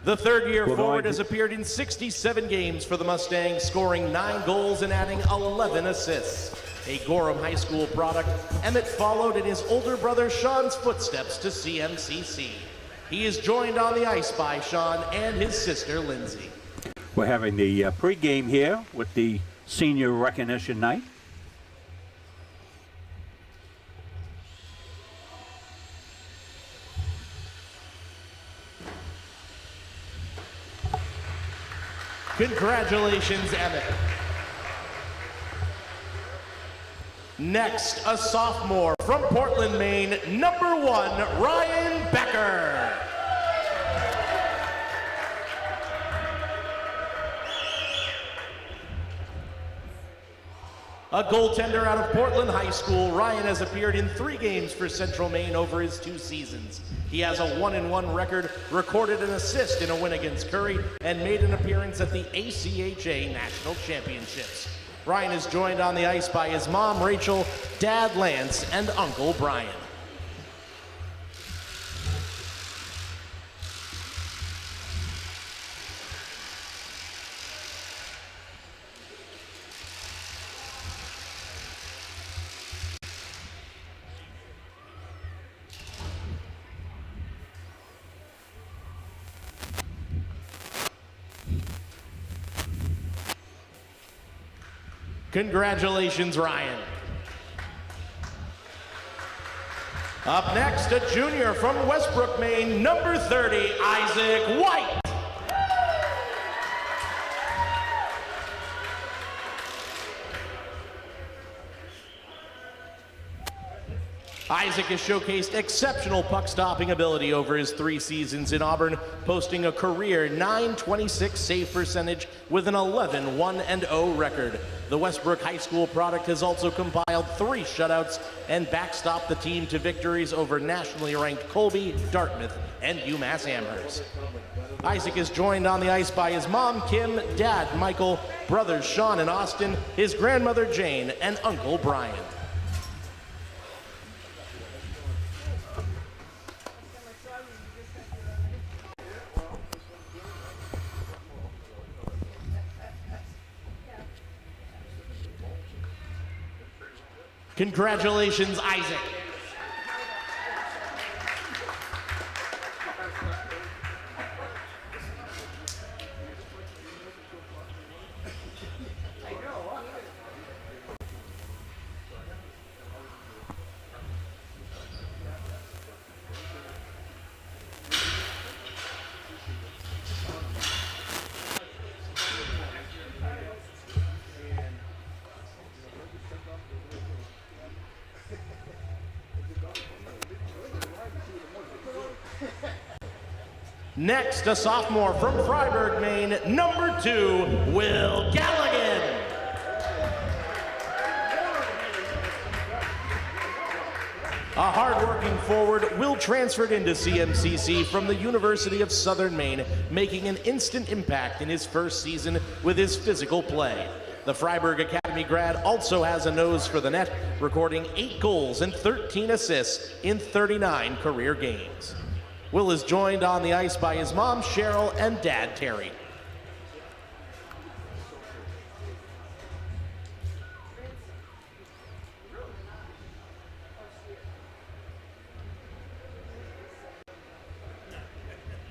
The third-year forward has appeared in 67 games for the Mustangs, scoring 9 goals and adding 11 assists. A Gorham High School product, Emmett followed in his older brother Sean's footsteps to CMCC. He is joined on the ice by Sean and his sister Lindsay. We're having the pregame here with the senior recognition night. Congratulations, Emmett. Next, a sophomore from Portland, Maine, #1, Ryan Becker. A goaltender out of Portland High School, Ryan has appeared in 3 games for Central Maine over his 2 seasons. He has a 1-1 record, recorded an assist in a win against Curry, and made an appearance at the ACHA National Championships. Ryan is joined on the ice by his mom, Rachel, dad, Lance, and uncle, Brian. Congratulations, Ryan. Up next, a junior from Westbrook, Maine, #30, Isaac White. Isaac has showcased exceptional puck-stopping ability over his 3 seasons in Auburn, posting a career .926 save percentage with an 11-1-0 record. The Westbrook High School product has also compiled 3 shutouts and backstopped the team to victories over nationally ranked Colby, Dartmouth, and UMass Amherst. Isaac is joined on the ice by his mom, Kim, dad, Michael, brothers Sean and Austin, his grandmother, Jane, and uncle, Brian. Congratulations, Isaac. Next, a sophomore from Freiburg, Maine, #2, Will Galligan. A hard-working forward, Will transferred into CMCC from the University of Southern Maine, making an instant impact in his first season with his physical play. The Freiburg Academy grad also has a nose for the net, recording 8 goals and 13 assists in 39 career games. Will is joined on the ice by his mom, Cheryl, and dad, Terry.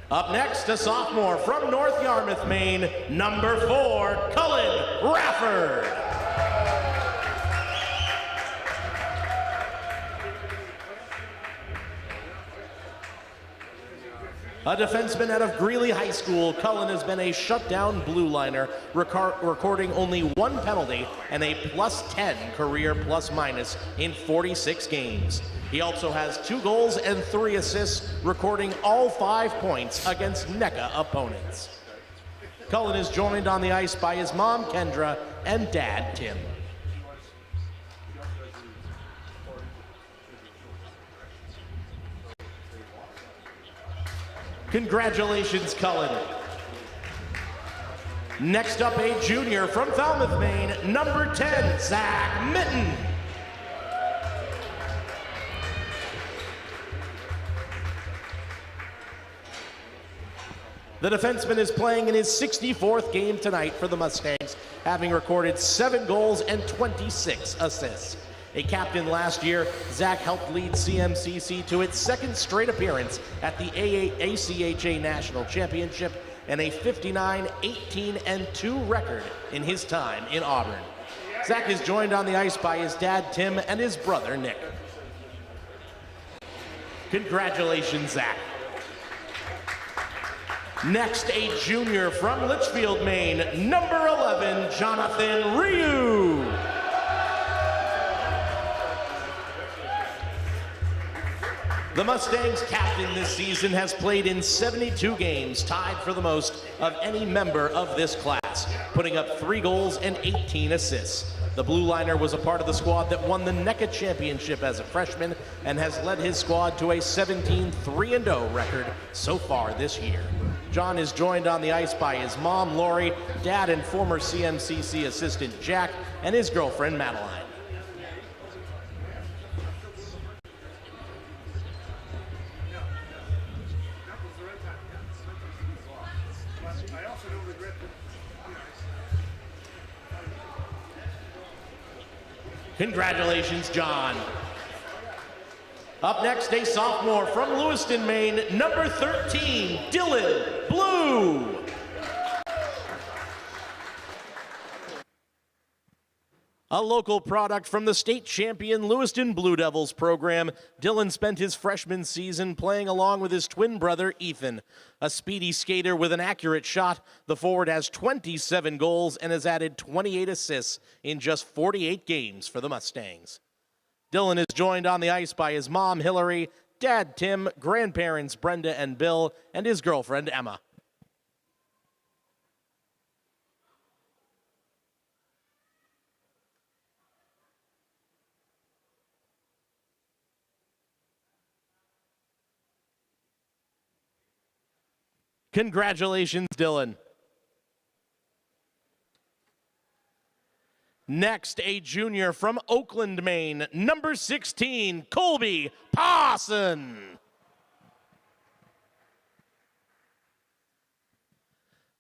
Up next, a sophomore from North Yarmouth, Maine, #4, Cullen Rafford. A defenseman out of Greeley High School, Cullen has been a shutdown blue liner, recording only 1 penalty and a +10 career plus-minus in 46 games. He also has 2 goals and 3 assists, recording all 5 points against NECA opponents. Cullen is joined on the ice by his mom, Kendra, and dad, Tim. Congratulations, Cullen. Next up, a junior from Falmouth, Maine, #10, Zach Mitten. The defenseman is playing in his 64th game tonight for the Mustangs, having recorded 7 goals and 26 assists. A captain last year, Zach helped lead CMCC to its 2nd straight appearance at the ACHA National Championship and a 59-18-2 record in his time in Auburn. Zach is joined on the ice by his dad, Tim, and his brother, Nick. Congratulations, Zach. Next, a junior from Litchfield, Maine, number 11, Jonathan Ryu. The Mustangs captain this season has played in 72 games, tied for the most of any member of this class, putting up 3 goals and 18 assists. The blue liner was a part of the squad that won the NECA championship as a freshman and has led his squad to a 17-3-0 record so far this year. John is joined on the ice by his mom, Lori, dad and former CMCC assistant, Jack, and his girlfriend, Madeline. Congratulations, John. Up next, a sophomore from Lewiston, Maine, number 13, Dylan Blue. A local product from the state champion Lewiston Blue Devils program, Dylan spent his freshman season playing along with his twin brother, Ethan. A speedy skater with an accurate shot, the forward has 27 goals and has added 28 assists in just 48 games for the Mustangs. Dylan is joined on the ice by his mom, Hillary, dad, Tim, grandparents, Brenda and Bill, and his girlfriend, Emma. Congratulations, Dylan. Next, a junior from Oakland, Maine, number 16, Colby Pawson.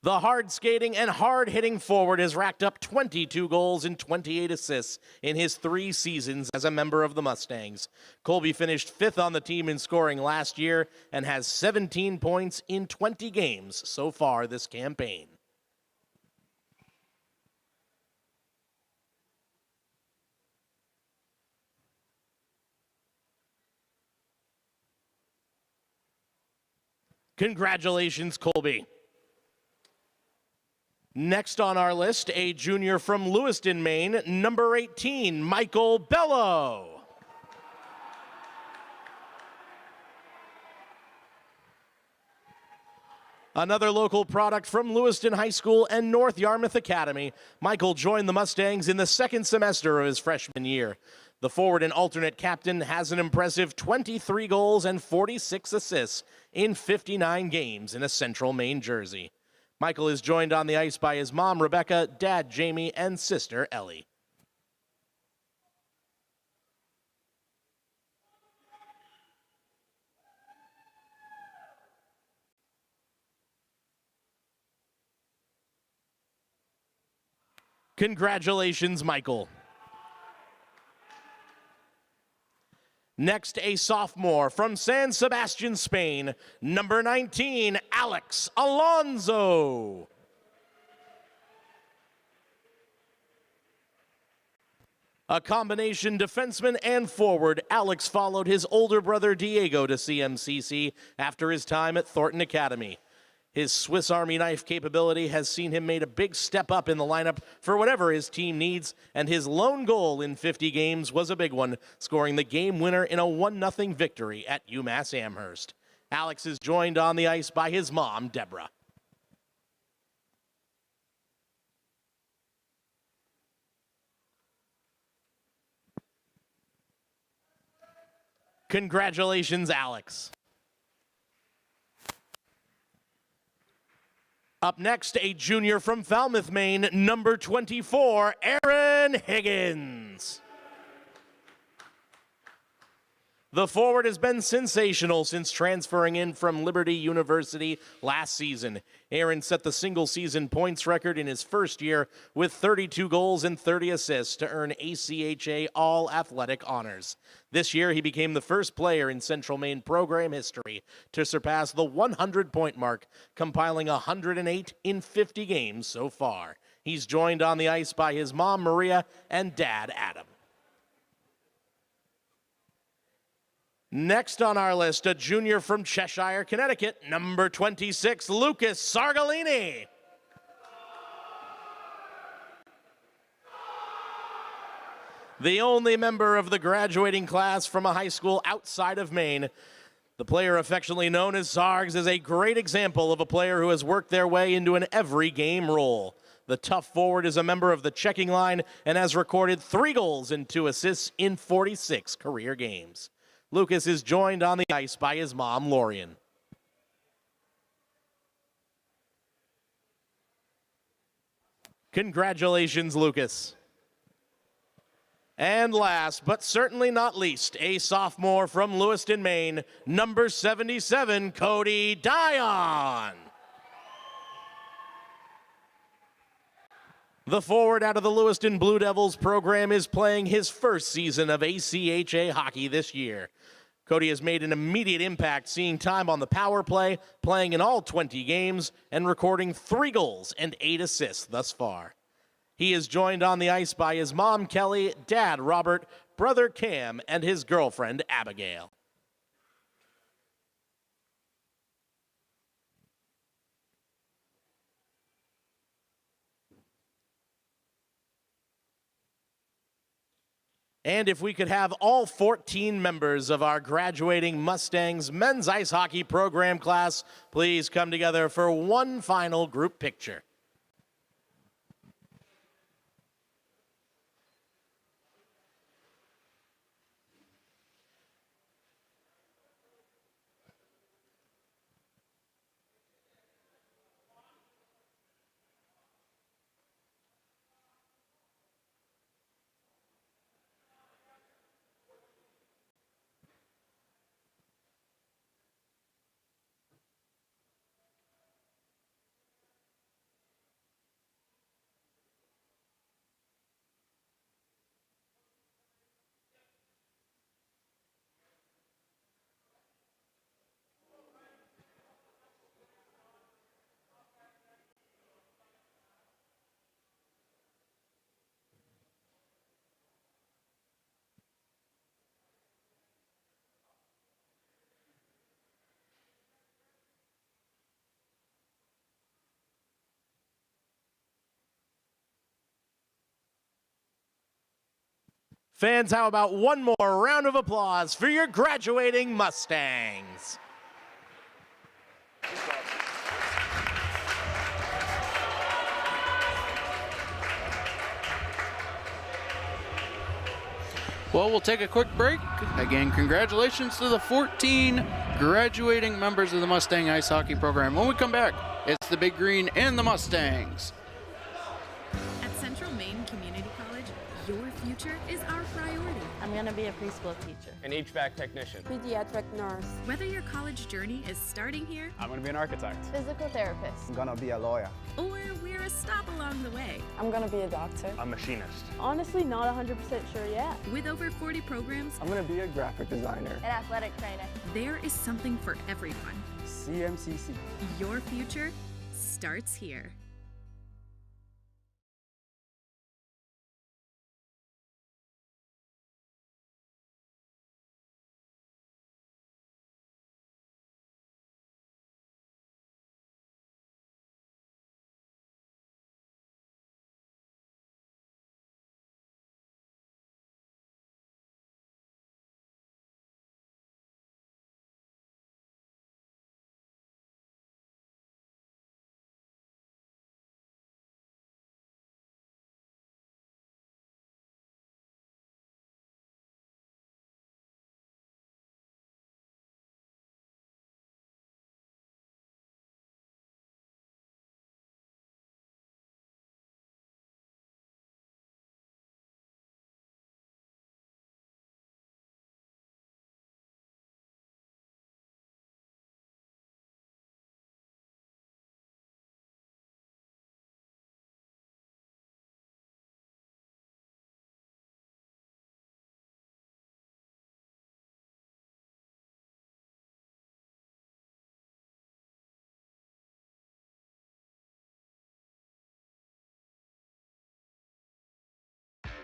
The hard-skating and hard-hitting forward has racked up 22 goals and 28 assists in his 3 seasons as a member of the Mustangs. Colby finished 5th on the team in scoring last year and has 17 points in 20 games so far this campaign. Congratulations, Colby. Next on our list, a junior from Lewiston, Maine, number 18, Michael Bello. Another local product from Lewiston High School and North Yarmouth Academy, Michael joined the Mustangs in the 2nd semester of his freshman year. The forward and alternate captain has an impressive 23 goals and 46 assists in 59 games in a Central Maine jersey. Michael is joined on the ice by his mom, Rebecca, dad, Jamie, and sister, Ellie. Congratulations, Michael. Next, a sophomore from San Sebastian, Spain, number 19, Alex Alonso. A combination defenseman and forward, Alex followed his older brother Diego to CMCC after his time at Thornton Academy. His Swiss Army knife capability has seen him made a big step up in the lineup for whatever his team needs, and his lone goal in 50 games was a big one, scoring the game winner in a 1-0 victory at UMass Amherst. Alex is joined on the ice by his mom, Deborah. Congratulations, Alex. Up next, a junior from Falmouth, Maine, number 24, Aaron Higgins. The forward has been sensational since transferring in from Liberty University last season. Aaron set the single-season points record in his first year with 32 goals and 30 assists to earn ACHA All-Athletic honors. This year, he became the first player in Central Maine program history to surpass the 100-point mark, compiling 108 in 50 games so far. He's joined on the ice by his mom, Maria, and dad, Adam. Next on our list, a junior from Cheshire, Connecticut, number 26, Lucas Sargalini. The only member of the graduating class from a high school outside of Maine, the player affectionately known as Sargs is a great example of a player who has worked their way into an every-game role. The tough forward is a member of the checking line and has recorded 3 goals and 2 assists in 46 career games. Lucas is joined on the ice by his mom, Lorian. Congratulations, Lucas. And last, but certainly not least, a sophomore from Lewiston, Maine, number 77, Cody Dion. The forward out of the Lewiston Blue Devils program is playing his first season of ACHA hockey this year. Cody has made an immediate impact, seeing time on the power play, playing in all 20 games, and recording 3 goals and 8 assists thus far. He is joined on the ice by his mom, Kelly, dad, Robert, brother, Cam, and his girlfriend, Abigail. And if we could have all 14 members of our graduating Mustangs men's ice hockey program class, please come together for one final group picture. Fans, how about one more round of applause for your graduating Mustangs? Well, we'll take a quick break. Again, congratulations to the 14 graduating members of the Mustang Ice Hockey program. When we come back, it's the Big Green and the Mustangs. At Central Maine Community College, your future is our priority. I'm going to be a preschool teacher. An HVAC technician. Pediatric nurse. Whether your college journey is starting here, I'm going to be an architect. Physical therapist. I'm gonna be a lawyer. or we're a stop along the way. I'm gonna be a doctor. A machinist. Honestly, not 100% sure yet. With over 40 programs, I'm gonna be a graphic designer. An athletic trainer. there is something for everyone. CMCC. Your future starts here.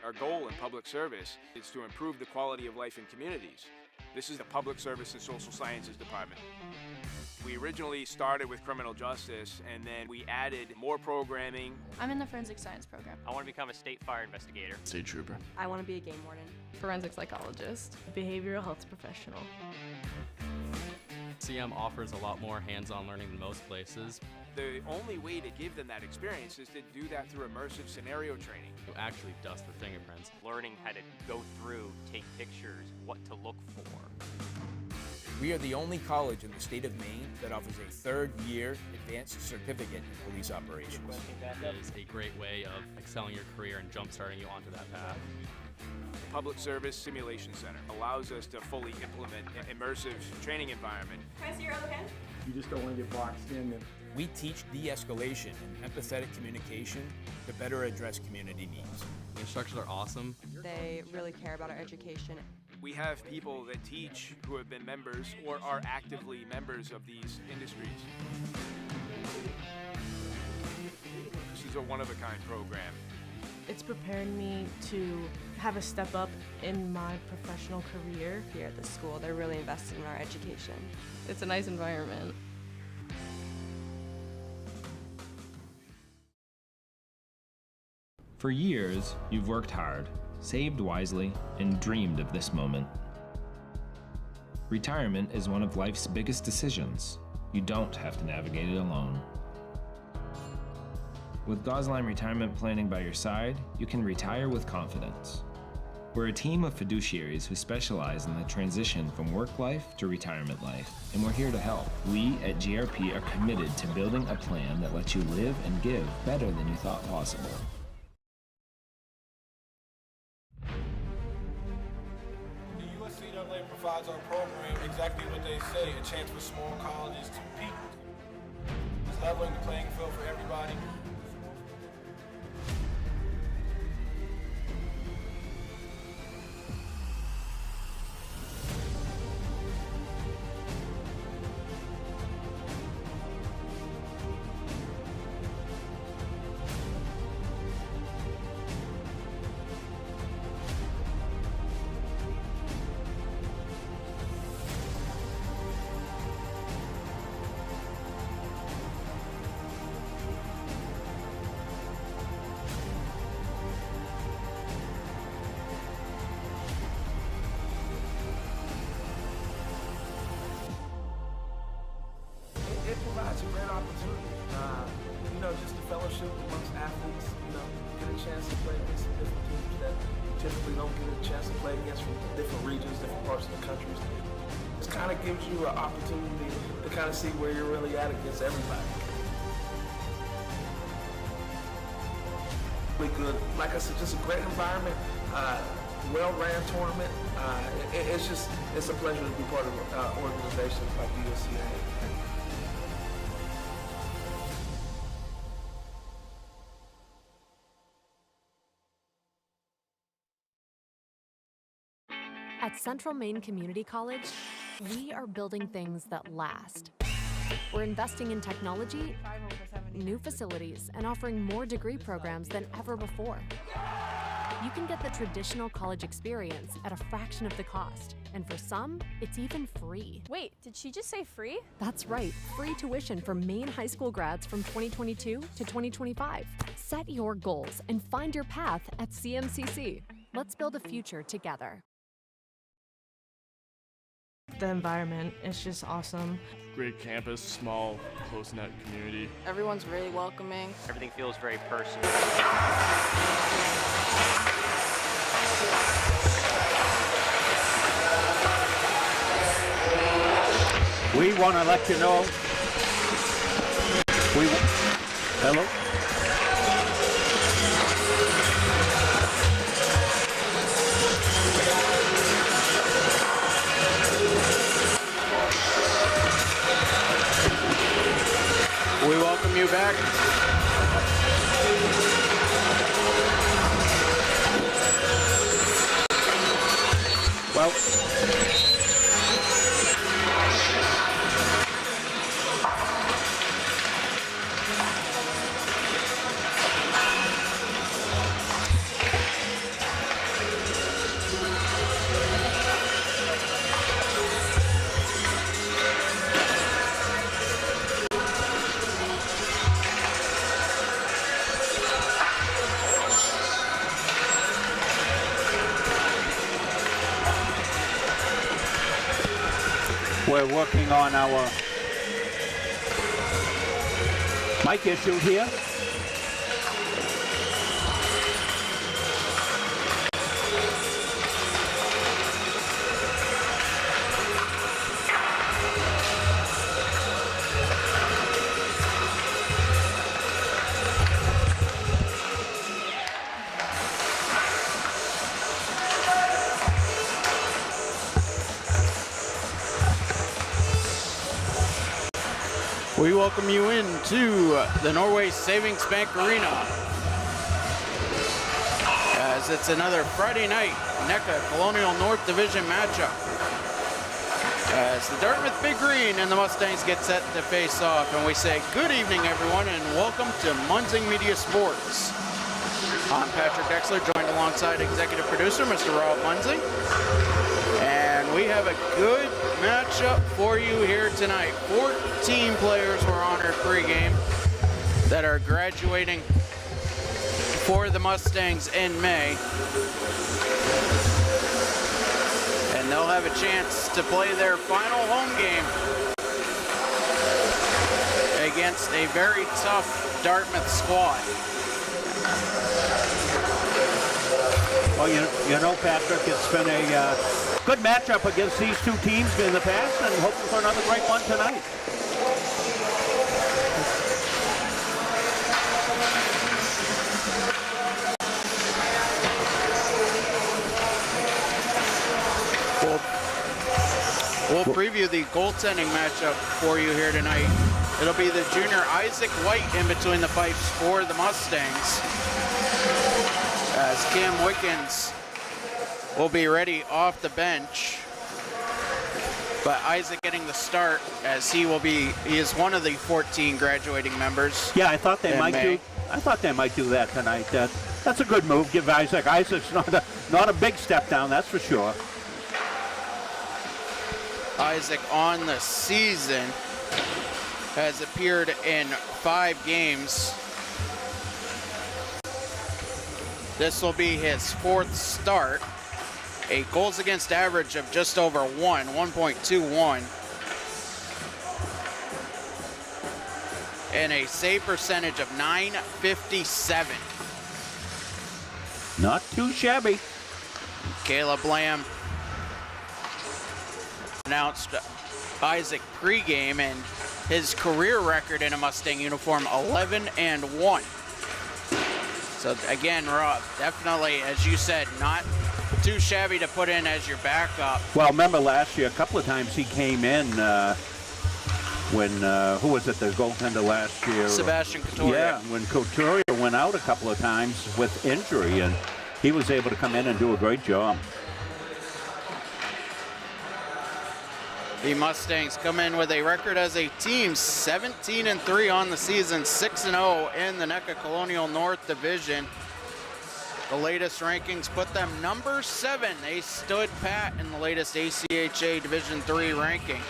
Our goal in public service is to improve the quality of life in communities. This is the Public Service and Social Sciences Department. We originally started with criminal justice, and then we added more programming. I'm in the forensic science program. I want to become a state fire investigator. State trooper. I want to be a game warden. Forensic psychologist. Behavioral health professional. CM offers a lot more hands-on learning than most places. The only way to give them that experience is to do that through immersive scenario training. You actually dust their fingerprints. Learning how to go through, take pictures, what to look for. We are the only college in the state of Maine that offers a third-year advanced certificate in police operations. It is a great way of excelling your career and jump-starting you onto that path. The Public Service Simulation Center allows us to fully implement an immersive training environment. Can I see your other hand? You just don't want to get boxed in. We teach de-escalation and empathetic communication to better address community needs. The instructors are awesome. They really care about our education. We have people that teach who have been members or are actively members of these industries. This is a one-of-a-kind program. It's preparing me to have a step up in my professional career. Here at the school, they're really invested in our education. It's a nice environment. For years, you've worked hard, saved wisely, and dreamed of this moment. Retirement is one of life's biggest decisions. You don't have to navigate it alone. With Gosline Retirement Planning by your side, you can retire with confidence. We're a team of fiduciaries who specialize in the transition from work life to retirement life, and we're here to help. We at GRP are committed to building a plan that lets you live and give better than you thought possible. The USCAA provides our program exactly what they say, a chance for small colleges to compete. It's leveling the playing field for everybody. It provides a great opportunity, just the fellowship amongst athletes, get a chance to play against some different teams that you typically don't get a chance to play against from different regions, different parts of the country. This kind of gives you an opportunity to kind of see where you're really at against everybody. Really good, like I said, just a great environment, well-ran tournament. It's a pleasure to be part of organizations like the USCA. At Central Maine Community College, we are building things that last. We're investing in technology, new facilities, and offering more degree programs than ever before. You can get the traditional college experience at a fraction of the cost, and for some, it's even free. Wait, did she just say free? That's right, free tuition for Maine high school grads from 2022 to 2025. Set your goals and find your path at CMCC. Let's build a future together. The environment is just awesome. Great campus, small, close-knit community. Everyone's really welcoming. Everything feels very personal. We want to let you know. Hello? We welcome you back. Well, We're working on our mic issue here. We welcome you into the Norway Savings Bank Arena as it's another Friday night NECA Colonial North Division matchup as the Dartmouth Big Green and the Mustangs get set to face off. And we say good evening, everyone, and welcome to Munzing Media Sports. I'm Patrick Dexler, joined alongside executive producer Mr. Rob Munzing, and we have a good matchup for you here tonight. 14 players were honored pregame that are graduating for the Mustangs in May. And they'll have a chance to play their final home game against a very tough Dartmouth squad. Well, you know, Patrick, it's been a good matchup against these two teams in the past, and hoping for another great one tonight. We'll preview the goaltending matchup for you here tonight. It'll be the junior Isaac White in between the pipes for the Mustangs, as Cam Wickens will be ready off the bench. But Isaac getting the start, as he is one of the 14 graduating members. Yeah, I thought they might do that tonight. That's a good move. Give Isaac. Isaac's not a big step down, that's for sure. Isaac on the season has appeared in 5 games. This will be his 4th start. A goals against average of just over 1.21. And a save percentage of .957. Not too shabby. Caleb Lamb announced Isaac pregame, and his career record in a Mustang uniform, 11-1. So again, Rob, definitely, as you said, not too shabby to put in as your backup. Well, remember last year, a couple of times he came in when, who was it, the goaltender last year? Sebastian Couturier. Yeah, when Couturier went out a couple of times with injury, and he was able to come in and do a great job. The Mustangs come in with a record as a team, 17-3 on the season, 6-0 in the NECA Colonial North Division. The latest rankings put them number 7. They stood pat in the latest ACHA Division III ranking.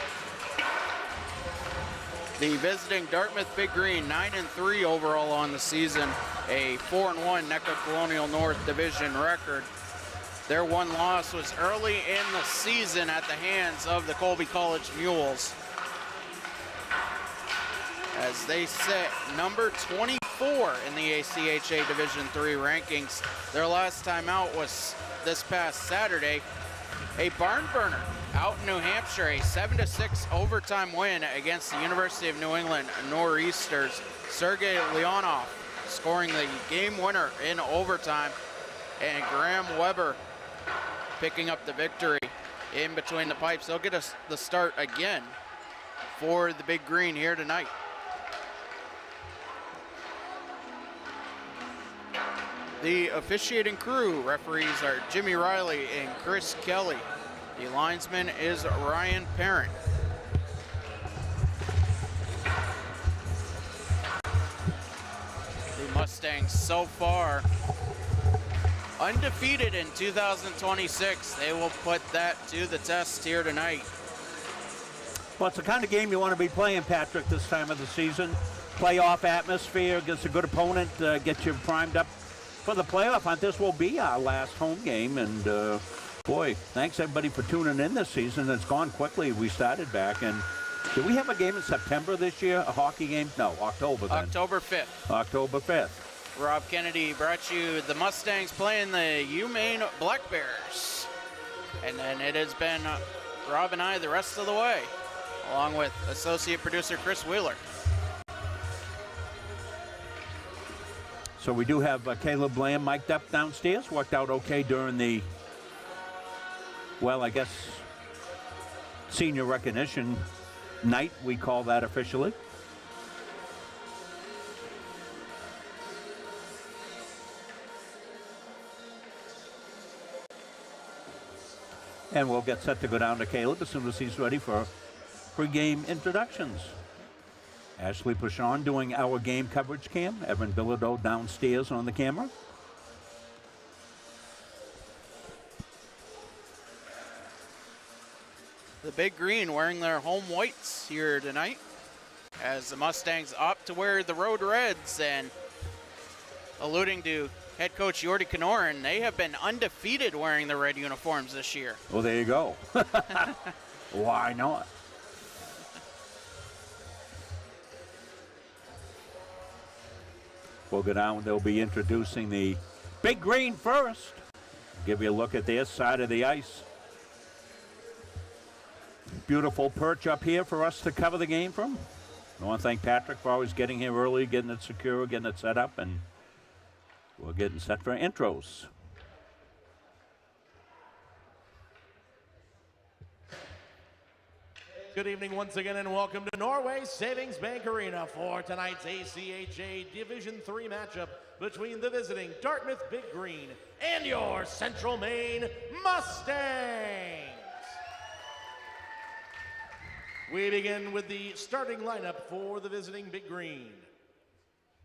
The visiting Dartmouth Big Green, 9-3 overall on the season, a 4-1 NECA Colonial North Division record. Their one loss was early in the season at the hands of the Colby College Mules, as they sit number 24 in the ACHA Division III rankings. Their last time out was this past Saturday, a barn burner out in New Hampshire, a 7-6 overtime win against the University of New England Nor'easters. Sergei Leonov scoring the game winner in overtime, and Graham Weber picking up the victory in between the pipes. They'll get us the start again for the Big Green here tonight. The officiating crew referees are Jimmy Riley and Chris Kelly. The linesman is Ryan Parent. The Mustangs so far undefeated in 2026. They will put that to the test here tonight. Well, it's the kind of game you want to be playing, Patrick, this time of the season. Playoff atmosphere against a good opponent, get you primed up for the playoff hunt. This will be our last home game, and Boy, thanks everybody for tuning in this season. It's gone quickly. We started back, and did we have a game in September this year? A hockey game? No, October then. October 5th. October 5th. Rob Kennedy brought you the Mustangs playing the UMaine Black Bears. And then it has been Rob and I the rest of the way, along with associate producer Chris Wheeler. So we do have Caleb Lamb mic'd up downstairs. Worked out okay during the, well, I guess, senior recognition night, we call that officially. And we'll get set to go down to Caleb as soon as he's ready for pre-game introductions. Ashley Pashon doing our game coverage cam. Evan Bilodeau downstairs on the camera. The Big Green wearing their home whites here tonight as the Mustangs opt to wear the Road Reds, and alluding to head coach Jordy Kanorin, they have been undefeated wearing the red uniforms this year. Well, there you go. Why not? We'll go down. They'll be introducing the Big Green first. Give you a look at their side of the ice. Beautiful perch up here for us to cover the game from. I want to thank Patrick for always getting here early, getting it secure, getting it set up, and we're getting set for intros. Good evening once again, and welcome to Norway Savings Bank Arena for tonight's ACHA Division III matchup between the visiting Dartmouth Big Green and your Central Maine Mustangs. We begin with the starting lineup for the visiting Big Green.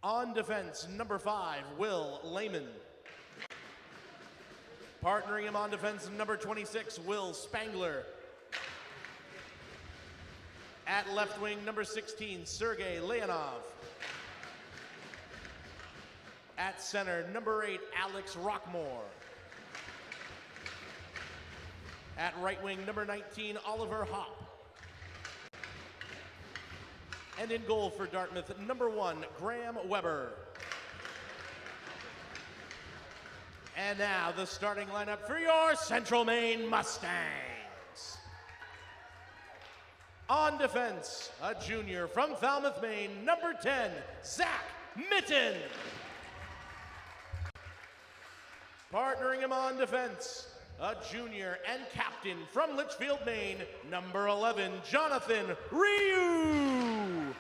On defense, number 5, Will Lehman. Partnering him on defense, number 26, Will Spangler. At left wing, number 16, Sergei Leonov. At center, number 8, Alex Rockmore. At right wing, number 19, Oliver Hopp. And in goal for Dartmouth, number 1, Graham Weber. And now the starting lineup for your Central Maine Mustangs. On defense, a junior from Falmouth, Maine, number 10, Zach Mitten. Partnering him on defense, a junior and captain from Litchfield, Maine, number 11, Jonathan Ryu.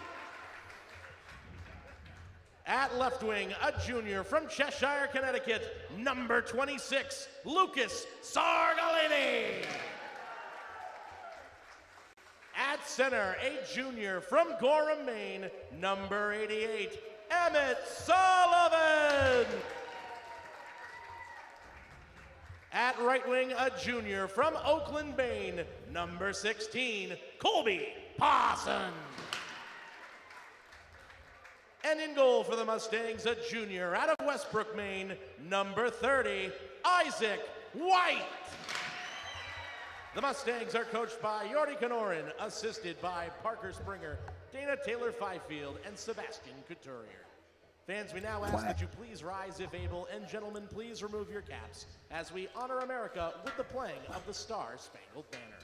At left wing, a junior from Cheshire, Connecticut, number 26, Lucas Sargalini. At center, a junior from Gorham, Maine, number 88, Emmett Sullivan. At right wing, a junior from Oakland, Maine, number 16, Colby Pawson. And in goal for the Mustangs, a junior out of Westbrook, Maine, number 30, Isaac White. The Mustangs are coached by Jordy Kanorin, assisted by Parker Springer, Dana Taylor Fifield, and Sebastian Couturier. Fans, we now ask that you please rise if able, and gentlemen, please remove your caps as we honor America with the playing of the Star-Spangled Banner.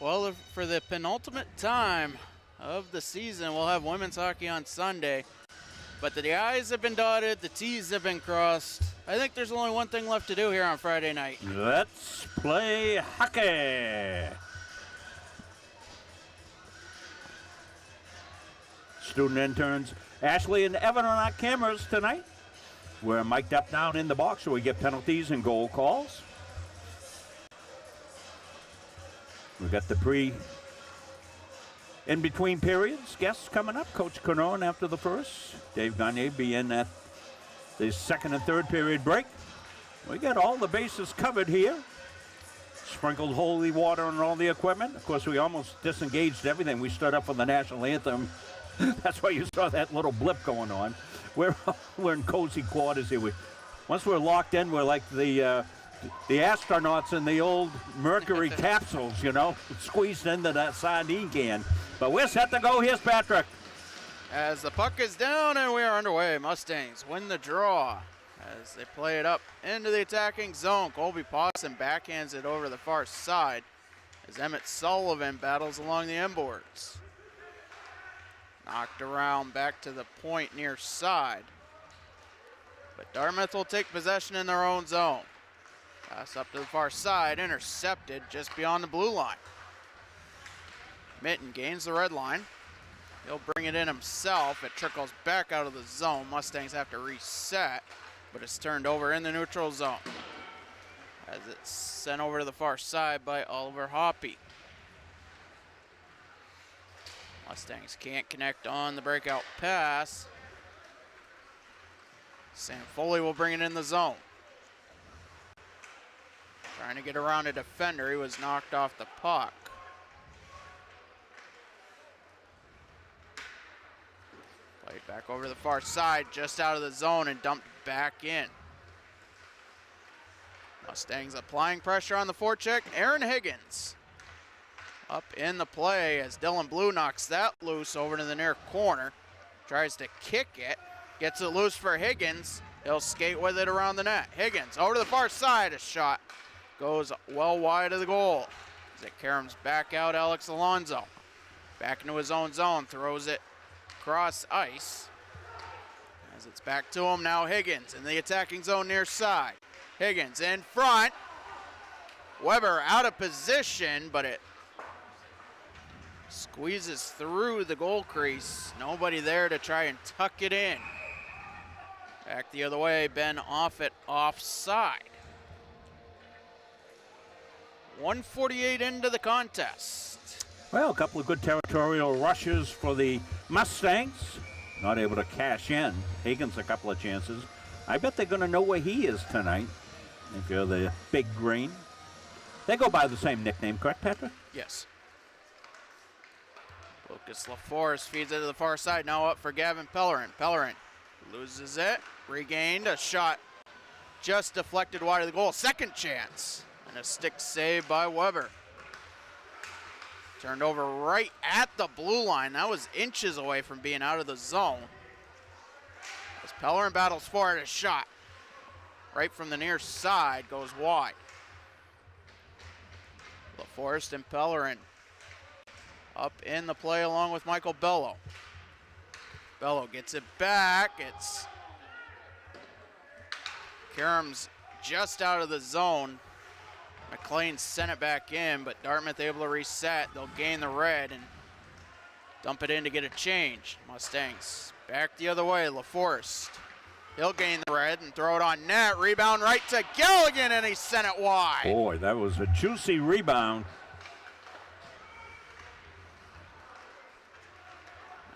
Well, for the penultimate time of the season, we'll have women's hockey on Sunday. But the I's have been dotted, the T's have been crossed. I think there's only one thing left to do here on Friday night. Let's play hockey. Student interns Ashley and Evan are on cameras tonight. We're mic'd up down in the box so we get penalties and goal calls. We got the in-between periods guests coming up. Coach Caron after the first. Dave Gagne be in at the second and third period break. We got all the bases covered here. Sprinkled holy water on all the equipment. Of course, we almost disengaged everything. We stood up for the national anthem. That's why you saw that little blip going on. We're in cozy quarters here. Once we're locked in, we're like the astronauts in the old Mercury capsules, you know, squeezed into that sardine can. But we're set to go. Here's Patrick. As the puck is down and we are underway, Mustangs win the draw as they play it up into the attacking zone. Colby Pawson backhands it over the far side as Emmett Sullivan battles along the inboards. Knocked around back to the point near side. But Dartmouth will take possession in their own zone. Pass up to the far side, intercepted just beyond the blue line. Mitten gains the red line. He'll bring it in himself. It trickles back out of the zone. Mustangs have to reset, but it's turned over in the neutral zone as it's sent over to the far side by Oliver Hoppy. Mustangs can't connect on the breakout pass. Sam Foley will bring it in the zone. Trying to get around a defender. He was knocked off the puck. Played back over the far side, just out of the zone and dumped back in. Mustangs applying pressure on the forecheck. Aaron Higgins up in the play as Dylan Blue knocks that loose over to the near corner. Tries to kick it. Gets it loose for Higgins. He'll skate with it around the net. Higgins over to the far side. A shot goes well wide of the goal. As it caroms back out, Alex Alonso. Back into his own zone. Throws it across ice. As it's back to him now, Higgins in the attacking zone near side. Higgins in front. Weber out of position, but it squeezes through the goal crease. Nobody there to try and tuck it in. Back the other way, Ben Offit offside. 1:48 into the contest. Well, a couple of good territorial rushes for the Mustangs. Not able to cash in. Higgins a couple of chances. I bet they're going to know where he is tonight. If you're the Big Green. They go by the same nickname, correct, Patrick? Yes. Lucas LaForest feeds it to the far side. Now up for Gavin Pellerin. Pellerin loses it. Regained. A shot just deflected wide of the goal. Second chance. And a stick save by Weber. Turned over right at the blue line. That was inches away from being out of the zone. As Pellerin battles for it, a shot right from the near side goes wide. LaForest and Pellerin up in the play along with Michael Bello. Bello gets it back. It's Karam's just out of the zone. McLean sent it back in, but Dartmouth able to reset. They'll gain the red and dump it in to get a change. Mustangs back the other way. LaForest. He'll gain the red and throw it on net. Rebound right to Galligan, and he sent it wide. Boy, that was a juicy rebound.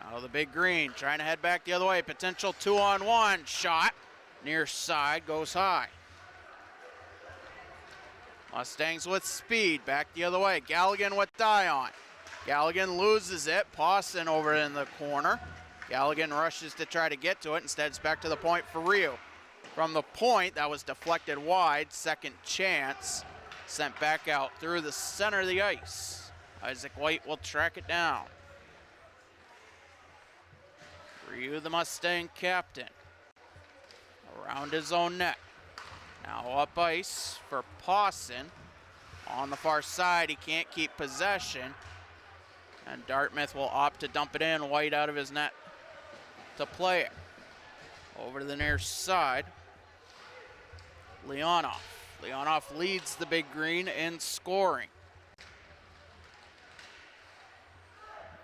Now the Big Green trying to head back the other way. Potential 2-on-1 shot. Near side goes high. Mustangs with speed, back the other way. Galligan with Dion. Galligan loses it. Pawson over in the corner. Galligan rushes to try to get to it. Instead, it's back to the point for Rio. From the point, that was deflected wide. Second chance. Sent back out through the center of the ice. Isaac White will track it down. Rio, the Mustang captain. Around his own net. Now up ice for Pawson. On the far side, he can't keep possession. And Dartmouth will opt to dump it in. White out of his net to play it. Over to the near side. Leonov. Leonov leads the Big Green in scoring.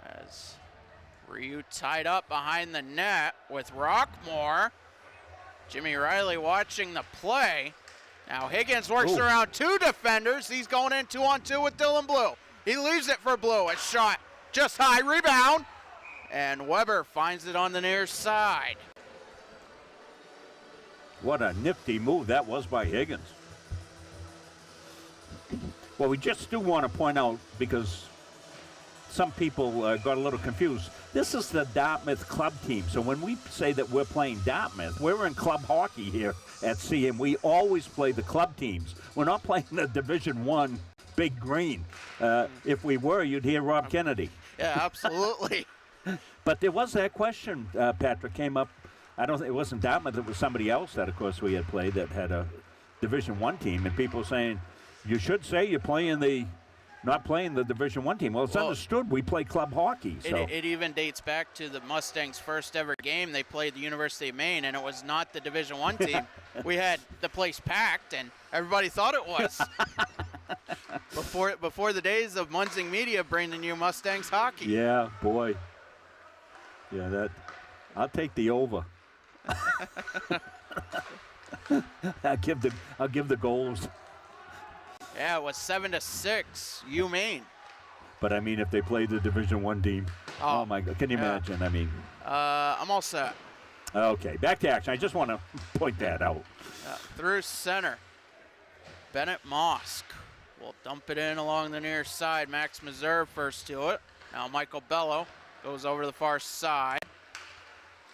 As Ryu tied up behind the net with Rockmore. Jimmy Riley watching the play. Now Higgins works around two defenders. He's going in 2-on-2 with Dylan Blue. He leaves it for Blue. A shot just high, rebound. And Weber finds it on the near side. What a nifty move that was by Higgins. Well, we just do want to point out, because some people got a little confused, this is the Dartmouth club team. So when we say that we're playing Dartmouth, we're in club hockey here at CM. We always play the club teams. We're not playing the Division I Big Green. If we were, you'd hear Rob Kennedy. Yeah, absolutely. But there was that question, Patrick, came up. I don't think it wasn't Dartmouth, it was somebody else that, of course, we had played that had a Division I team, and people saying, you should say you're playing not playing the Division I team. Well, it's understood we play club hockey. So. It even dates back to the Mustangs' first ever game. They played the University of Maine, and it was not the Division I team. We had the place packed, and everybody thought it was. Before the days of Munzing Media bringing you Mustangs hockey. Yeah, boy. Yeah, I'll take the over. I'll give the goals. Yeah, it was 7-6, Maine. But I mean, if they played the Division I team, oh my God, can you imagine? I mean, I'm all set. Okay, back to action. I just want to point that out. Through center, Bennett Mosk will dump it in along the near side. Max Meserve first to it. Now Michael Bello goes over to the far side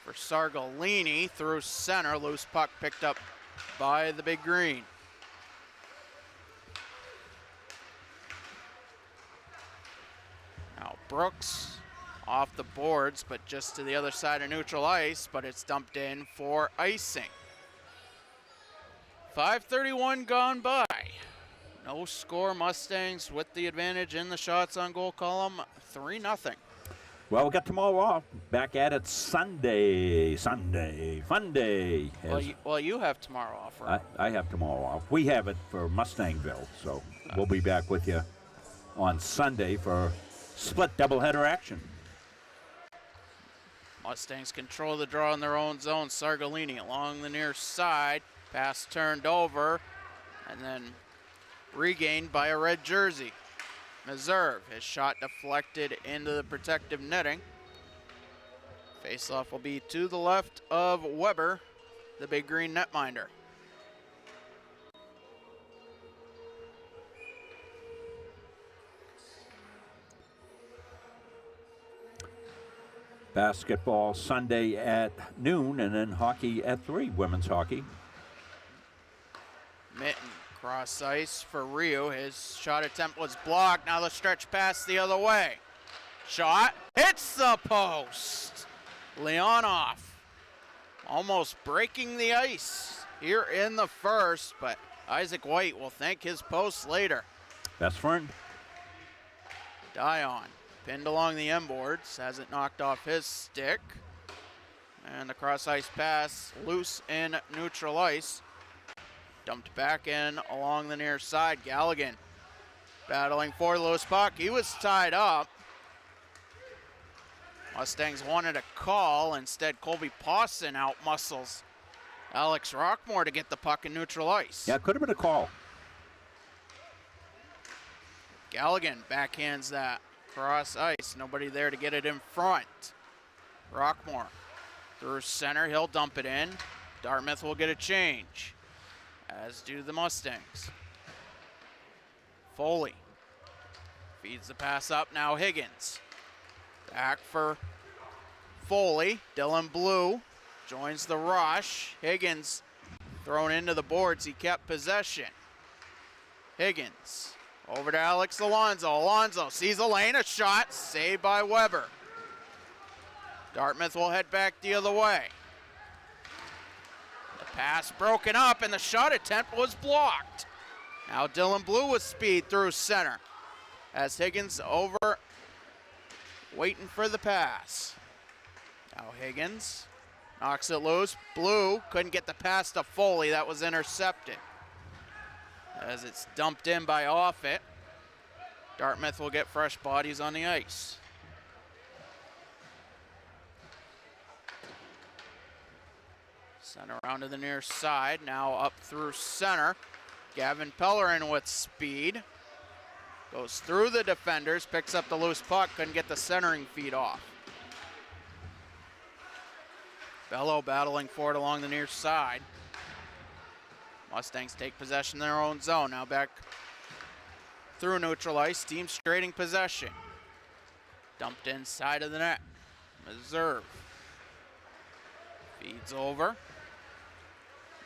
for Sargolini through center. Loose puck picked up by the Big Green. Now Brooks off the boards, but just to the other side of neutral ice, but it's dumped in for icing. 5:31 gone by. No score, Mustangs with the advantage in the shots on goal column, 3-0. Well, we got tomorrow off. Back at it Sunday, fun day. Well, you have tomorrow off, right? I have tomorrow off. We have it for Mustangville, so we'll be back with you on Sunday for split doubleheader action. Mustangs control the draw in their own zone. Sargolini along the near side. Pass turned over and then regained by a red jersey. Meserve, his shot deflected into the protective netting. Faceoff will be to the left of Weber, the Big Green netminder. Basketball Sunday at noon, and then hockey at 3, women's hockey. Mitten, cross ice for Rio. His shot attempt was blocked. Now the stretch pass the other way. Shot, hits the post. Leonov almost breaking the ice here in the first, but Isaac White will thank his post later. Best friend. Dion pinned along the end boards, has it knocked off his stick. And the cross ice pass loose in neutral ice. Dumped back in along the near side. Galligan battling for the loose puck. He was tied up. Mustangs wanted a call. Instead, Colby Pawson out-muscles Alex Rockmore to get the puck in neutral ice. Yeah, could have been a call. Galligan backhands that. Cross ice. Nobody there to get it in front. Rockmore through center. He'll dump it in. Dartmouth will get a change, as do the Mustangs. Foley feeds the pass up. Now Higgins. Back for Foley. Dylan Blue joins the rush. Higgins thrown into the boards. He kept possession. Higgins over to Alex Alonso. Alonso sees a lane, a shot, saved by Weber. Dartmouth will head back the other way. The pass broken up and the shot attempt was blocked. Now Dylan Blue with speed through center. As Higgins over, waiting for the pass. Now Higgins knocks it loose. Blue couldn't get the pass to Foley. That was intercepted. As it's dumped in by Offit. Dartmouth will get fresh bodies on the ice. Center around to the near side. Now up through center. Gavin Pellerin with speed. Goes through the defenders, picks up the loose puck, couldn't get the centering feed off. Bello battling for it along the near side. Mustangs take possession in their own zone. Now back through neutral ice, team trading possession. Dumped inside of the net. Meserve feeds over.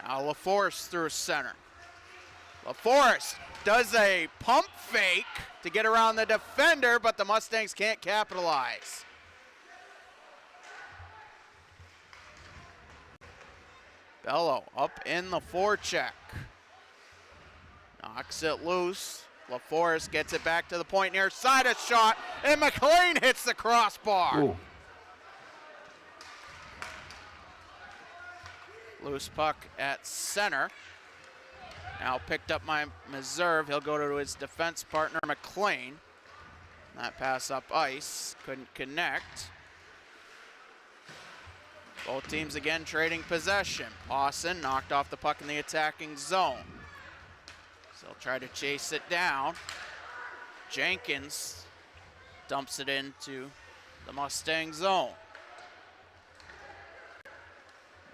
Now LaForest through center. LaForest does a pump fake to get around the defender, but the Mustangs can't capitalize. Bello up in the forecheck. Knocks it loose. LaForest gets it back to the point near side, a shot, and McLean hits the crossbar. Ooh. Loose puck at center. Now picked up by Meserve. He'll go to his defense partner, McLean. That pass up ice, couldn't connect. Both teams again trading possession. Pawson knocked off the puck in the attacking zone. So he'll try to chase it down. Jenkins dumps it into the Mustang zone.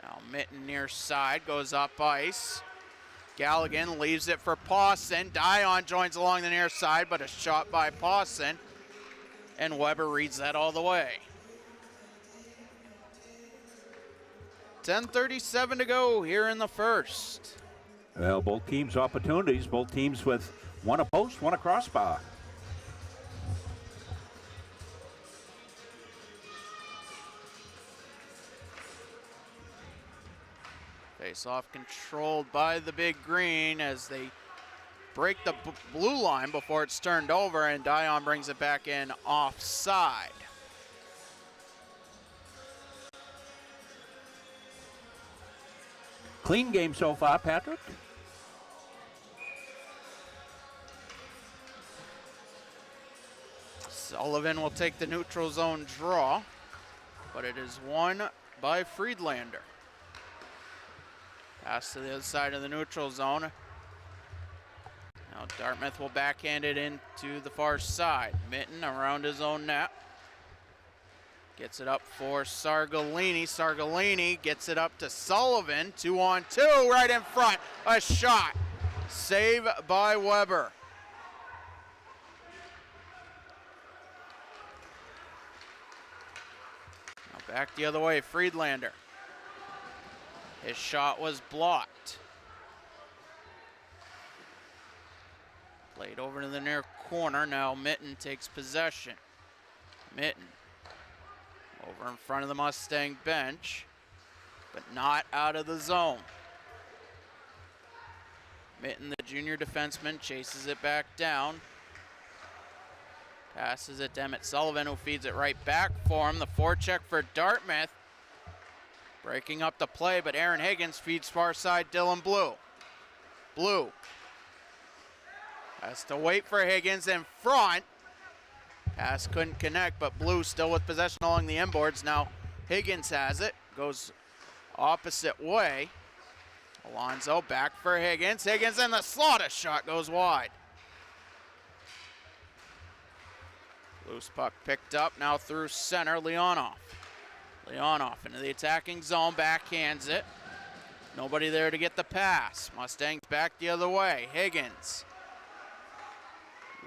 Now Mitten near side, goes up ice. Galligan leaves it for Pawson. Dion joins along the near side, but a shot by Pawson. And Weber reads that all the way. 10:37 to go here in the first. Well, both teams opportunities, both teams with one a post, one a crossbar. Face-off controlled by the Big Green as they break the blue line before it's turned over, and Dion brings it back in offside. Clean game so far, Patrick. Sullivan will take the neutral zone draw, but it is won by Friedlander. Pass to the other side of the neutral zone. Now Dartmouth will backhand it into the far side. Mitten around his own net. Gets it up for Sargalini. Sargalini gets it up to Sullivan. 2-on-2 right in front. A shot. Save by Weber. Now back the other way, Friedlander. His shot was blocked. Played over to the near corner. Now Mitten takes possession. Mitten over in front of the Mustang bench, but not out of the zone. Mitten, the junior defenseman, chases it back down. Passes it to Emmett Sullivan, who feeds it right back for him. The forecheck for Dartmouth. Breaking up the play, but Aaron Higgins feeds far side Dylan Blue. Blue has to wait for Higgins in front. Pass couldn't connect, but Blue still with possession along the inboards. Now Higgins has it, goes opposite way. Alonzo back for Higgins. Higgins in the slot, a shot goes wide. Loose puck picked up, now through center, Leonoff. Leonoff into the attacking zone, backhands it. Nobody there to get the pass. Mustangs back the other way. Higgins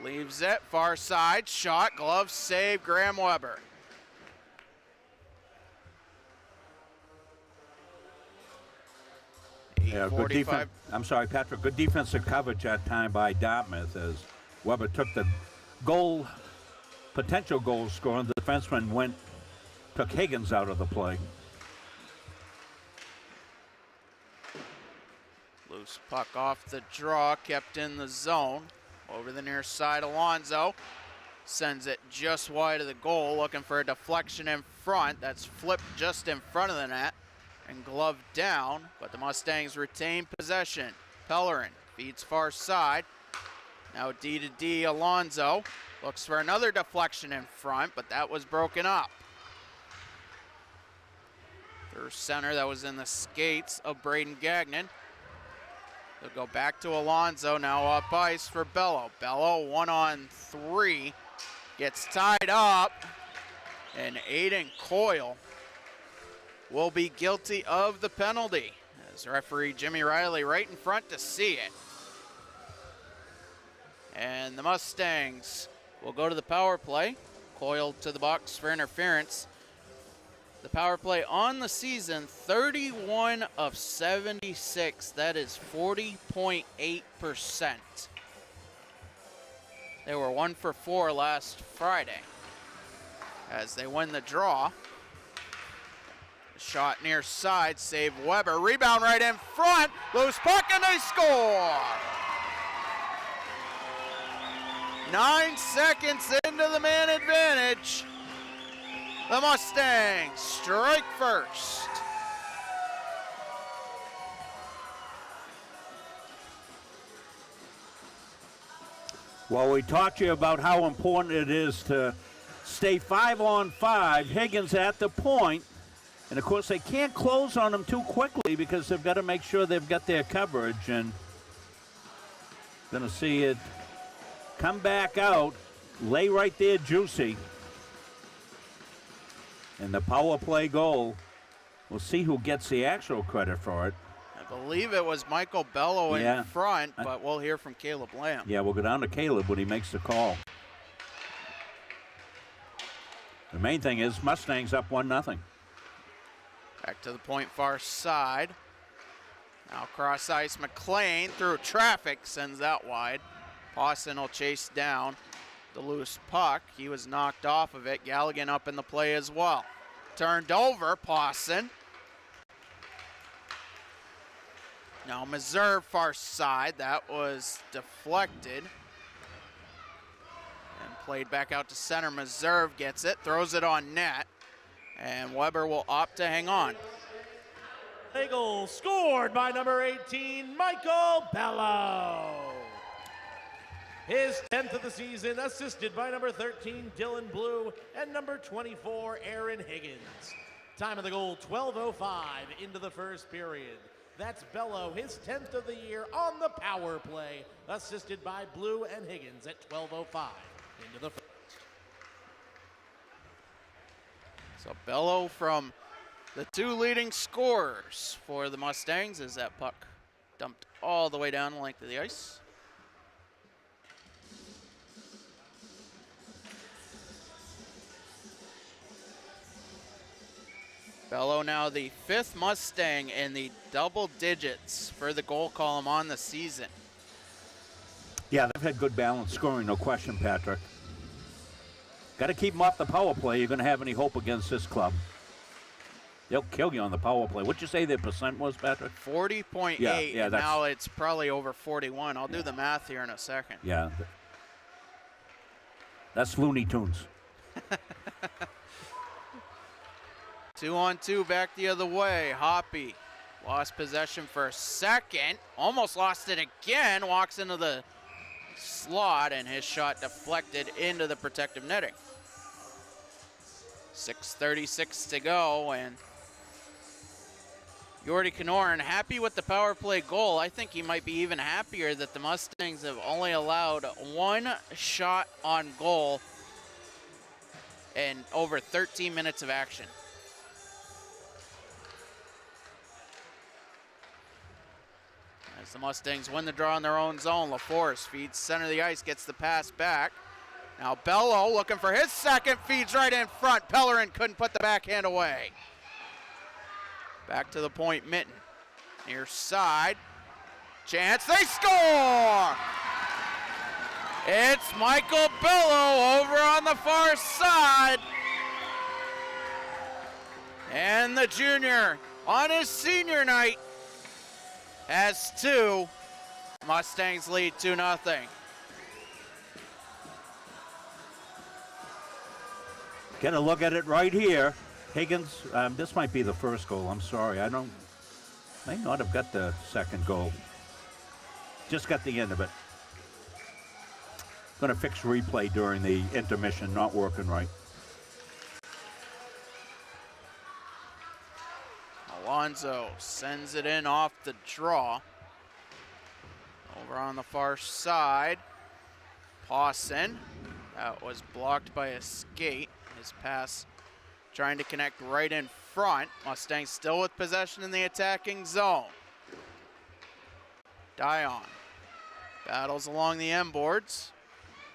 leaves it, far side, shot, glove save, Graham Weber. Yeah, good defense. I'm sorry, Patrick. Good defensive coverage that time by Dartmouth as Weber took the goal, potential goal scorer, and the defenseman took Higgins out of the play. Loose puck off the draw, kept in the zone. Over the near side, Alonzo sends it just wide of the goal, looking for a deflection in front. That's flipped just in front of the net and gloved down, but the Mustangs retain possession. Pellerin feeds far side. Now D to D, Alonzo looks for another deflection in front, but that was broken up. Through center, that was in the skates of Braden Gagnon. They'll go back to Alonzo, now up ice for Bello. Bello 1-on-3, gets tied up, and Aiden Coyle will be guilty of the penalty. As referee Jimmy Riley right in front to see it. And the Mustangs will go to the power play. Coyle to the box for interference. The power play on the season, 31 of 76. That is 40.8%. They were 1 for 4 last Friday as they win the draw. Shot near side, save Weber. Rebound right in front. Loose puck and they score. 9 seconds into the man advantage. The Mustangs strike first. Well, we talked to you about how important it is to stay 5-on-5. Higgins at the point. And, of course, they can't close on them too quickly because they've got to make sure they've got their coverage. And going to see it come back out, lay right there, Juicy. And the power play goal, we'll see who gets the actual credit for it. I believe it was Michael Bello in front, but we'll hear from Caleb Lamb. Yeah, we'll go down to Caleb when he makes the call. The main thing is Mustangs up 1-0. Back to the point far side. Now cross ice, McLean through traffic, sends that wide. Pawson will chase down the loose puck. He was knocked off of it. Galligan up in the play as well. Turned over, Pawson. Now Meserve far side. That was deflected. And played back out to center. Meserve gets it, throws it on net. And Weber will opt to hang on. A goal scored by number 18, Michael Bello. His 10th of the season, assisted by number 13, Dylan Blue, and number 24, Aaron Higgins. Time of the goal, 12:05 into the first period. That's Bello, his 10th of the year on the power play, assisted by Blue and Higgins at 12:05 into the first. So Bello from the two leading scorers for the Mustangs as that puck dumped all the way down the length of the ice. Bello now the 5th Mustang in the double digits for the goal column on the season. Yeah, they've had good balance scoring, no question, Patrick. Got to keep them off the power play. You're going to have any hope against this club. They'll kill you on the power play. What'd you say their percent was, Patrick? 40.8, yeah, and now it's probably over 41. I'll do the math here in a second. Yeah. That's Looney Tunes. 2-on-2 back the other way. Hoppy lost possession for a second. Almost lost it again. Walks into the slot, and his shot deflected into the protective netting. 6:36 to go, and Yordi Kanoran happy with the power play goal. I think he might be even happier that the Mustangs have only allowed one shot on goal in over 13 minutes of action. As the Mustangs win the draw in their own zone, LaForce feeds center of the ice, gets the pass back. Now Bello looking for his second, feeds right in front. Pellerin couldn't put the backhand away. Back to the point, Mitten. Near side. Chance, they score! It's Michael Bello over on the far side. And the junior on his senior night has 2. Mustangs lead 2-0. Get a look at it right here. Higgins, this might be the first goal. I'm sorry. May not have got the second goal. Just got the end of it. Going to fix replay during the intermission. Not working right. Alonso sends it in off the draw. Over on the far side. Pawson. That was blocked by a skate. His pass trying to connect right in front. Mustangs still with possession in the attacking zone. Dion battles along the end boards.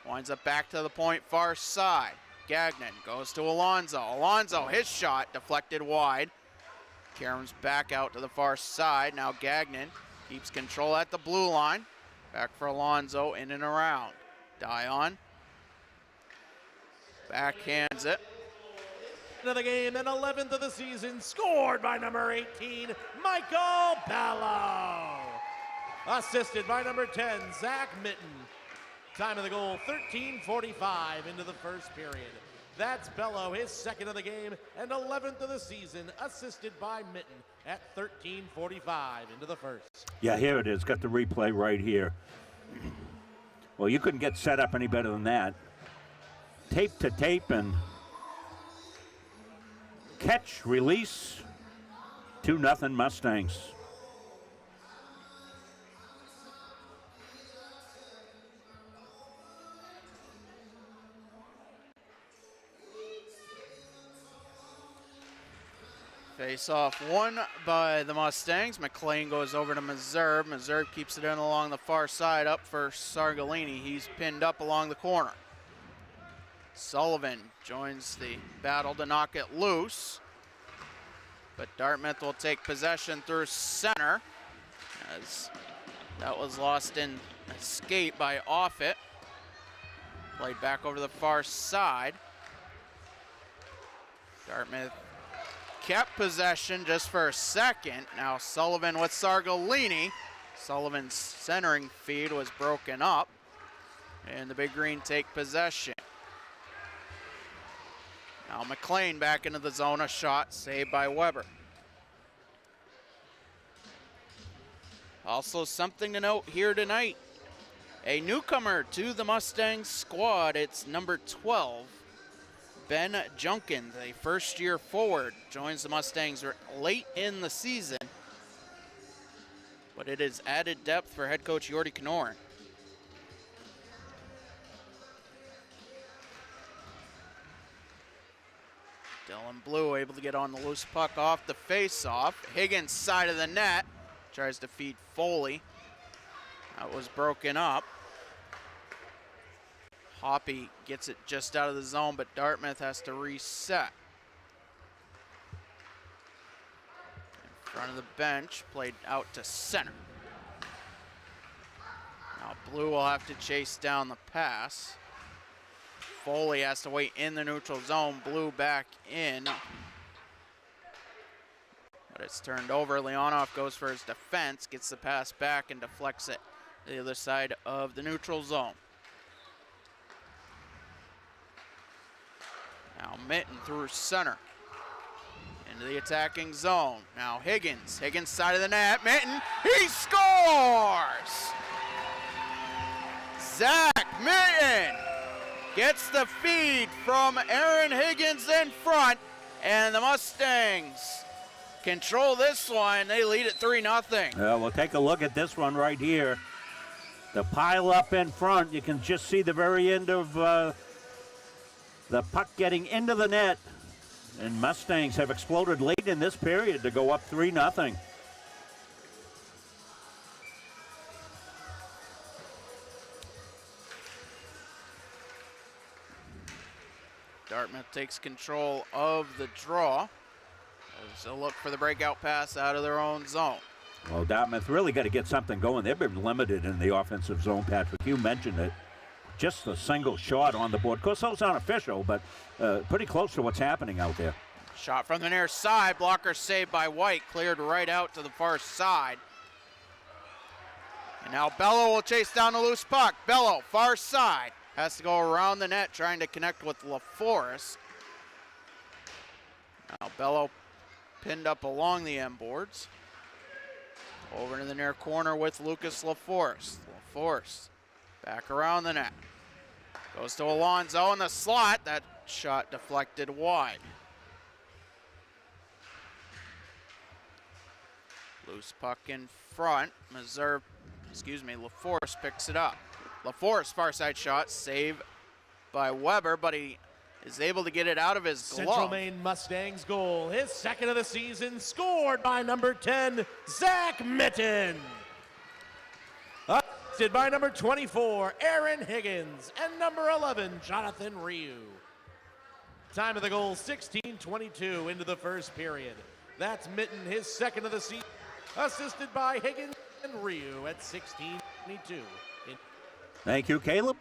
Winds up back to the point far side. Gagnon goes to Alonso. Alonso, his shot deflected wide. Karam's back out to the far side. Now Gagnon keeps control at the blue line. Back for Alonso, in and around. Dion backhands it. Of the game and 11th of the season, scored by number 18, Michael Bello. Assisted by number 10, Zach Mitten. Time of the goal, 13:45 into the first period. That's Bello, his second of the game and 11th of the season, assisted by Mitten at 13:45 into the first. Yeah, here it is. Got the replay right here. Well, you couldn't get set up any better than that. Tape to tape and catch, release, 2-0 Mustangs. Face-off won by the Mustangs. McLean goes over to Meserve. Meserve keeps it in along the far side up for Sargalini. He's pinned up along the corner. Sullivan joins the battle to knock it loose. But Dartmouth will take possession through center, as that was lost in a skate by Offit. Played back over the far side. Dartmouth kept possession just for a second. Now Sullivan with Sargalini. Sullivan's centering feed was broken up, and the Big Green take possession. Now McLean back into the zone, a shot saved by Weber. Also something to note here tonight, a newcomer to the Mustangs squad. It's number 12, Ben Junkins, a first-year forward, joins the Mustangs late in the season, but it is added depth for head coach Yordi Knorren. Dylan Blue able to get on the loose puck off the face-off. Higgins side of the net, tries to feed Foley. That was broken up. Hoppy gets it just out of the zone, but Dartmouth has to reset. In front of the bench, played out to center. Now Blue will have to chase down the pass. Foley has to wait in the neutral zone. Blue back in. But it's turned over. Leonov goes for his defense, gets the pass back and deflects it to the other side of the neutral zone. Now Mitten through center. Into the attacking zone. Now Higgins. Higgins side of the net. Mitten. He scores! Zach Mitten gets the feed from Aaron Higgins in front. And the Mustangs control this one. They lead at 3-0. We'll take a look at this one right here. The pile up in front. You can just see the very end of the puck getting into the net, and Mustangs have exploded late in this period to go up 3-0. Dartmouth takes control of the draw as they'll look for the breakout pass out of their own zone. Well, Dartmouth really got to get something going. They've been limited in the offensive zone, Patrick. You mentioned it. Just a single shot on the board. Of course, those aren't official, but pretty close to what's happening out there. Shot from the near side. Blocker saved by White. Cleared right out to the far side. And now Bello will chase down the loose puck. Bello, far side, has to go around the net trying to connect with LaForest. Now Bello pinned up along the end boards. Over to the near corner with Lucas LaForest. LaForest back around the net. Goes to Alonzo in the slot. That shot deflected wide. Loose puck in front. LaForest picks it up. LaForest far side shot, save by Weber, but he is able to get it out of his glove. Central Maine Mustangs goal, his second of the season, scored by number 10, Zach Mitten. Assisted by number 24, Aaron Higgins, and number 11, Jonathan Ryu. Time of the goal, 16:22 into the first period. That's Mitten, his second of the season, assisted by Higgins and Ryu at 16:22. Thank you, Caleb.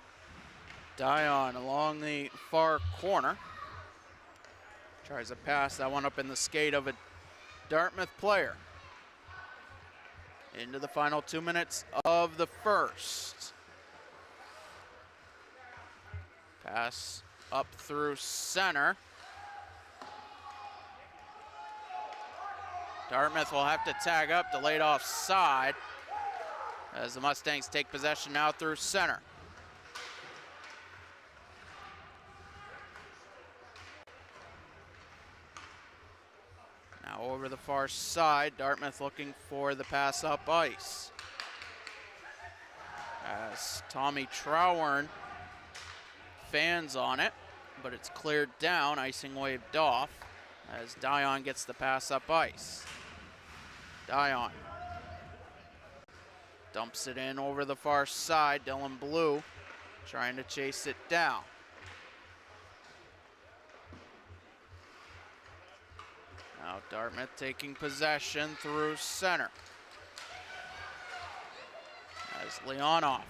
Dion along the far corner. Tries to pass that one up in the skate of a Dartmouth player. Into the final 2 minutes of the first. Pass up through center. Dartmouth will have to tag up, delayed offside, as the Mustangs take possession now through center. Now over the far side, Dartmouth looking for the pass up ice. As Tommy Trowern fans on it, but it's cleared down, icing waved off, as Dion gets the pass up ice. Dion dumps it in over the far side. Dylan Blue trying to chase it down. Now Dartmouth taking possession through center. As Leonoff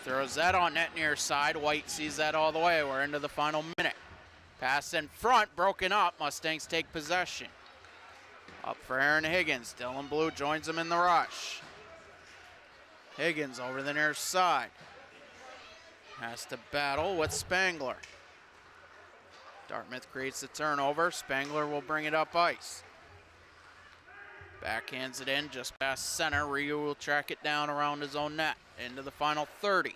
throws that on net near side. White sees that all the way. We're into the final minute. Pass in front, broken up. Mustangs take possession. Up for Aaron Higgins. Dylan Blue joins him in the rush. Higgins over the near side. Has to battle with Spangler. Dartmouth creates the turnover. Spangler will bring it up ice. Backhands it in just past center. Ryu will track it down around his own net. Into the final 30.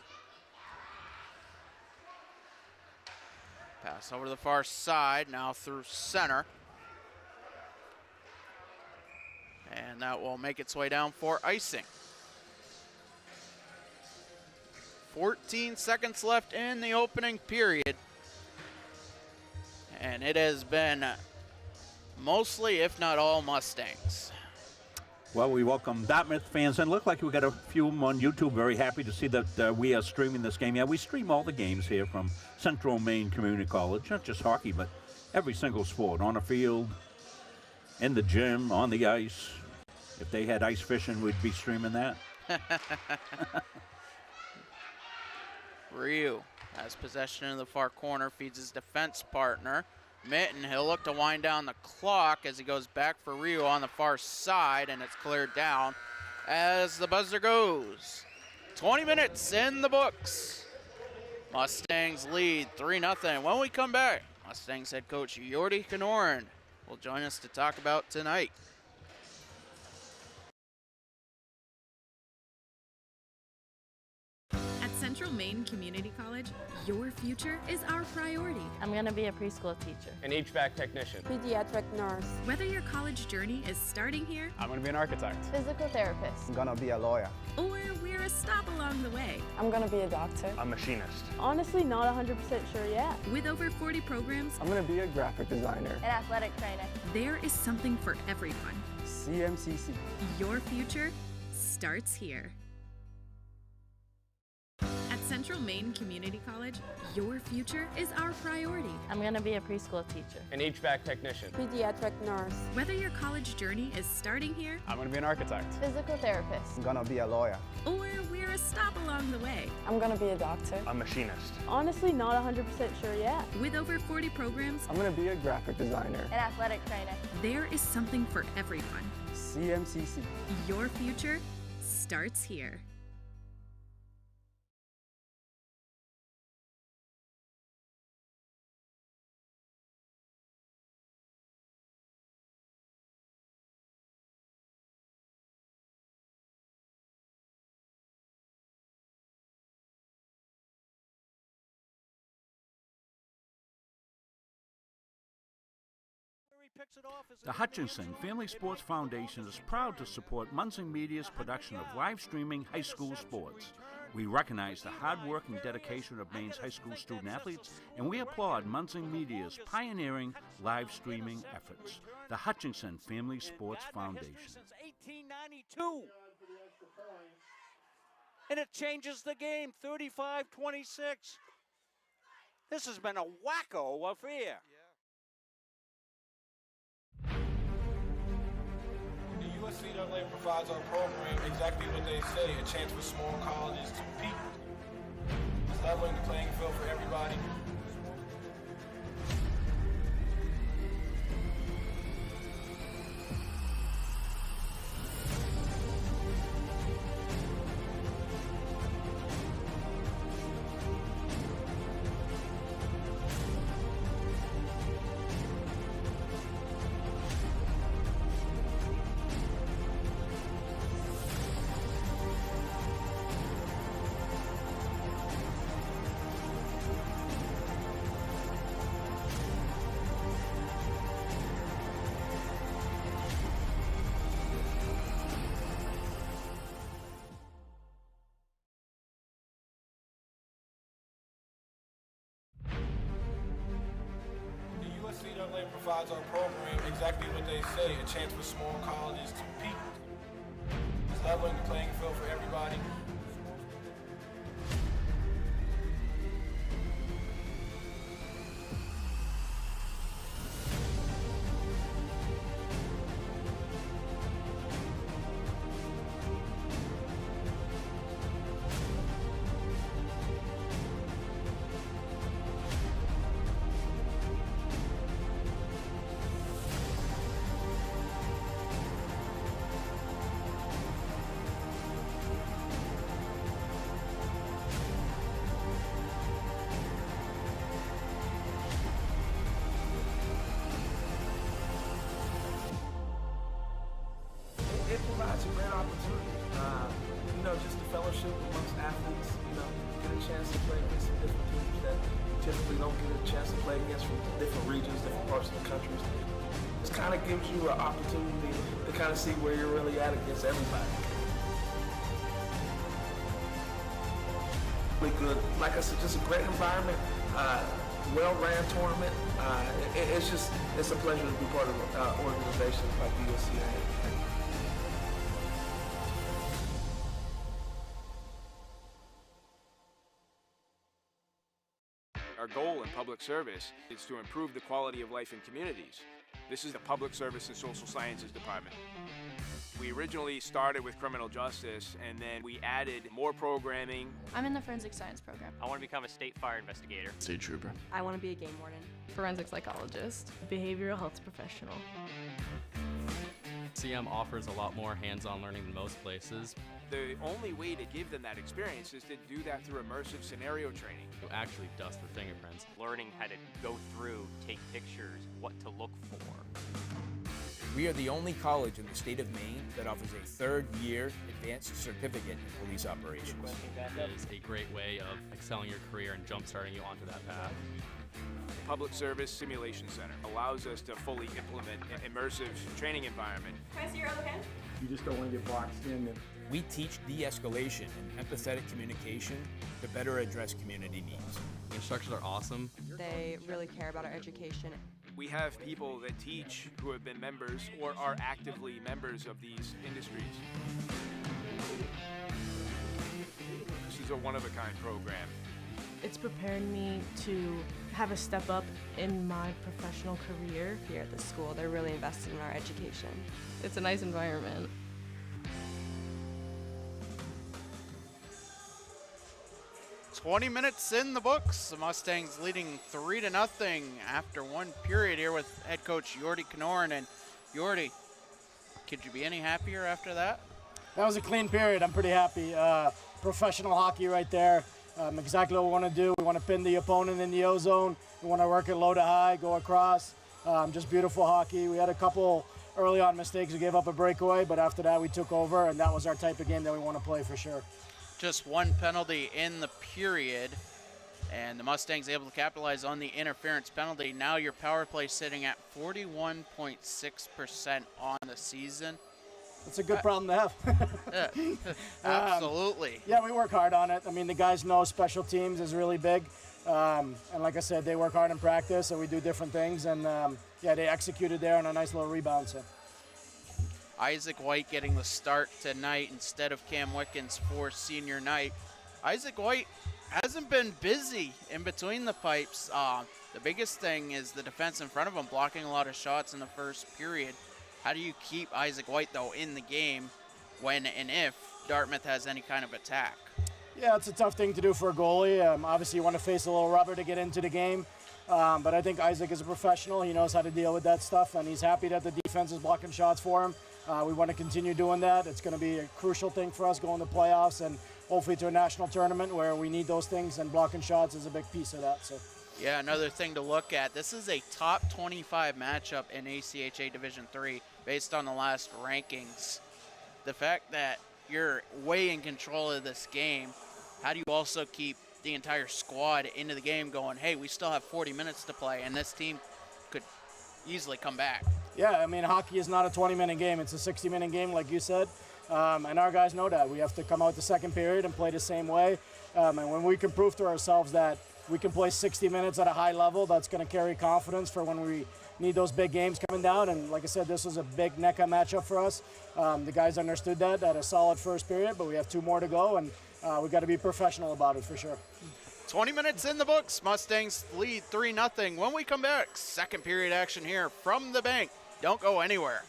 Pass over the far side, now through center. And that will make its way down for icing. 14 seconds left in the opening period. And it has been mostly, if not all, Mustangs. Well, we welcome Dartmouth fans, and look like we got a few of them on YouTube. Very happy to see that we are streaming this game. Yeah, we stream all the games here from Central Maine Community College, not just hockey, but every single sport, on the field, in the gym, on the ice. If they had ice fishing, we'd be streaming that. Ryu has possession in the far corner, feeds his defense partner. Mitten, he'll look to wind down the clock as he goes back for Ryu on the far side, and it's cleared down as the buzzer goes. 20 minutes in the books. Mustangs lead 3-0. When we come back, Mustangs head coach Jordy Kanoran will join us to talk about tonight. Central Maine Community College, your future is our priority. I'm going to be a preschool teacher. An HVAC technician. Pediatric nurse. Whether your college journey is starting here, I'm going to be an architect. Physical therapist. I'm gonna be a lawyer. or we're a stop along the way. I'm going to be a doctor. A machinist. Honestly, not 100% sure yet. With over 40 programs, I'm gonna be a graphic designer. An athletic trainer. there is something for everyone. CMCC. Your future starts here. At Central Maine Community College, your future is our priority. I'm going to be a preschool teacher. An HVAC technician. Pediatric nurse. Whether your college journey is starting here, I'm going to be an architect. Physical therapist. I'm gonna be a lawyer. or we're a stop along the way. I'm going to be a doctor. A machinist. Honestly, not 100% sure yet. With over 40 programs, I'm gonna be a graphic designer. An athletic trainer. there is something for everyone. CMCC. Your future starts here. The Hutchinson Family Sports Foundation is proud to support Munson Media's production of live streaming high school sports. We recognize the hard work and dedication of Maine's high school student athletes, and we applaud Munson Media's pioneering live streaming efforts. The Hutchinson Family Sports Foundation. Since 1892. And it changes the game, 35-26. This has been a wacko affair. The USCAA provides our program exactly what they say, a chance for small colleges to compete. It's leveling the playing field for everybody. USCAA provides our program exactly what they say, a chance for small colleges to compete. It's leveling the playing field for everybody. It provides a great opportunity, just the fellowship amongst athletes, get a chance to play against some different teams that you typically don't get a chance to play against from different regions, different parts of the country. This kind of gives you an opportunity to kind of see where you're really at against everybody. Really good, like I said, just a great environment, well-ran tournament. It's a pleasure to be part of organizations like the USCA. Our goal in public service is to improve the quality of life in communities. This is the Public Service and Social Sciences Department. We originally started with criminal justice, and then we added more programming. I'm in the forensic science program. I want to become a state fire investigator. State trooper. I want to be a game warden. Forensic psychologist. Behavioral health professional. CM offers a lot more hands-on learning than most places. The only way to give them that experience is to do that through immersive scenario training. You actually dust their fingerprints. Learning how to go through, take pictures, what to look for. We are the only college in the state of Maine that offers a third-year advanced certificate in police operations. It is a great way of excelling your career and jump-starting you onto that path. The Public Service Simulation Center allows us to fully implement an immersive training environment. Can I see your other hand? You just don't want to get boxed in. We teach de-escalation and empathetic communication to better address community needs. The instructors are awesome. They really care about our education. We have people that teach who have been members or are actively members of these industries. This is a one-of-a-kind program. It's prepared me to have a step up in my professional career. Here at the school, they're really invested in our education. It's a nice environment. "20 minutes in the books. The Mustangs leading 3-0 after one period here with head coach Jordy Knorren. And Jordy, could you be any happier after that? That was a clean period. I'm pretty happy. Professional hockey right there. Exactly what we want to do. We want to pin the opponent in the O-zone. We want to work it low to high, go across. Just beautiful hockey. We had a couple early on mistakes. We gave up a breakaway, but after that we took over, and that was our type of game that we want to play for sure. Just one penalty in the period, and the Mustangs able to capitalize on the interference penalty. Now your power play sitting at 41.6% on the season. It's a good problem to have. Absolutely. Yeah, we work hard on it. I mean, the guys know special teams is really big. And like I said, they work hard in practice, and we do different things. And yeah, they executed there on a nice little rebound. So. Isaac White getting the start tonight instead of Cam Wickens for senior night. Isaac White hasn't been busy in between the pipes. The biggest thing is the defense in front of him blocking a lot of shots in the first period. How do you keep Isaac White, though, in the game when and if Dartmouth has any kind of attack? Yeah, it's a tough thing to do for a goalie. Obviously, you want to face a little rubber to get into the game. But I think Isaac is a professional. He knows how to deal with that stuff, and he's happy that the defense is blocking shots for him. We want to continue doing that. It's going to be a crucial thing for us going to playoffs and hopefully to a national tournament where we need those things, and blocking shots is a big piece of that. So. Yeah, another thing to look at. This is a top 25 matchup in ACHA Division III based on the last rankings. The fact that you're way in control of this game, how do you also keep the entire squad into the game going, hey, we still have 40 minutes to play, and this team could easily come back? Yeah, I mean, hockey is not a 20-minute game. It's a 60-minute game, like you said, and our guys know that. We have to come out the second period and play the same way, and when we can prove to ourselves that we can play 60 minutes at a high level, that's going to carry confidence for when we need those big games coming down. And like I said, this was a big NECA matchup for us. The guys understood that at a solid first period, but we have 2 more to go, and we got to be professional about it for sure. 20 minutes in the books. Mustangs lead 3-0. When we come back, second period action here from the bank. Don't go anywhere.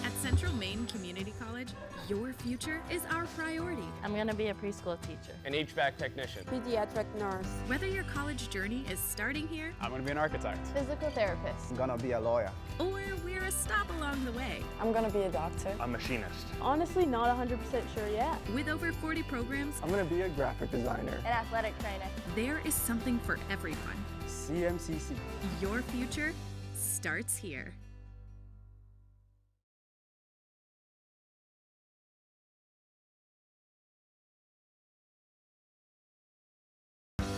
At Central Maine Community College, your future is our priority. I'm going to be a preschool teacher. An HVAC technician. Pediatric nurse. Whether your college journey is starting here, I'm going to be an architect. Physical therapist. I'm gonna be a lawyer. or we're a stop along the way. I'm going to be a doctor. A machinist. Honestly, not 100% sure yet. With over 40 programs, I'm gonna be a graphic designer. An athletic trainer. there is something for everyone. CMCC. Your future starts here.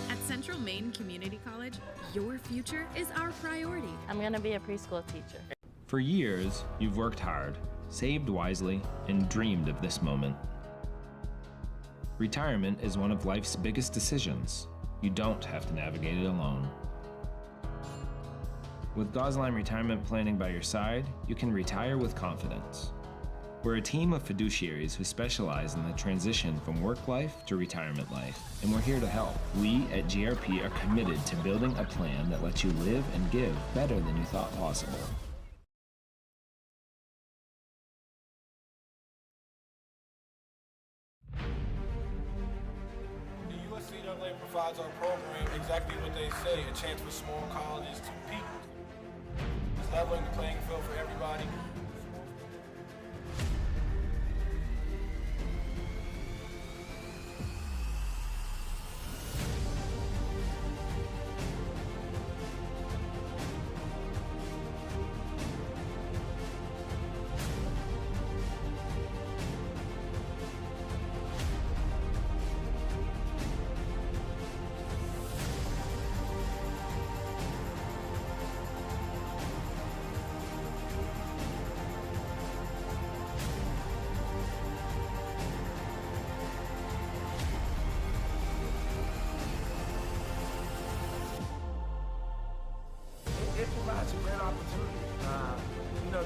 At Central Maine Community College, your future is our priority. I'm going to be a preschool teacher. For years, you've worked hard, saved wisely, and dreamed of this moment. Retirement is one of life's biggest decisions. You don't have to navigate it alone. With Gosline Retirement Planning by your side, you can retire with confidence. We're a team of fiduciaries who specialize in the transition from work life to retirement life, and we're here to help. We at GRP are committed to building a plan that lets you live and give better than you thought possible. The USCAA provides our program exactly what they say, a chance for small colleges to compete. It's leveling the playing field for everybody. It provides a great opportunity,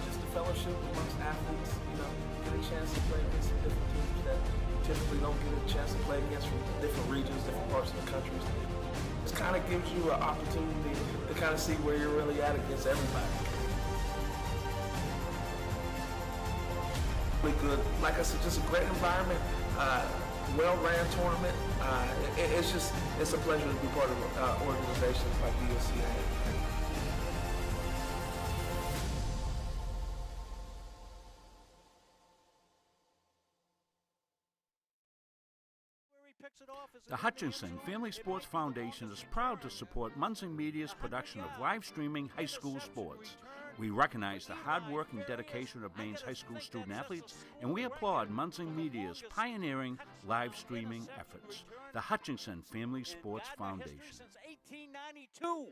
just the fellowship amongst athletes, get a chance to play against some different teams that typically don't get a chance to play against from different regions, different parts of the country. This kind of gives you an opportunity to kind of see where you're really at against everybody. Really good, like I said, just a great environment, well-ran tournament. It's a pleasure to be part of organizations like the USCA. The Hutchinson Family Sports Foundation is proud to support Munson Media's production of live streaming high school sports. We recognize the hard work and dedication of Maine's high school student athletes, and we applaud Munson Media's pioneering live streaming efforts. The Hutchinson Family Sports Foundation. Since 1892.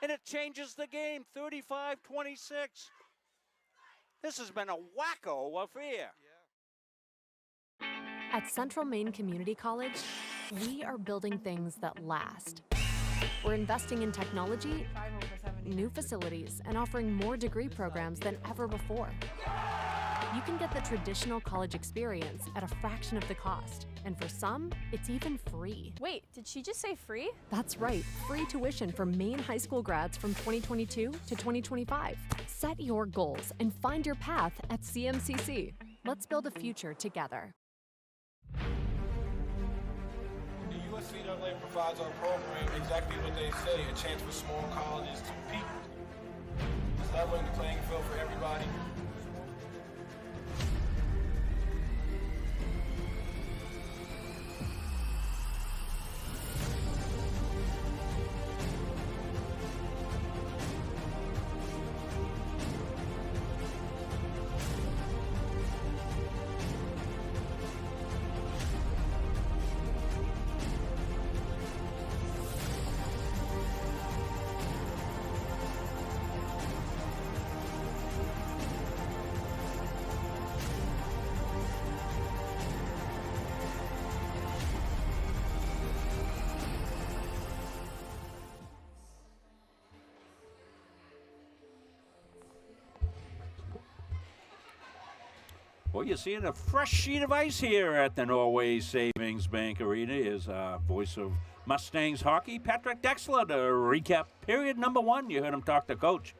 And it changes the game, 35-26. This has been a wacko affair. At Central Maine Community College, we are building things that last. We're investing in technology, new facilities, and offering more degree programs than ever before. You can get the traditional college experience at a fraction of the cost, and for some, it's even free. Wait, did she just say free? That's right, free tuition for Maine high school grads from 2022 to 2025. Set your goals and find your path at CMCC. Let's build a future together. The USCAA provides our program exactly what they say, a chance for small colleges to compete. It's leveling the playing field for everybody. Well, you're seeing a fresh sheet of ice here at the Norway Savings Bank Arena. Is voice of Mustangs hockey, Patrick Dexler, to recap period number 1. You heard him talk to Coach.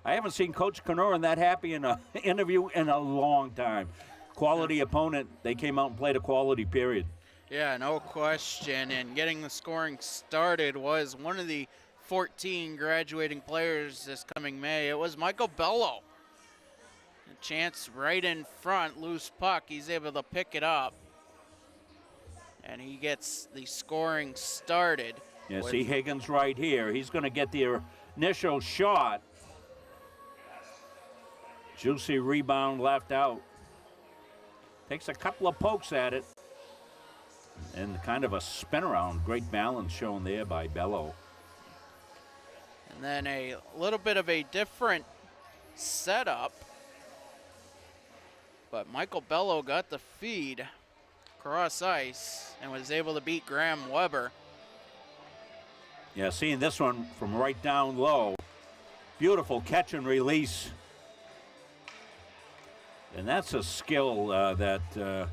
I haven't seen Coach Kenoran that happy in an interview in a long time. Quality opponent. They came out and played a quality period. Yeah, no question. And getting the scoring started was one of the 14 graduating players this coming May. It was Michael Bello. A chance right in front, loose puck. He's able to pick it up. And he gets the scoring started. Yeah, see Higgins right here. He's going to get the initial shot. Juicy rebound left out. Takes a couple of pokes at it. And kind of a spin around. Great balance shown there by Bello. And then a little bit of a different setup. But Michael Bello got the feed across ice and was able to beat Graham Weber. Yeah, seeing this one from right down low. Beautiful catch and release. And that's a skill that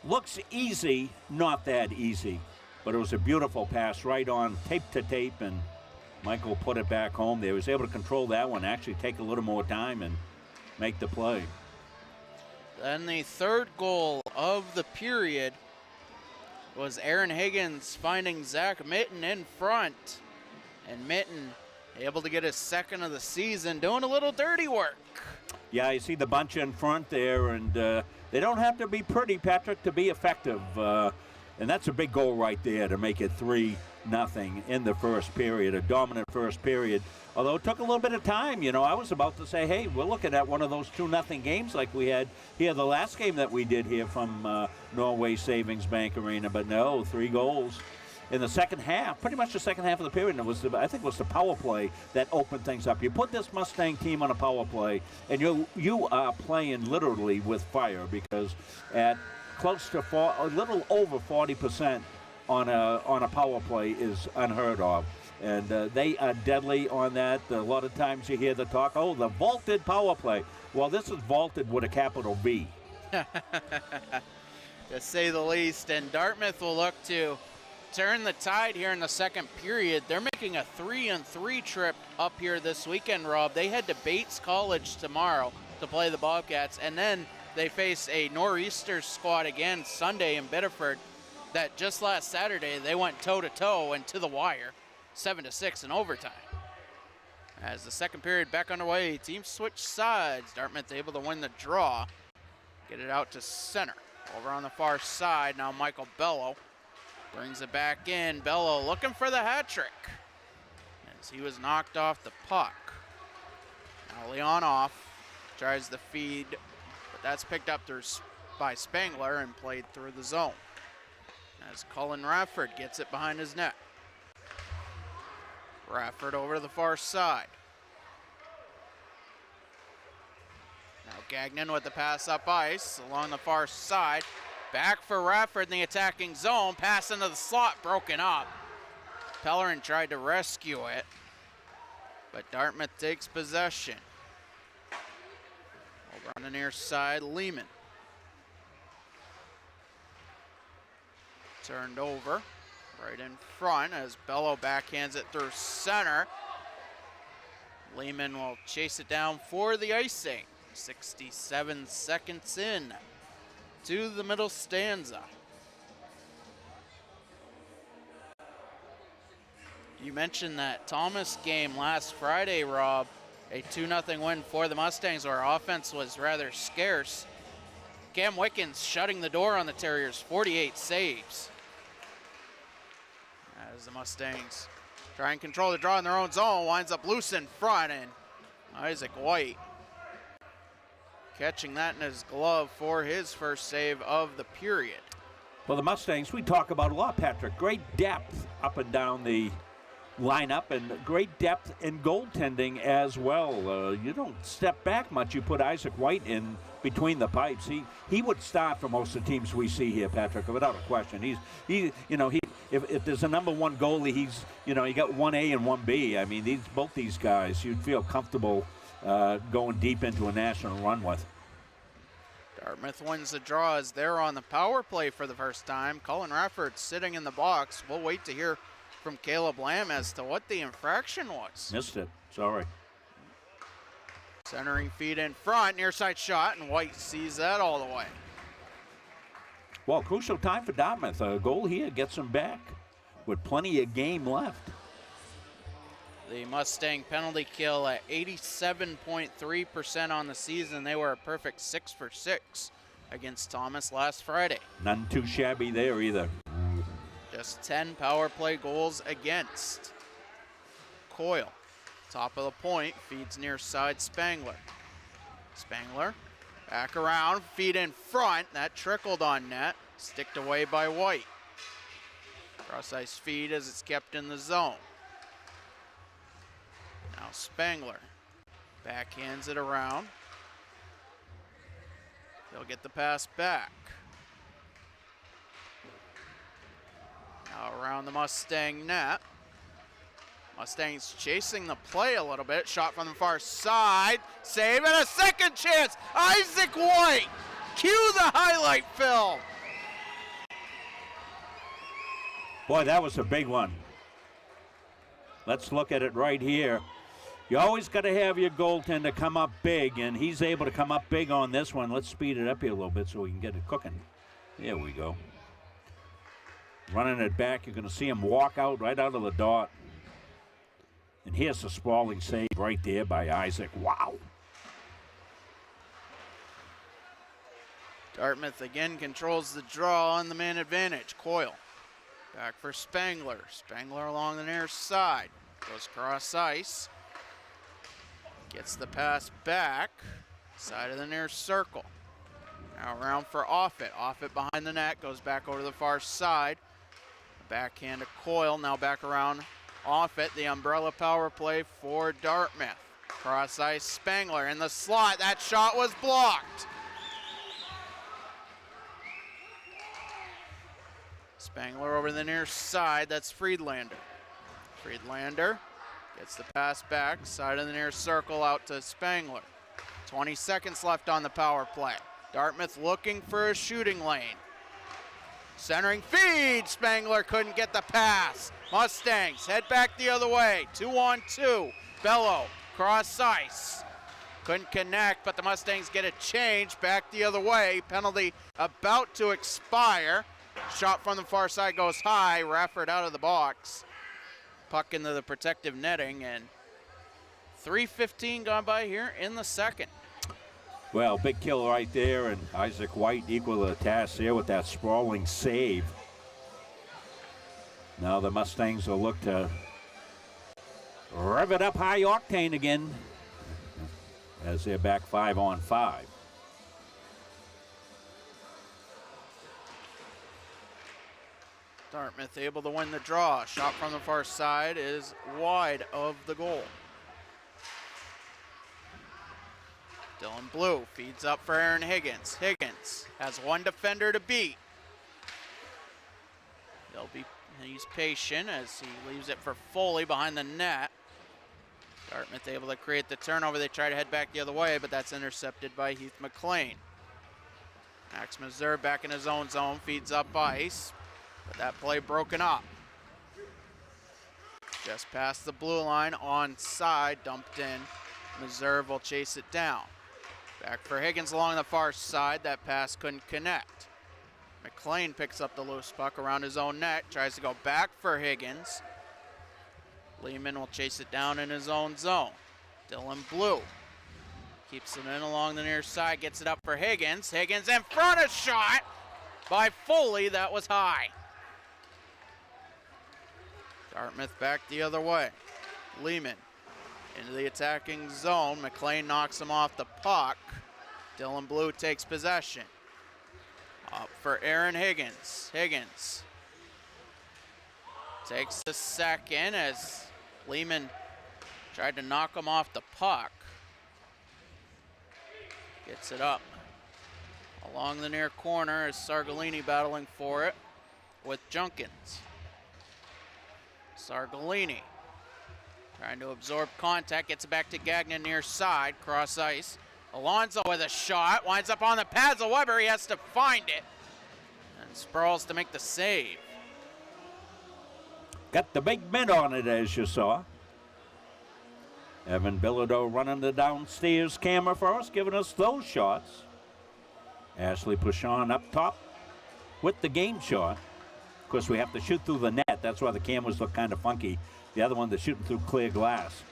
looks easy, not that easy. But it was a beautiful pass right on tape to tape, and Michael put it back home there. He was able to control that one, actually take a little more time and make the play. Then the third goal of the period was Aaron Higgins finding Zach Mitten in front. And Mitten able to get his second of the season, doing a little dirty work. Yeah, you see the bunch in front there, and they don't have to be pretty, Patrick, to be effective. And that's a big goal right there to make it 3-0 in the first period, a dominant first period. Although it took a little bit of time, you know, I was about to say, hey, we're looking at one of those 2-0 games like we had here the last game that we did here from Norway Savings Bank Arena. But no, 3 goals in the second half, pretty much the second half of the period. And it was, I think it was the power play that opened things up. You put this Mustang team on a power play, and you are playing literally with fire, because at close to a little over 40% on a power play is unheard of. And they are deadly on that. A lot of times you hear the talk, oh, the vaulted power play. Well, this is vaulted with a capital V. To say the least. And Dartmouth will look to turn the tide here in the second period. They're making a 3-on-3 trip up here this weekend, Rob. They head to Bates College tomorrow to play the Bobcats. And then they face a Nor'easter squad again Sunday in Biddeford that just last Saturday they went toe-to-toe and to the wire. 7-6 in overtime. As the second period back underway, teams switch sides. Dartmouth able to win the draw. Get it out to center. Over on the far side, now Michael Bello brings it back in. Bello looking for the hat trick as he was knocked off the puck. Now Leonoff tries the feed, but that's picked up by Spangler and played through the zone. As Cullen Rafford gets it behind his net. Rafford over to the far side. Now Gagnon with the pass up ice along the far side. Back for Rafford in the attacking zone. Pass into the slot, broken up. Pellerin tried to rescue it, but Dartmouth takes possession. Over on the near side, Lehman. Turned over, right in front as Bello backhands it through center. Lehman will chase it down for the icing. 67 seconds in to the middle stanza. You mentioned that Thomas game last Friday, Rob, a 2-0 win for the Mustangs where offense was rather scarce. Cam Wickens shutting the door on the Terriers, 48 saves. As the Mustangs try and control the draw in their own zone, winds up loose in front, and Isaac White catching that in his glove for his first save of the period. Well, the Mustangs, we talk about a lot, Patrick. Great depth up and down the lineup and great depth in goaltending as well. You don't step back much. You put Isaac White in between the pipes. He would start for most of the teams we see here, Patrick, without a question. If there's a number one goalie, he's, you got 1A and 1B. I mean, both these guys, you'd feel comfortable going deep into a national run with. Dartmouth wins the draw as they're on the power play for the first time. Cullen Rafford sitting in the box. We'll wait to hear from Caleb Lamb as to what the infraction was. Missed it. Sorry. Centering feed in front, near side shot, and White sees that all the way. Well, crucial time for Dartmouth. A goal here gets them back with plenty of game left. The Mustang penalty kill at 87.3% on the season. They were a perfect 6 for 6 against Thomas last Friday. None too shabby there either. Just 10 power play goals against. Coyle, top of the point, feeds near side Spangler. Spangler, back around, feed in front. That trickled on net, sticked away by White. Cross ice feed as it's kept in the zone. Now Spangler backhands it around. They'll get the pass back. Now around the Mustang net. Mustangs chasing the play a little bit. Shot from the far side. Save and a second chance. Isaac White. Cue the highlight film. Boy, that was a big one. Let's look at it right here. You always got to have your goaltender come up big, and he's able to come up big on this one. Let's speed it up here a little bit so we can get it cooking. There we go. Running it back, you're going to see him walk out right out of the dot. And here's the sprawling save right there by Isaac. Wow. Dartmouth again controls the draw on the man advantage. Coyle back for Spangler. Spangler along the near side. Goes cross ice. Gets the pass back. Side of the near circle. Now around for Offit. Offit behind the net. Goes back over to the far side. Backhand to Coyle. Now back around Offit. The umbrella power play for Dartmouth. Cross ice Spangler in the slot. That shot was blocked. Spangler over the near side. That's Friedlander. Friedlander gets the pass back. Side of the near circle out to Spangler. 20 seconds left on the power play. Dartmouth looking for a shooting lane. Centering feed. Spangler couldn't get the pass. Mustangs head back the other way. 2-on-2. Bello cross ice. Couldn't connect, but the Mustangs get a change back the other way. Penalty about to expire. Shot from the far side goes high. Rafford out of the box. Puck into the protective netting, and 3:15 gone by here in the second. Well, big kill right there, and Isaac White equal the task there with that sprawling save. Now the Mustangs will look to rev it up high octane again as they're back 5-on-5. Dartmouth able to win the draw. Shot from the far side is wide of the goal. Dylan Blue feeds up for Aaron Higgins. Higgins has one defender to beat. He's patient as he leaves it for Foley behind the net. Dartmouth able to create the turnover. They try to head back the other way, but that's intercepted by Heath McLean. Max Mazur back in his own zone, feeds up ice, but that play broken up. Just past the blue line, onside, dumped in. Mazur will chase it down. Back for Higgins along the far side. That pass couldn't connect. McLean picks up the loose puck around his own net, tries to go back for Higgins. Lehman will chase it down in his own zone. Dylan Blue keeps it in along the near side, gets it up for Higgins. Higgins in front, a shot by Foley, that was high. Dartmouth back the other way. Lehman into the attacking zone. McLean knocks him off the puck. Dylan Blue takes possession. Up for Aaron Higgins. Higgins takes the second as Lehman tried to knock him off the puck. Gets it up along the near corner as Sargalini battling for it with Junkins. Sargalini trying to absorb contact, gets it back to Gagnon near side, cross ice. Alonso with a shot, winds up on the pads of Weber, he has to find it. And sprawls to make the save. Got the big mitt on it, as you saw. Evan Bilodeau running the downstairs camera for us, giving us those shots. Ashley Puchon up top with the game shot. Of course, we have to shoot through the net. That's why the cameras look kind of funky. The other one, they're shooting through clear glass.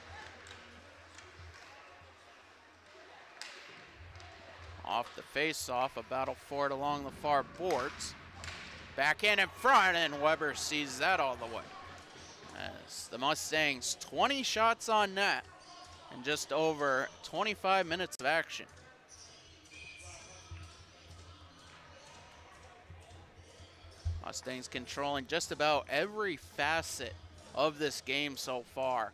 Off the face-off, a battle for it along the far boards. Backhand in front, and Weber sees that all the way. As the Mustangs 20 shots on net in just over 25 minutes of action. Mustangs controlling just about every facet of this game so far,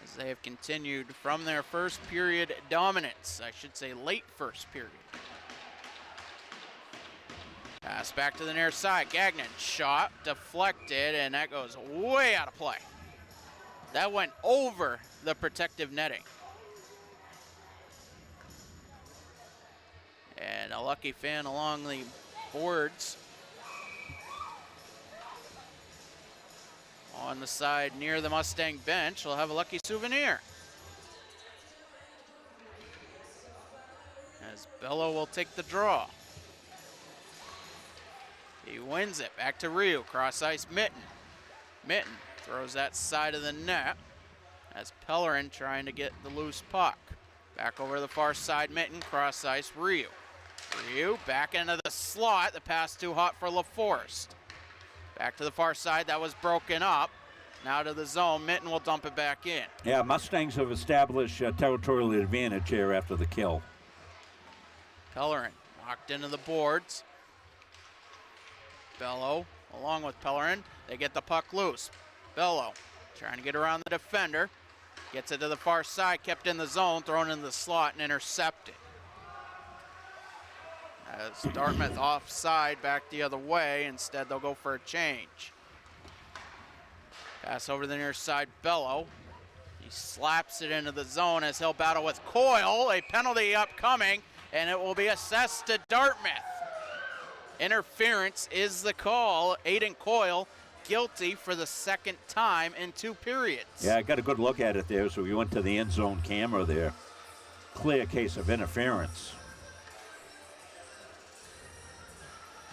as they have continued from their first period dominance, I should say late first period. Pass back to the near side, Gagnon, shot, deflected, and that goes way out of play. That went over the protective netting. And a lucky fan along the boards on the side near the Mustang bench will have a lucky souvenir. As Bello will take the draw. He wins it, back to Ryu, cross ice Mitten. Mitten throws that side of the net as Pellerin trying to get the loose puck. Back over the far side, Mitten, cross ice Ryu. Ryu back into the slot, the pass too hot for LaForest. Back to the far side, that was broken up. Now to the zone, Mitten will dump it back in. Yeah, Mustangs have established territorial advantage here after the kill. Pellerin knocked into the boards. Bello along with Pellerin, they get the puck loose. Bello trying to get around the defender. Gets it to the far side, kept in the zone, thrown into the slot and intercepted. As Dartmouth offside back the other way, instead they'll go for a change. Pass over the near side, Bello. He slaps it into the zone as he'll battle with Coyle. A penalty upcoming, and it will be assessed to Dartmouth. Interference is the call. Aiden Coyle guilty for the second time in 2 periods. Yeah, I got a good look at it there, so we went to the end zone camera there. Clear case of interference.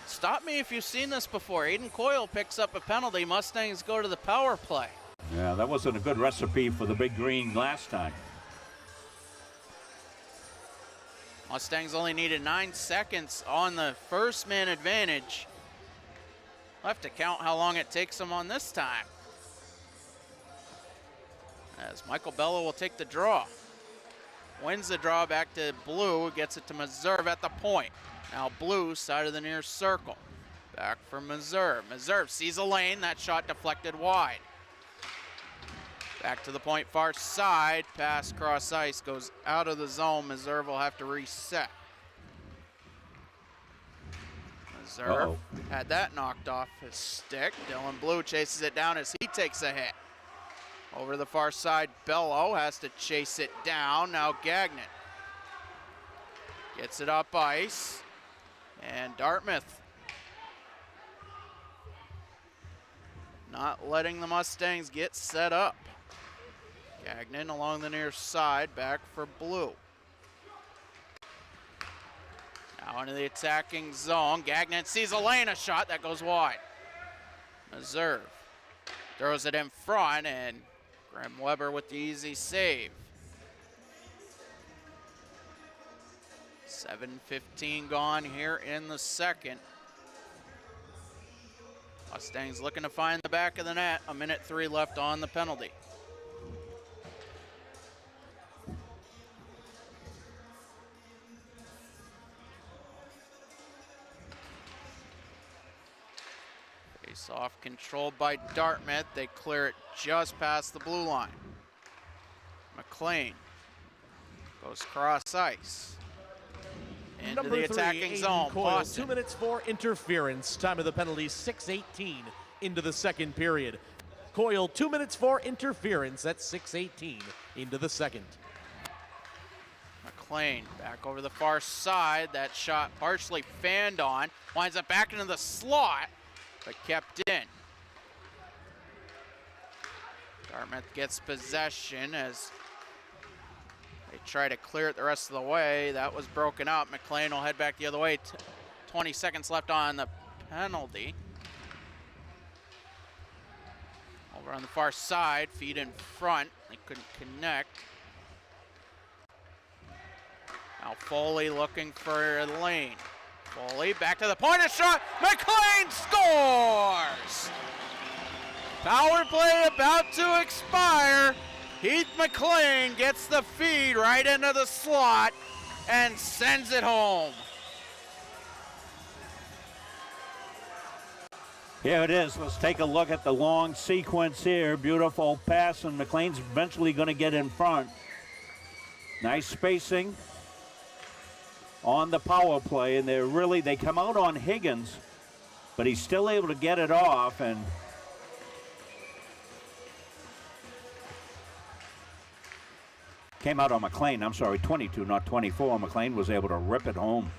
Stop me if you've seen this before. Aiden Coyle picks up a penalty. Mustangs go to the power play. Yeah, that wasn't a good recipe for the Big Green last time. Mustangs only needed 9 seconds on the first man advantage. We'll have to count how long it takes them on this time. As Michael Bello will take the draw. Wins the draw back to Blue, gets it to Meserve at the point. Now Blue, side of the near circle. Back for Meserve. Meserve sees a lane, that shot deflected wide. Back to the point, far side, pass cross ice, goes out of the zone. Meserve will have to reset. Meserve had that knocked off his stick. Dylan Blue chases it down as he takes a hit. Over the far side, Bello has to chase it down. Now Gagnon gets it up ice. And Dartmouth not letting the Mustangs get set up. Gagnon along the near side, back for Blue. Now into the attacking zone. Gagnon sees a lane, a shot that goes wide. Meserve throws it in front, and Graham Weber with the easy save. 7:15 gone here in the second. Mustangs looking to find the back of the net. 1:03 left on the penalty. Face off controlled by Dartmouth. They clear it just past the blue line. McLean goes cross ice. Into Number the 3, attacking Aiden zone. Coyle, Boston. 2 minutes for interference. Time of the penalty, 6:18 into the second period. Coyle, 2 minutes for interference at 6:18 into the second. McLean back over the far side. That shot partially fanned on. Winds up back into the slot, but kept in. Dartmouth gets possession as they try to clear it the rest of the way. That was broken up. McLean will head back the other way. 20 seconds left on the penalty. Over on the far side, feet in front. They couldn't connect. Now Foley looking for a lane. Foley back to the point, a shot. McLean scores! Power play about to expire. Heath McLean gets the feed right into the slot and sends it home. Here it is. Let's take a look at the long sequence here. Beautiful pass, and McLean's eventually going to get in front. Nice spacing on the power play, and they come out on Higgins, but he's still able to get it off, and came out on McLean. I'm sorry, 22, not 24. McLean was able to rip it home.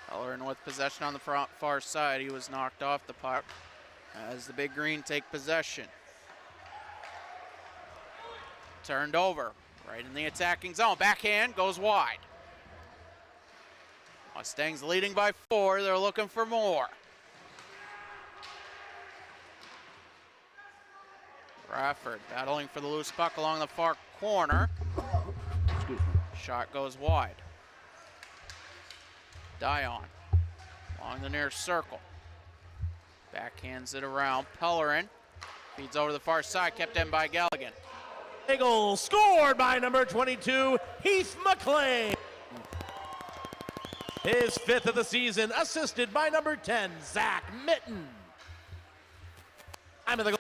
Pellerin with possession on the far side. He was knocked off the puck as the Big Green take possession. Turned over, right in the attacking zone. Backhand goes wide. Mustangs leading by 4. They're looking for more. Bradford battling for the loose puck along the far corner. Shot goes wide. Dion along the near circle. Backhands it around. Pellerin feeds over the far side, kept in by Galligan. A goal scored by number 22, Heath McLean. His 5th of the season, assisted by number 10, Zach Mitten. Time of the goal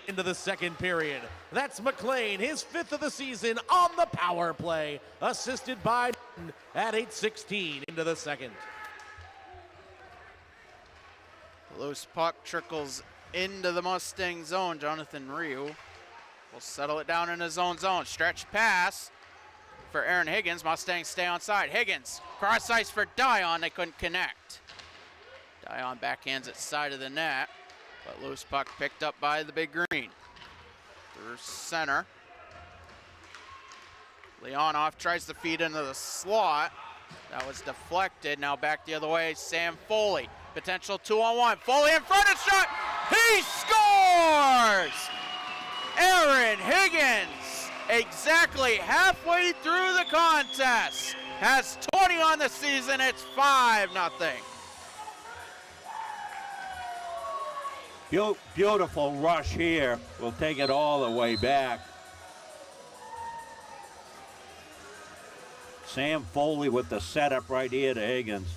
into the second period. That's McLean, his 5th of the season on the power play, assisted by Mitten at 8:16 into the second. Loose puck trickles into the Mustang zone. Jonathan Ryu will settle it down in his own zone. Stretch pass for Aaron Higgins. Mustangs stay on side. Higgins, cross ice for Dion. They couldn't connect. Dion backhands it side of the net, but loose puck picked up by the Big Green. Through center. Leonoff tries to feed into the slot. That was deflected. Now back the other way. Sam Foley. Potential 2-on-1. Foley in front of shot. He scores! Aaron Higgins exactly halfway through the contest. Has 20 on the season, it's 5-0. Beautiful rush here. We'll take it all the way back. Sam Foley with the setup right here to Higgins.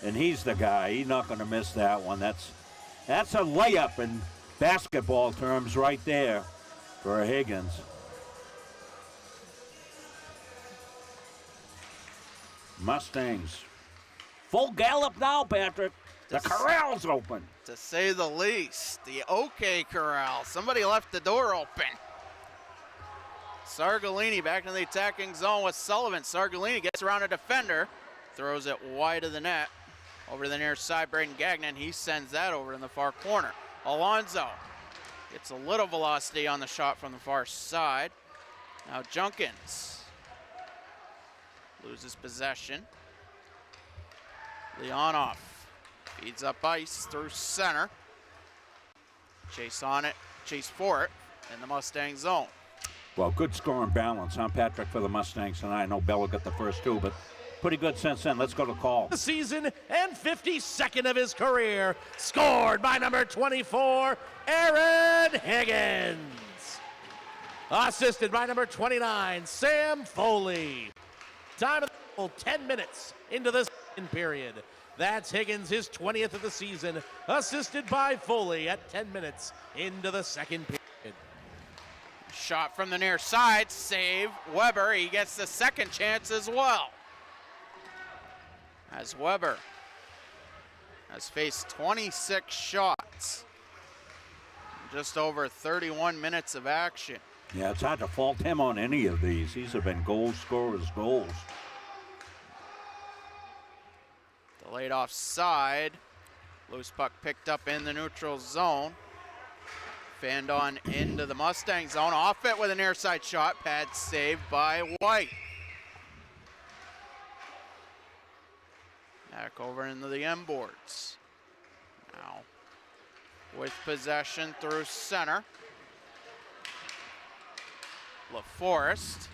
And he's the guy. He's not going to miss that one. That's a layup in basketball terms right there for Higgins. Mustangs. Full gallop now, Patrick. The corral's open. To say the least, the OK corral. Somebody left the door open. Sargalini back in the attacking zone with Sullivan. Sargalini gets around a defender, throws it wide of the net. Over the near side, Braden Gagnon, he sends that over in the far corner. Alonzo gets a little velocity on the shot from the far side. Now Junkins loses possession. Leonov feeds up ice through center. Chase on it, chase for it in the Mustang zone. Well, good scoring balance, huh, Patrick, for the Mustangs tonight. I know Bello got the first two, but pretty good since then. Let's go to call. The season and 52nd of his career, scored by number 24, Aaron Higgins. Assisted by number 29, Sam Foley. Time of the goal, 10 minutes into the second period. That's Higgins, his 20th of the season, assisted by Foley at 10 minutes into the second period. Shot from the near side, save Weber. He gets the second chance as well. As Weber has faced 26 shots. Just over 31 minutes of action. Yeah, it's hard to fault him on any of these. These have been goal scorers' goals. Delayed offside. Loose puck picked up in the neutral zone. Fanned on into the Mustang zone. Off it with a near side shot. Pad saved by White. Back over into the end boards. Now with possession through center. LaForest.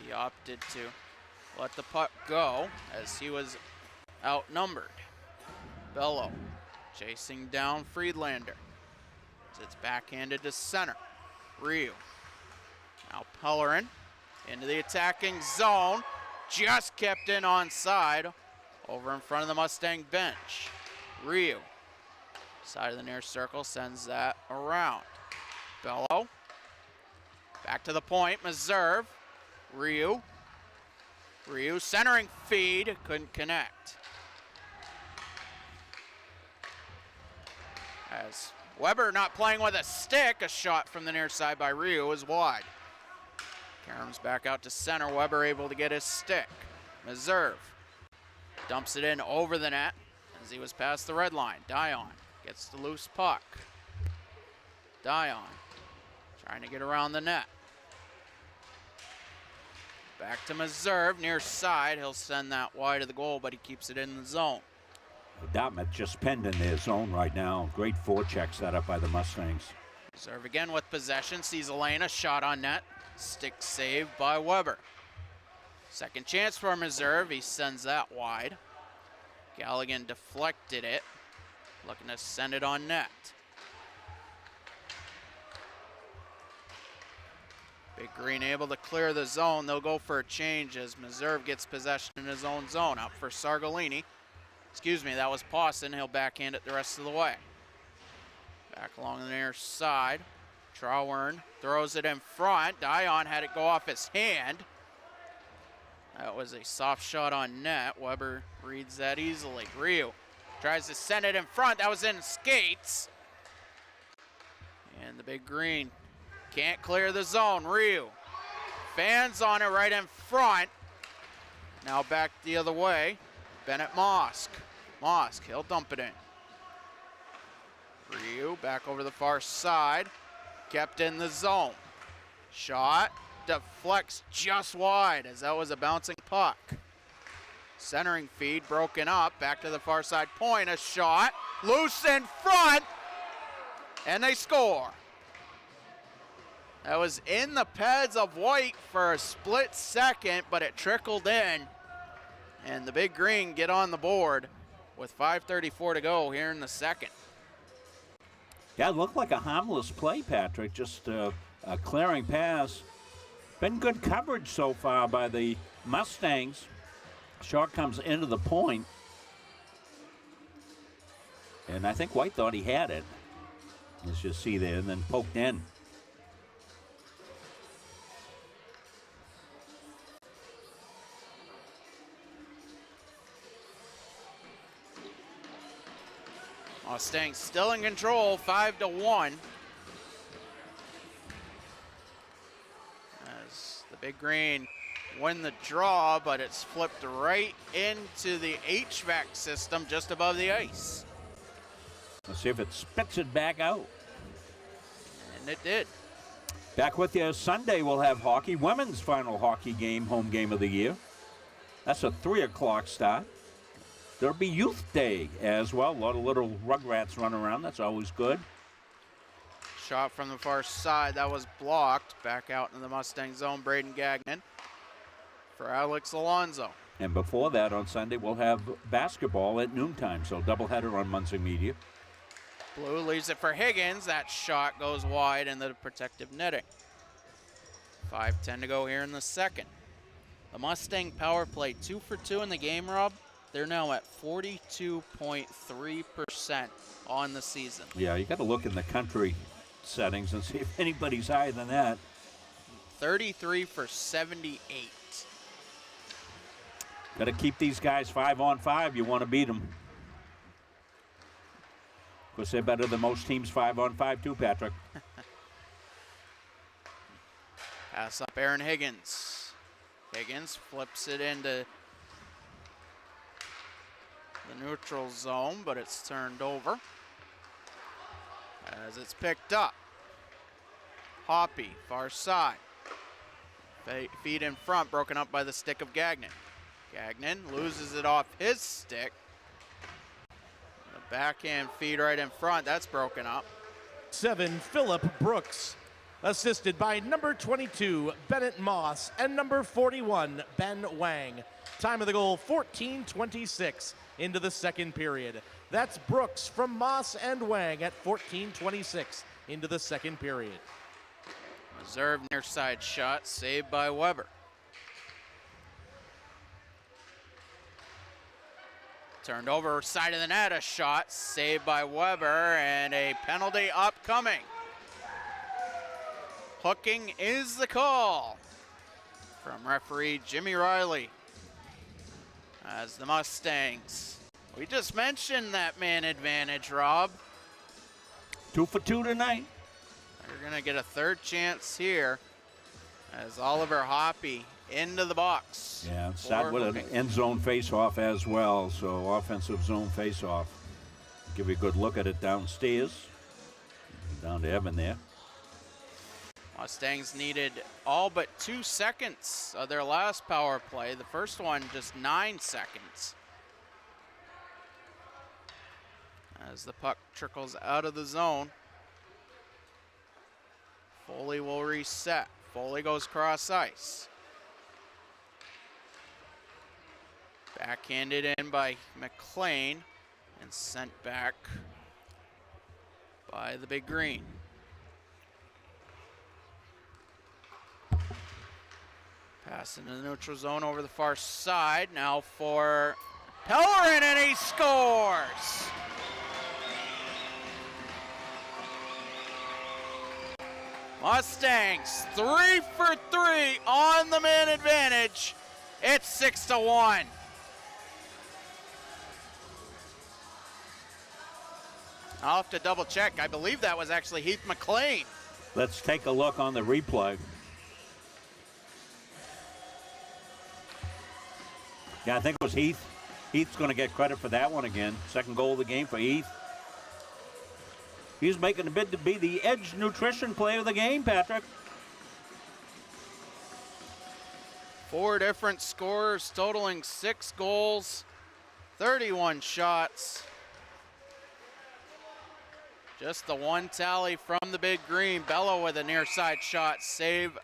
He opted to let the puck go as he was outnumbered. Bello chasing down Friedlander. It's backhanded to center. Ryu. Now Pellerin into the attacking zone. Just kept in onside over in front of the Mustang bench. Ryu. Side of the near circle sends that around. Bello. Back to the point. Meserve. Ryu. Ryu centering feed. Couldn't connect. As Weber not playing with a stick, a shot from the near side by Ryu is wide. Karam's back out to center. Weber able to get his stick. Meserve dumps it in over the net as he was past the red line. Dion gets the loose puck. Dion trying to get around the net. Back to Meserve, near side. He'll send that wide of the goal, but he keeps it in the zone. Dartmouth just penned in their zone right now. Great forecheck set up by the Mustangs. Meserve again with possession. Sees Elena, shot on net. Stick saved by Weber. Second chance for Meserve. He sends that wide. Galligan deflected it. Looking to send it on net. Big Green able to clear the zone. They'll go for a change as Meserve gets possession in his own zone. Out for Sargalini. Excuse me, that was Pawson. He'll backhand it the rest of the way. Back along the near side. Trauern throws it in front. Dion had it go off his hand. That was a soft shot on net. Weber reads that easily. Ryu tries to send it in front. That was in skates. And the Big Green can't clear the zone. Ryu fans on it right in front. Now back the other way. Bennett Mosk. Mosk, he'll dump it in. Ryu back over the far side. Kept in the zone. Shot deflects just wide as that was a bouncing puck. Centering feed broken up. Back to the far side point. A shot. Loose in front. And they score. That was in the pads of white for a split second, but it trickled in. And the Big Green get on the board with 5:34 to go here in the second. Yeah, it looked like a harmless play, Patrick. Just a clearing pass. Been good coverage so far by the Mustangs. Shot comes into the point. And I think White thought he had it. As you see there, and then poked in. Mustangs still in control, 5-1. As the Big Green win the draw, but it's flipped right into the HVAC system just above the ice. Let's see if it spits it back out. And it did. Back with you Sunday, we'll have hockey. Women's final hockey game, home game of the year. That's a 3 o'clock start. There'll be Youth Day as well. A lot of little rugrats run around. That's always good. Shot from the far side. That was blocked. Back out in the Mustang zone, Braden Gagnon for Alex Alonso. And before that, on Sunday, we'll have basketball at noontime. So doubleheader on Muncie Media. Blue leaves it for Higgins. That shot goes wide into the protective netting. 5:10 to go here in the second. The Mustang power play 2 for 2 in the game, Rob. They're now at 42.3% on the season. Yeah, you got to look in the country settings and see if anybody's higher than that. 33 for 78. Got to keep these guys 5-on-5. You want to beat them. Of course, they're better than most teams 5-on-5 too, Patrick. Pass up Aaron Higgins. Higgins flips it into the neutral zone, but it's turned over as it's picked up. Hoppy, far side. Feet in front, broken up by the stick of Gagnon. Gagnon loses it off his stick. The backhand feed right in front, that's broken up. 7, Philip Brooks, assisted by number 22, Bennett Moss, and number 41, Ben Wang. Time of the goal, 14:26 into the second period. That's Brooks from Moss and Wang at 14:26 into the second period. Reserve near side shot, saved by Weber. Turned over side of the net, a shot, saved by Weber, and a penalty upcoming. Hooking is the call from referee Jimmy Riley. As the Mustangs, we just mentioned that man advantage, Rob. 2 for 2 tonight. They're going to get a third chance here as Oliver Hoppy into the box. Yeah, start with an end zone face-off as well, so offensive zone face-off. Give you a good look at it downstairs. Down to Evan there. Mustangs needed all but 2 seconds of their last power play. The first one just 9 seconds. As the puck trickles out of the zone, Foley will reset. Foley goes cross ice. Backhanded in by McLean and sent back by the Big Green. Pass into the neutral zone over the far side. Now for Pellerin, and he scores! Mustangs 3 for 3 on the man advantage. It's 6-1. I'll have to double check. I believe that was actually Heath McLean. Let's take a look on the replay. Yeah, I think it was Heath. Heath's going to get credit for that one again. Second goal of the game for Heath. He's making a bid to be the Edge Nutrition Player of the game, Patrick. 4 different scorers totaling 6 goals, 31 shots. Just the one tally from the Big Green. Bello with a near side shot, save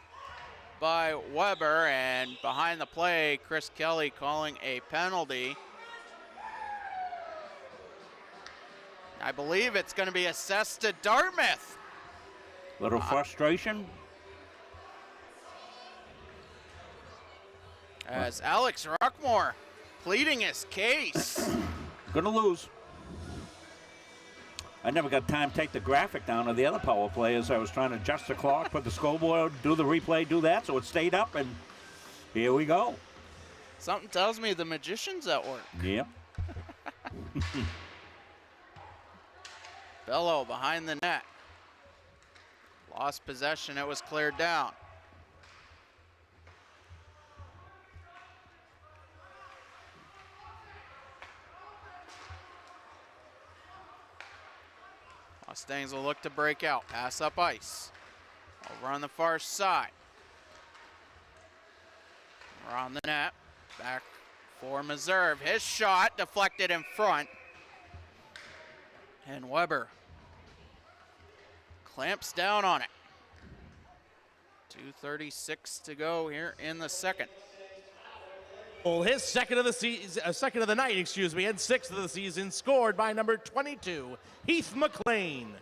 by Weber, and behind the play, Chris Kelly calling a penalty. I believe it's going to be assessed to Dartmouth. Little frustration. As Alex Ruckmore pleading his case. Gonna lose. I never got time to take the graphic down of the other power play as I was trying to adjust the clock, put the scoreboard, do the replay, do that, so it stayed up, and here we go. Something tells me the magician's at work. Yep. Bello behind the net. Lost possession, it was cleared down. Mustangs will look to break out, pass up ice. Over on the far side. Around the net, back for Meserve. His shot deflected in front. And Weber clamps down on it. 2:36 to go here in the second. His second of the season, second of the night, excuse me, and sixth of the season, scored by number 22, Heath McLean.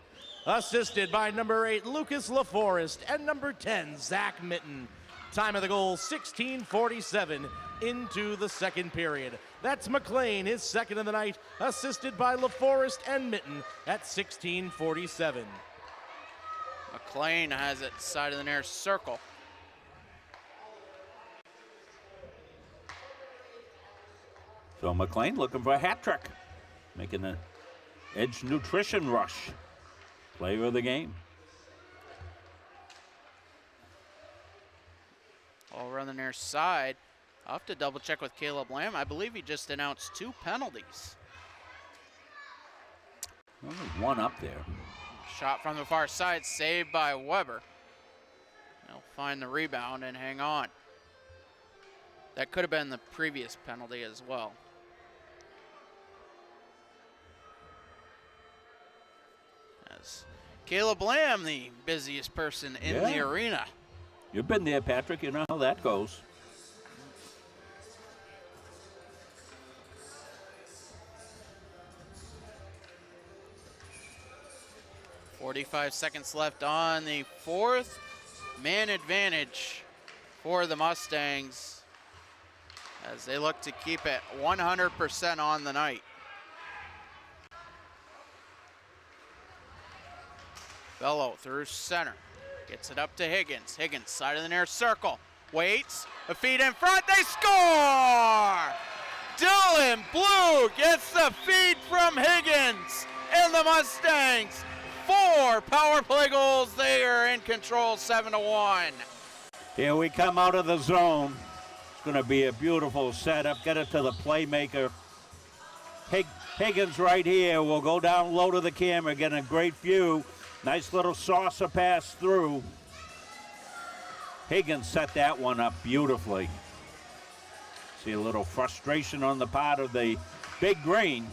Assisted by number 8, Lucas LaForest, and number 10, Zach Mitten. Time of the goal, 16:47 into the second period. That's McLean, his second of the night, assisted by LaForest and Mitten at 16:47. McLean has it side of the near circle. So McLean looking for a hat trick, making an Edge Nutrition Rush player of the game. Over on the near side, I'll have to double check with Caleb Lamb. I believe he just announced 2 penalties. Only one up there. Shot from the far side, saved by Weber. He'll find the rebound and hang on. That could have been the previous penalty as well. As Caleb Lamb, the busiest person in the arena. You've been there, Patrick. You know how that goes. .45 seconds left on the fourth. Man advantage for the Mustangs as they look to keep it 100% on the night. Bello through center. Gets it up to Higgins. Higgins, side of the near circle. Waits, a feed in front, they score! Dylan Blue gets the feed from Higgins, and the Mustangs, 4 power play goals. They are in control, 7-1. Here we come out of the zone. It's going to be a beautiful setup. Get it to the playmaker. Higgins right here will go down low to the camera, getting a great view. Nice little saucer pass through. Higgins set that one up beautifully. See a little frustration on the part of the Big Green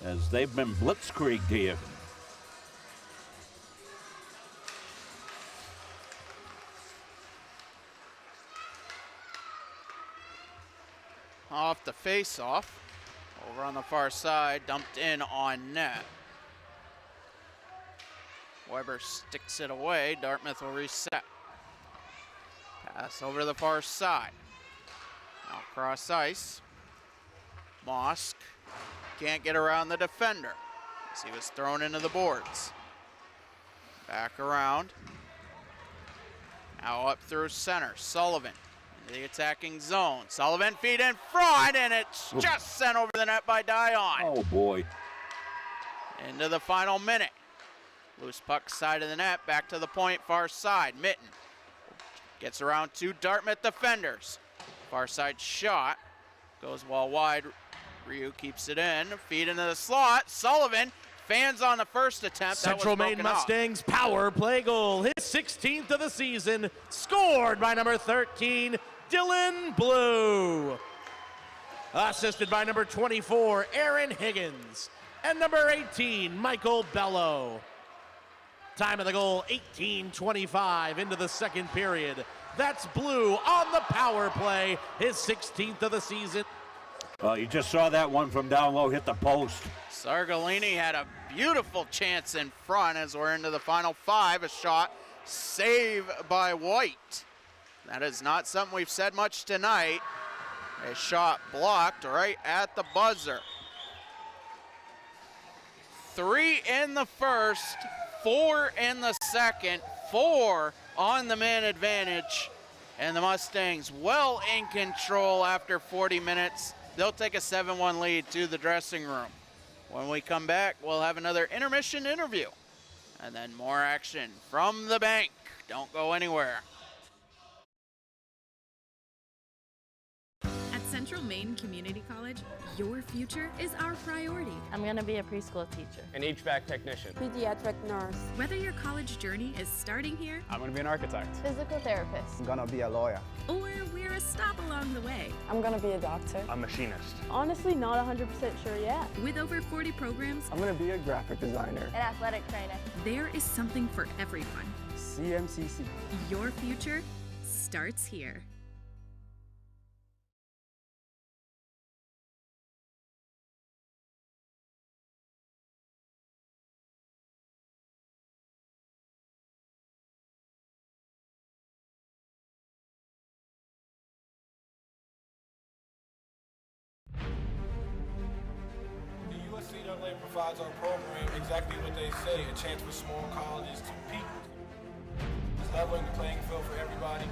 as they've been blitzkrieged here. Off the face-off. Over on the far side, dumped in on net. Weber sticks it away. Dartmouth will reset. Pass over to the far side. Now cross ice. Mosk can't get around the defender as he was thrown into the boards. Back around. Now up through center. Sullivan into the attacking zone. Sullivan feed in front, and it's just sent over the net by Dion. Oh boy. Into the final minute. Loose puck side of the net, back to the point, far side. Mitten gets around 2 Dartmouth defenders. Far side shot goes well wide. Ryu keeps it in. Feed into the slot. Sullivan fans on the first attempt. Central Maine Mustangs power play goal. His 16th of the season. Scored by number 13, Dylan Blue. Assisted by number 24, Aaron Higgins. And number 18, Michael Bello. Time of the goal, 18:25 into the second period. That's Blue on the power play, his 16th of the season. Well, you just saw that one from down low hit the post. Sargalini had a beautiful chance in front as we're into the final 5. A shot, save by White. That is not something we've said much tonight. A shot blocked right at the buzzer. 3 in the first, 4 in the second, 4 on the man advantage. And the Mustangs well in control after 40 minutes. They'll take a 7-1 lead to the dressing room. When we come back, we'll have another intermission interview. And then more action from the bank. Don't go anywhere. At Central Maine Community College, your future is our priority. I'm going to be a preschool teacher. An HVAC technician. Pediatric nurse. Whether your college journey is starting here, I'm going to be an architect. Physical therapist. I'm gonna be a lawyer. or we're a stop along the way. I'm going to be a doctor. A machinist. Honestly, not 100% sure yet. With over 40 programs, I'm gonna be a graphic designer. An athletic trainer. there is something for everyone. CMCC. Your future starts here. The USCAA provides our program exactly what they say, a chance for small colleges to compete. It's leveling the playing field for everybody.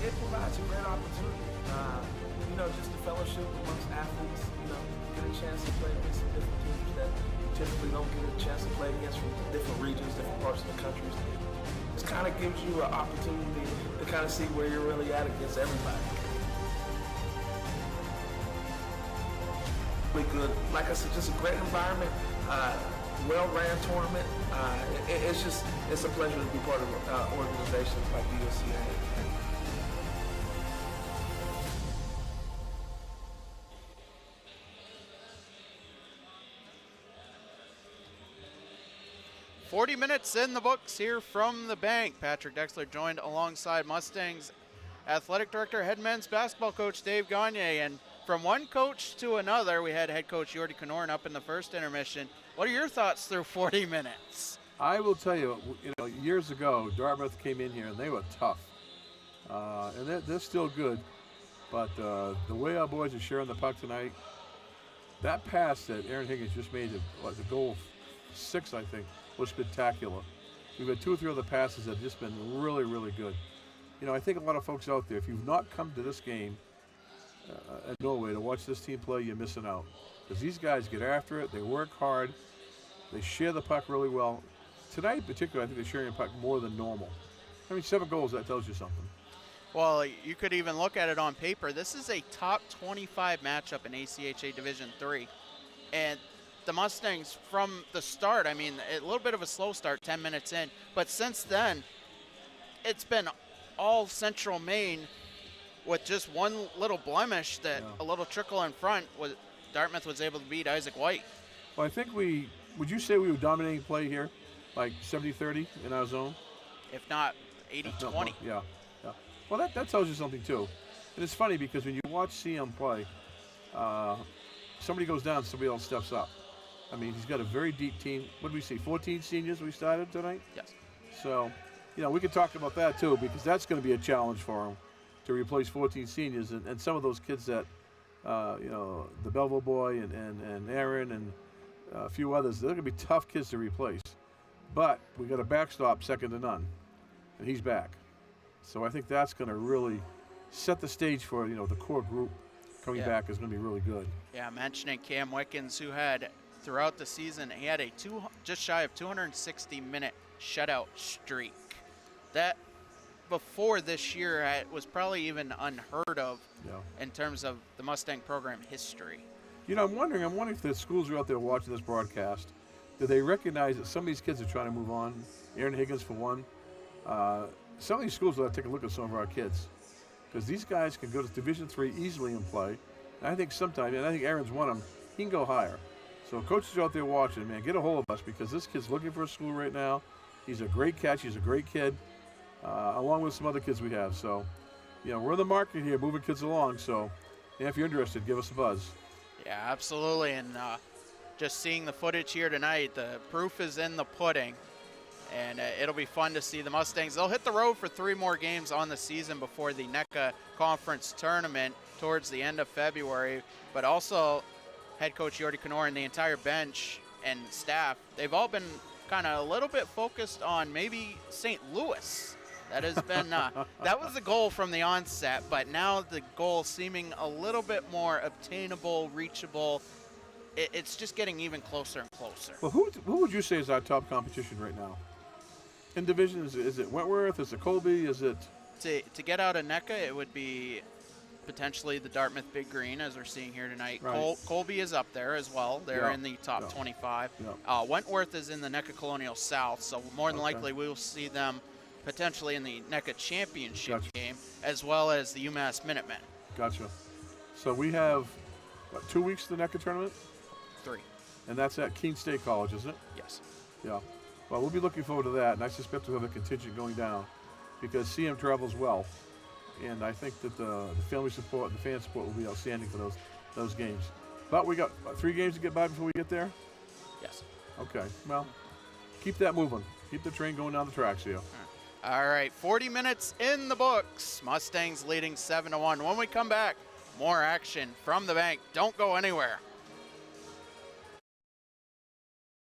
It provides a great opportunity. Just the fellowship amongst athletes, get a chance to play against some different teams that you typically don't get a chance to play against from different regions, different parts of the country. This kind of gives you an opportunity to kind of see where you're really at against everybody. Really good. Like I said, just a great environment, well-ran tournament. It's a pleasure to be part of organizations like the USCA. 40 minutes in the books here from the bank. Patrick Dexler joined alongside Mustangs athletic director, head men's basketball coach Dave Gagne. And from one coach to another, we had head coach Jordy Knorren up in the first intermission. What are your thoughts through 40 minutes? I will tell you, years ago, Dartmouth came in here and they were tough. And they're still good. But the way our boys are sharing the puck tonight, that pass that Aaron Higgins just made, the goal 6, I think, was spectacular. We've had 2 or 3 other passes that have just been really, really good. I think a lot of folks out there, if you've not come to this game at Norway to watch this team play, you're missing out. Because these guys get after it, they work hard, they share the puck really well. Tonight in particular, I think they're sharing the puck more than normal. 7 goals, that tells you something. Well, you could even look at it on paper. This is a top 25 matchup in ACHA Division III. And the Mustangs from the start, a little bit of a slow start 10 minutes in, but since then, it's been all Central Maine with just one little blemish that a little trickle in front, Dartmouth was able to beat Isaac White. Well, I think would you say we were dominating play here, like 70-30 in our zone? If not 80-20. Yeah. Well, that tells you something too. And it's funny because when you watch CM play, somebody goes down, somebody else steps up. He's got a very deep team. What did we see, 14 seniors we started tonight? Yes. So, we could talk about that too, because that's going to be a challenge for him to replace 14 seniors. And some of those kids that, the Belleville boy and Aaron and a few others, they're going to be tough kids to replace. But we got a backstop second to none, and he's back. So I think that's going to really set the stage for, the core group coming back is going to be really good. Yeah, mentioning Cam Wickens, who had throughout the season, he had a just shy of 260-minute shutout streak. That before this year was probably even unheard of in terms of the Mustang program history. I'm wondering if the schools are out there watching this broadcast, do they recognize that some of these kids are trying to move on? Aaron Higgins, for one. Some of these schools will have to take a look at some of our kids, because these guys can go to Division III easily and play. And I think sometimes, and I think Aaron's one of them, he can go higher. So coaches out there watching, man, get a hold of us, because this kid's looking for a school right now. He's a great catch. He's a great kid, along with some other kids we have. So, we're in the market here, moving kids along. So, if you're interested, give us a buzz. Yeah, absolutely. And just seeing the footage here tonight, the proof is in the pudding. And it'll be fun to see the Mustangs. They'll hit the road for 3 more games on the season before the NECA Conference Tournament towards the end of February. But also, head coach Yordi Knorr and the entire bench and staff, they've all been kind of a little bit focused on maybe St. Louis. That has been, that was the goal from the onset, but now the goal seeming a little bit more obtainable, reachable. It's just getting even closer and closer. Well, who would you say is our top competition right now? In division, is it Wentworth? Is it Colby? Is it? To get out of NECA, it would be potentially the Dartmouth Big Green, as we're seeing here tonight. Right. Colby is up there as well. They're in the top 25. Wentworth is in the NECA Colonial South, so more than likely we will see them potentially in the NECA Championship game, as well as the UMass Minutemen. Gotcha. So we have, 2 weeks to the NECA tournament? 3. And that's at Keene State College, isn't it? Yes. Yeah. Well, we'll be looking forward to that, and I suspect we'll have a contingent going down, because CM travels well, and I think that the family support and the fan support will be outstanding for those games. But we got 3 games to get by before we get there? Yes. Okay. Well, keep that moving. Keep the train going down the tracks here. All right, 40 minutes in the books. Mustangs leading 7-1. When we come back, more action from the bank. Don't go anywhere.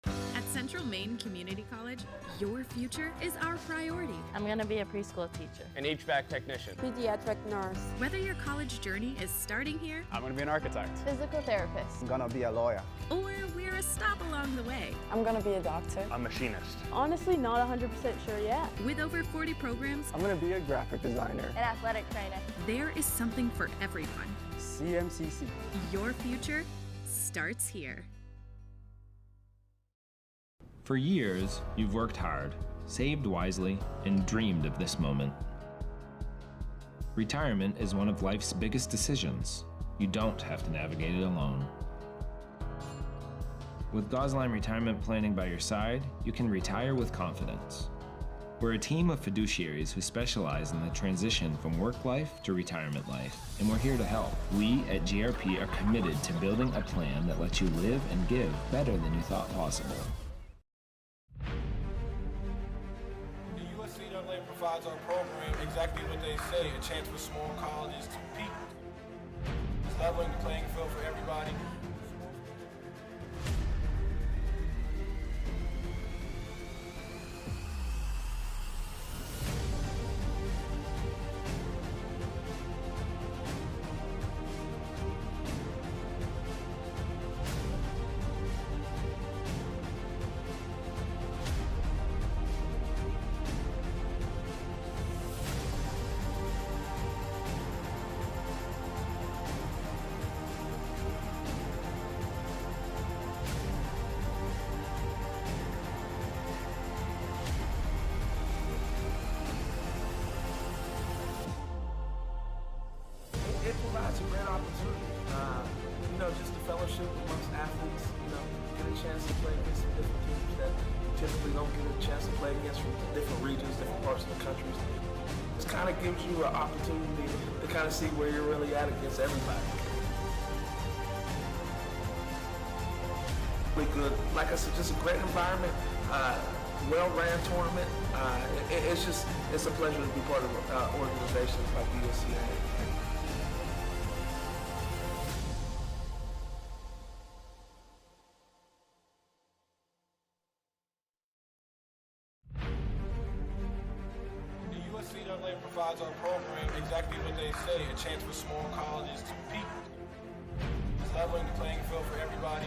At Central Maine Community College, your future is our priority. I'm going to be a preschool teacher. An HVAC technician. Pediatric nurse. Whether your college journey is starting here, I'm going to be an architect. Physical therapist. I'm gonna be a lawyer. or we're a stop along the way. I'm going to be a doctor. A machinist. Honestly, not 100% sure yet. With over 40 programs, I'm gonna be a graphic designer. An athletic trainer. there is something for everyone. CMCC. Your future starts here. For years, you've worked hard, saved wisely, and dreamed of this moment. Retirement is one of life's biggest decisions. You don't have to navigate it alone. With Gosline Retirement Planning by your side, you can retire with confidence. We're a team of fiduciaries who specialize in the transition from work life to retirement life, and we're here to help. We at GRP are committed to building a plan that lets you live and give better than you thought possible. The USCAA provides our program exactly what they say, a chance for small colleges to compete. It's leveling the playing field for everybody. It provides a great opportunity, just the fellowship amongst athletes, get a chance to play against some different teams that you typically don't get a chance to play against from different regions, different parts of the country. This kind of gives you an opportunity to kind of see where you're really at against everybody. Really good. Like I said, just a great environment, well-ran tournament. It's a pleasure to be part of organizations like the USCA. provides our program exactly what they say, a chance for small colleges to compete. It's leveling the playing field for everybody.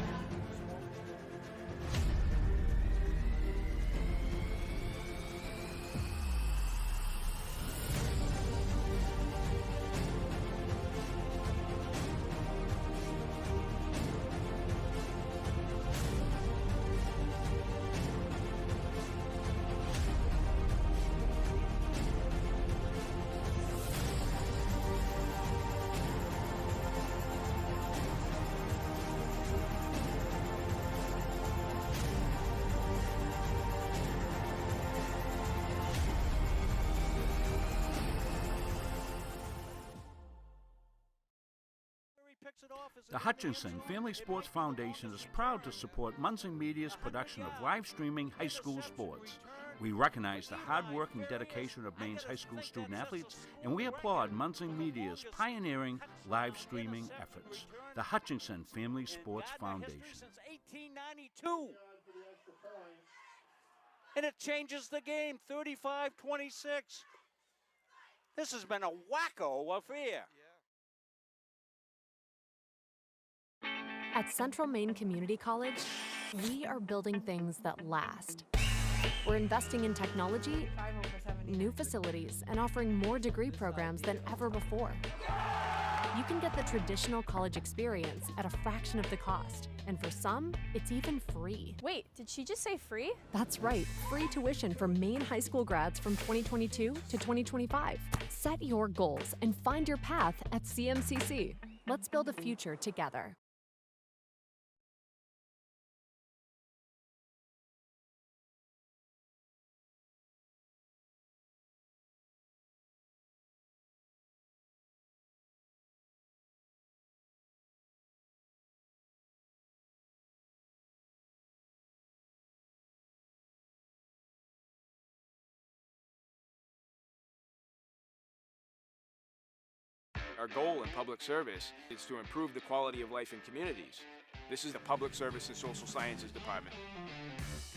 The Hutchinson Family Sports Foundation is proud to support Munson Media's production of live streaming high school sports. We recognize the hard work and dedication of Maine's high school student athletes, and we applaud Munson Media's pioneering live streaming efforts. The Hutchinson Family Sports Foundation. Since 1892. And it changes the game, 35-26. This has been a wacko affair. At Central Maine Community College, we are building things that last. We're investing in technology, new facilities, and offering more degree programs than ever before. You can get the traditional college experience at a fraction of the cost, and for some, it's even free. Wait, did she just say free? That's right, free tuition for Maine high school grads from 2022 to 2025. Set your goals and find your path at CMCC. Let's build a future together. Our goal in public service is to improve the quality of life in communities. This is the Public Service and Social Sciences Department.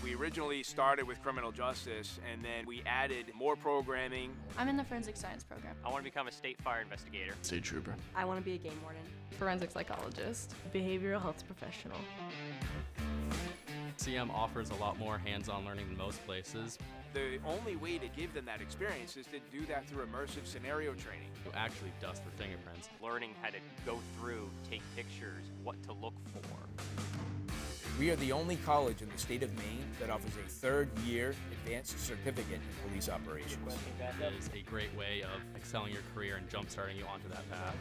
We originally started with criminal justice, and then we added more programming. I'm in the forensic science program. I want to become a state fire investigator. State trooper. I want to be a game warden. Forensic psychologist. Behavioral health professional. CM offers a lot more hands-on learning than most places. The only way to give them that experience is to do that through immersive scenario training. You actually dust for fingerprints. Learning how to go through, take pictures, what to look for. We are the only college in the state of Maine that offers a third-year advanced certificate in police operations. It is a great way of excelling your career and jump-starting you onto that path.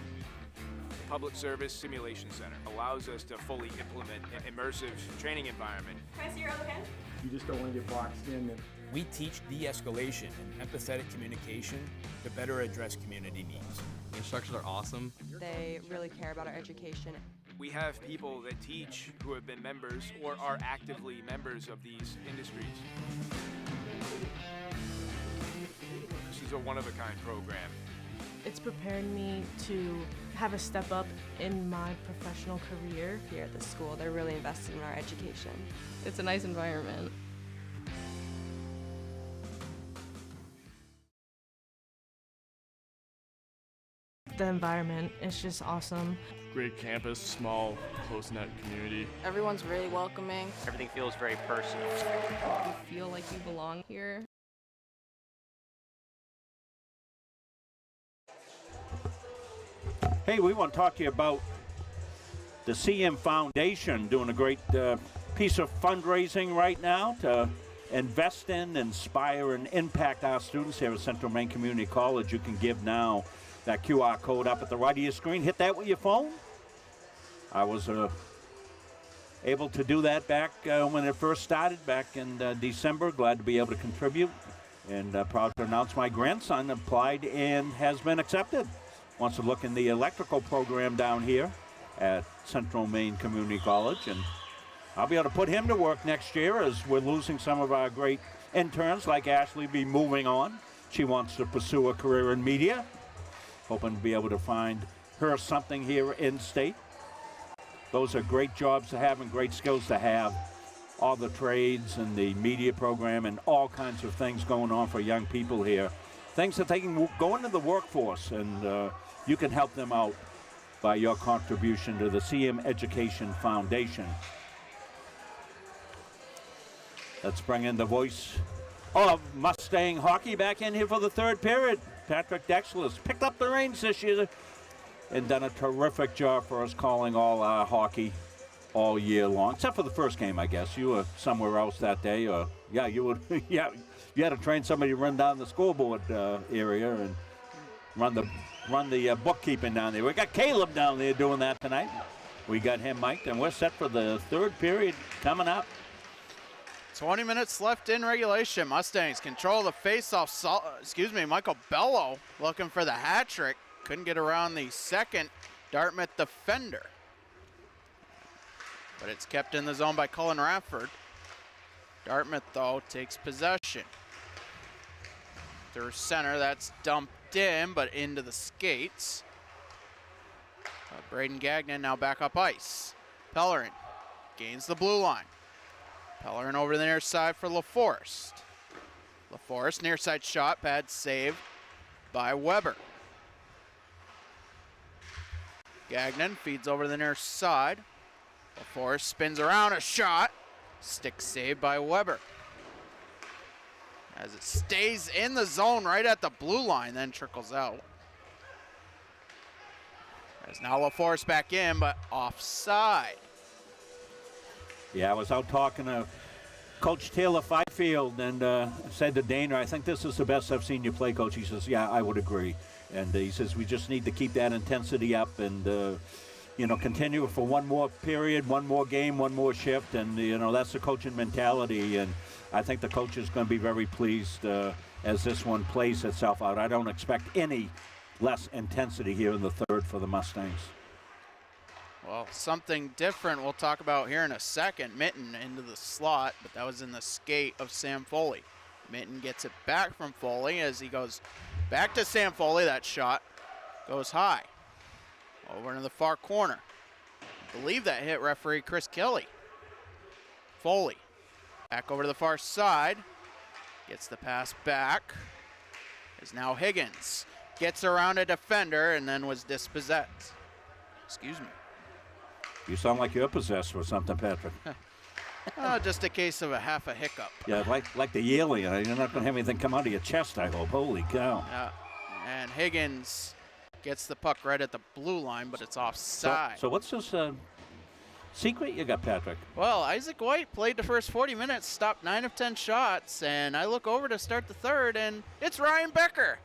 The Public Service Simulation Center allows us to fully implement an immersive training environment. Can I see your other hand? You just don't want to get boxed in. We teach de-escalation and empathetic communication to better address community needs. The instructors are awesome. They really care about our education. We have people that teach who have been members or are actively members of these industries. This is a one-of-a-kind program. It's prepared me to have a step up in my professional career. Here at the school, they're really invested in our education. It's a nice environment. The environment is just awesome. Great campus, small, close-knit community. Everyone's really welcoming. Everything feels very personal. You feel like you belong here. Hey, we want to talk to you about the CM Foundation doing a great piece of fundraising right now to invest in, inspire, and impact our students here at Central Maine Community College. You can give now. That QR code up at the right of your screen. Hit that with your phone. I was able to do that back when it first started back in December. Glad to be able to contribute, and proud to announce my grandson applied and has been accepted. Wants to look in the electrical program down here at Central Maine Community College, and I'll be able to put him to work next year as we're losing some of our great interns like Ashley be moving on. She wants to pursue a career in media. Hoping to be able to find her something here in state. Those are great jobs to have and great skills to have. All the trades and the media program and all kinds of things going on for young people here things that they can go into the workforce, and you can help them out by your contribution to the CM Education Foundation. Let's bring in the voice of Mustang hockey back in here for the third period. Patrick Dexler's picked up the reins this year and done a terrific job for us calling all our hockey all year long, except for the first game, I guess. You were somewhere else that day, or yeah, you would. Yeah, you had to train somebody to run down the scoreboard area and run the bookkeeping down there. We got Caleb down there doing that tonight. We got him mic'd, and we're set for the third period coming up. 20 minutes left in regulation. Mustangs control the faceoff. Michael Bello looking for the hat trick. Couldn't get around the second Dartmouth defender. But it's kept in the zone by Cullen Rafford. Dartmouth, though, takes possession. Through center, that's dumped in, but into the skates. Braden Gagnon now back up ice. Pellerin gains the blue line. Pellerin over the near side for LaForest. LaForest, near side shot, pad saved by Weber. Gagnon feeds over the near side. LaForest spins around, a shot. Stick saved by Weber. As it stays in the zone right at the blue line, then trickles out. As now LaForest back in, but offside. Yeah, I was out talking to Coach Taylor Fifield and said to Dana, I think this is the best I've seen you play, Coach. He says, yeah, I would agree. And he says, we just need to keep that intensity up and, continue for one more period, one more game, one more shift. And, that's the coaching mentality. And I think the coach is going to be very pleased as this one plays itself out. I don't expect any less intensity here in the third for the Mustangs. Well, something different we'll talk about here in a second. Mitten into the slot, but that was in the skate of Sam Foley. Mitten gets it back from Foley as he goes back to Sam Foley. That shot goes high. Over into the far corner. I believe that hit referee Chris Kelly. Foley back over to the far side. Gets the pass back. Is now Higgins. Gets around a defender and then was dispossessed. Excuse me. You sound like you're possessed or something, Patrick. Just a case of half a hiccup. Yeah, like the alien. You're not going to have anything come out of your chest, I hope. Holy cow. And Higgins gets the puck right at the blue line, but it's offside. So what's this secret you got, Patrick? Well, Isaac White played the first 40 minutes, stopped 9 of 10 shots, and I look over to start the third, and it's Ryan Becker.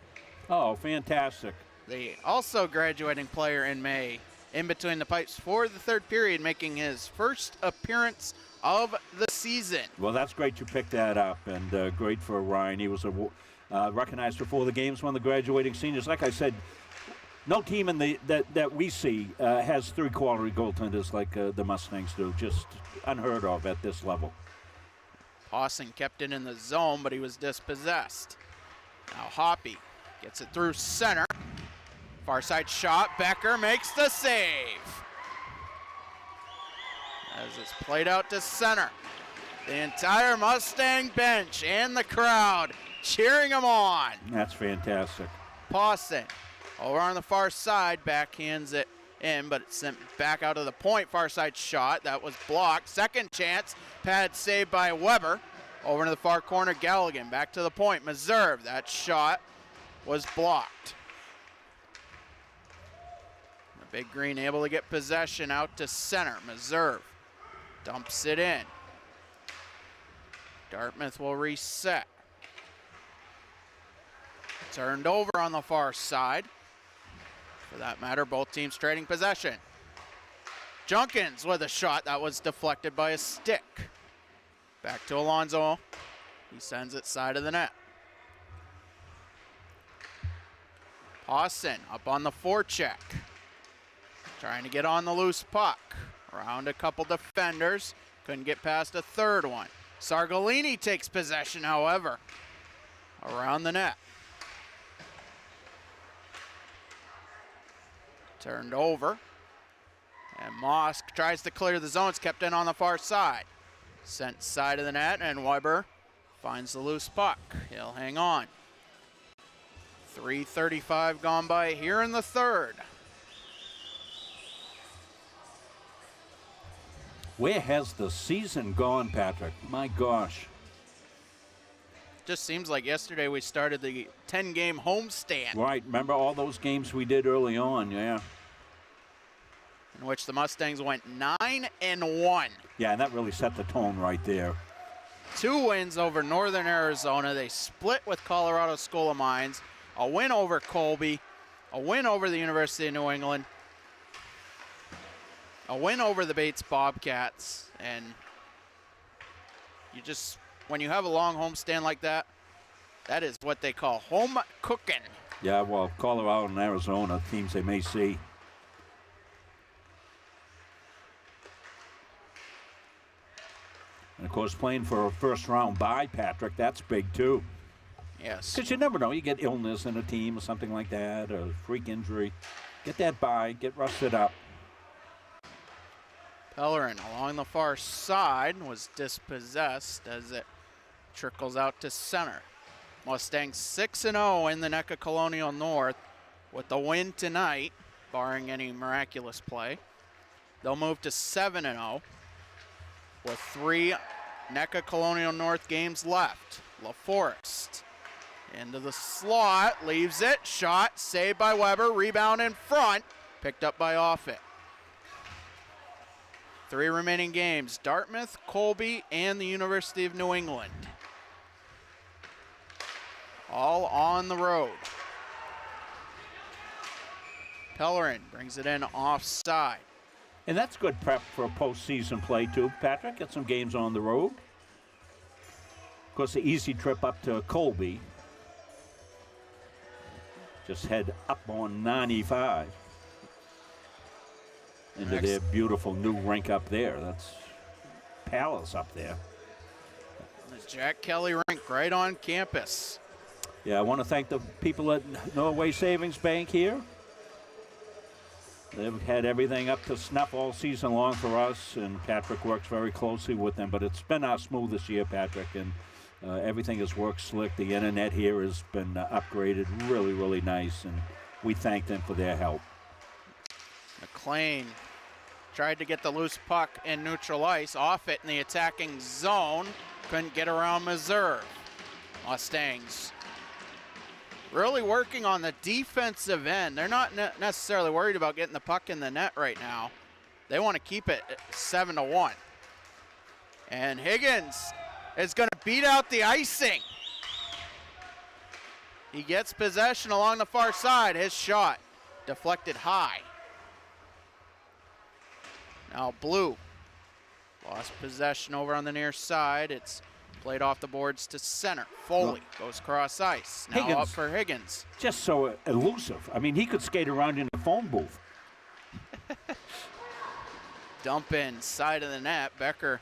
Oh, fantastic. The also graduating player in May, in between the pipes for the third period, making his first appearance of the season. Well, that's great you picked that up, and great for Ryan. He was recognized before the games, one of the graduating seniors. Like I said, no team in that we see has three quality goaltenders like the Mustangs do. Just unheard of at this level. Pawson kept it in the zone, but he was dispossessed. Now Hoppy gets it through center. Far side shot. Becker makes the save. As it's played out to center. The entire Mustang bench and the crowd cheering him on. That's fantastic. Pawson over on the far side, backhands it in, but it's sent back out of the point. Far side shot, that was blocked. Second chance, pad saved by Weber. Over to the far corner, Galligan, back to the point. Meserve, that shot was blocked. The Big Green able to get possession out to center. Meserve dumps it in. Dartmouth will reset. Turned over on the far side. For that matter, both teams trading possession. Junkins with a shot that was deflected by a stick. Back to Alonzo. He sends it side of the net. Pawson up on the forecheck. Trying to get on the loose puck. Around a couple defenders. Couldn't get past a third one. Sargolini takes possession, however, around the net. Turned over. And Mosk tries to clear the zone. It's kept in on the far side. Sent side of the net, and Weber finds the loose puck. He'll hang on. 3:35 gone by here in the third. Where has the season gone, Patrick? My gosh. Just seems like yesterday we started the 10-game homestand. Right, remember all those games we did early on, yeah. In which the Mustangs went 9-1. Yeah, and that really set the tone right there. 2 wins over Northern Arizona. They split with Colorado School of Mines. A win over Colby. A win over the University of New England. A win over the Bates Bobcats. And you just, when you have a long homestand like that, that is what they call home cooking. Yeah, well, Colorado and Arizona, teams they may see. And, of course, playing for a first-round bye, Patrick, that's big, too. Yes. Because you never know. You get illness in a team or something like that, or freak injury. Get that bye, get rusted up. Pellerin along the far side was dispossessed as it trickles out to center. Mustangs 6-0 in the NECA Colonial North with the win tonight, barring any miraculous play. They'll move to 7-0 with 3 NECA Colonial North games left. LaForest into the slot, leaves it, shot, saved by Weber, rebound in front, picked up by Offit. 3 remaining games, Dartmouth, Colby, and the University of New England. All on the road. Pellerin brings it in offside. And that's good prep for postseason play, too, Patrick. Get some games on the road. Of course, the easy trip up to Colby. Just head up on 95 into their beautiful new rink up there. That's Palace up there. There's Jack Kelly rink right on campus. Yeah, I want to thank the people at Norway Savings Bank here. They've had everything up to snuff all season long for us, and Patrick works very closely with them. But it's been our smoothest year, Patrick, and everything has worked slick. The internet here has been upgraded really, really nice, and we thank them for their help. McLean tried to get the loose puck in neutral ice, off it in the attacking zone. Couldn't get around Meserve. Mustangs really working on the defensive end. They're not necessarily worried about getting the puck in the net right now. They want to keep it 7-1. And Higgins is going to beat out the icing. He gets possession along the far side. His shot deflected high. Now Blue lost possession over on the near side. It's played off the boards to center. Foley goes cross ice. Now Higgins, up for Higgins. Just so elusive. I mean, he could skate around in the phone booth. Dump in side of the net. Becker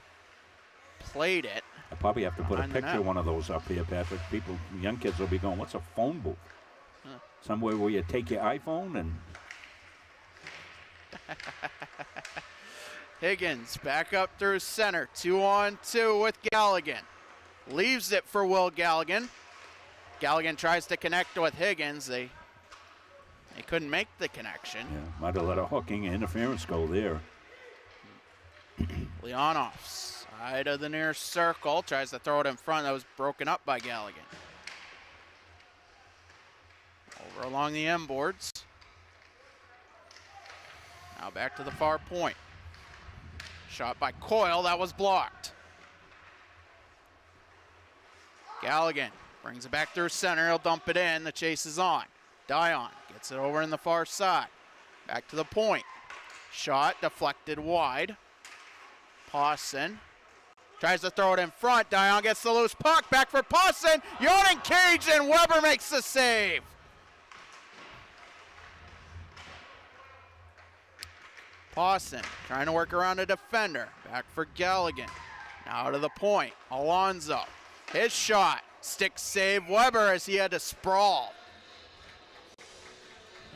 played it. I probably have to put a Behind the picture net. of one of those up here, Patrick. People, young kids will be going, what's a phone booth? Huh. Somewhere where you take your iPhone and... Higgins back up through center. 2-on-2 with Galligan. Leaves it for Will Galligan. Galligan tries to connect with Higgins. They couldn't make the connection. Yeah, might have let a hooking interference go there. Leonov, side of the near circle, tries to throw it in front. That was broken up by Galligan. Over along the end boards. Now back to the far point. Shot by Coyle, that was blocked. Galligan brings it back through center. He'll dump it in. The chase is on. Dion gets it over in the far side. Back to the point. Shot deflected wide. Pawson tries to throw it in front. Dion gets the loose puck. Back for Pawson. Yoden caged and Weber makes the save. Pawson trying to work around a defender. Back for Galligan. Now to the point. Alonzo. His shot. Stick save Weber as he had to sprawl.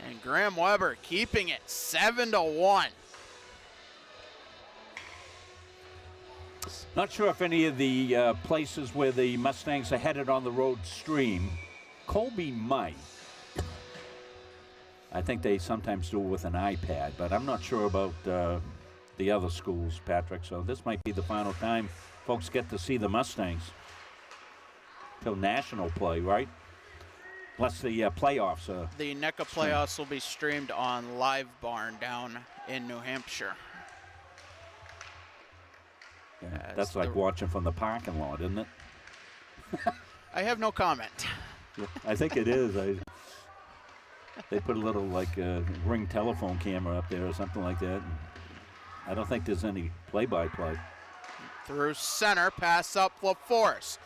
And Graham Weber keeping it 7-1. Not sure if any of the places where the Mustangs are headed on the road stream. Colby might. I think they sometimes do it with an iPad, but I'm not sure about the other schools, Patrick. So this might be the final time folks get to see the Mustangs till national play, right? Unless the playoffs. The NECA playoffs will be streamed on Live Barn down in New Hampshire. Yeah, that's like watching from the parking lot, isn't it? I have no comment. I think it is. They put a little like ring telephone camera up there or something like that. I don't think there's any play-by-play. Through center, pass up LaForce.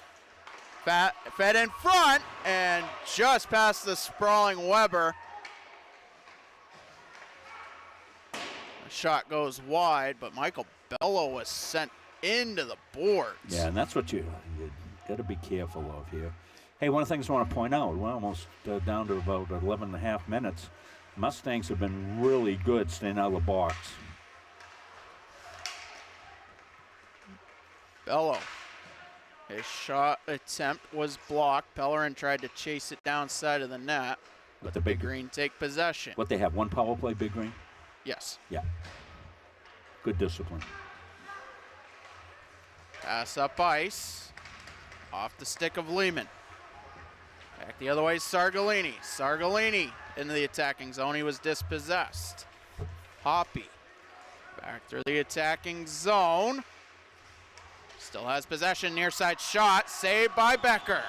Fed in front and just past the sprawling Weber. The shot goes wide, but Michael Bello was sent into the boards. Yeah, and that's what you got to be careful of here. Hey, one of the things I want to point out, we're almost down to about 11 and a half minutes. Mustangs have been really good staying out of the box. Bello. His shot attempt was blocked. Pellerin tried to chase it down side of the net, but the Big Green take possession. What they have, one power play, Big Green? Yes. Yeah. Good discipline. Pass up ice. Off the stick of Lehman. Back the other way, Sargalini. Sargalini into the attacking zone. He was dispossessed. Hoppy. Back through the attacking zone. Still has possession, near side shot, saved by Becker.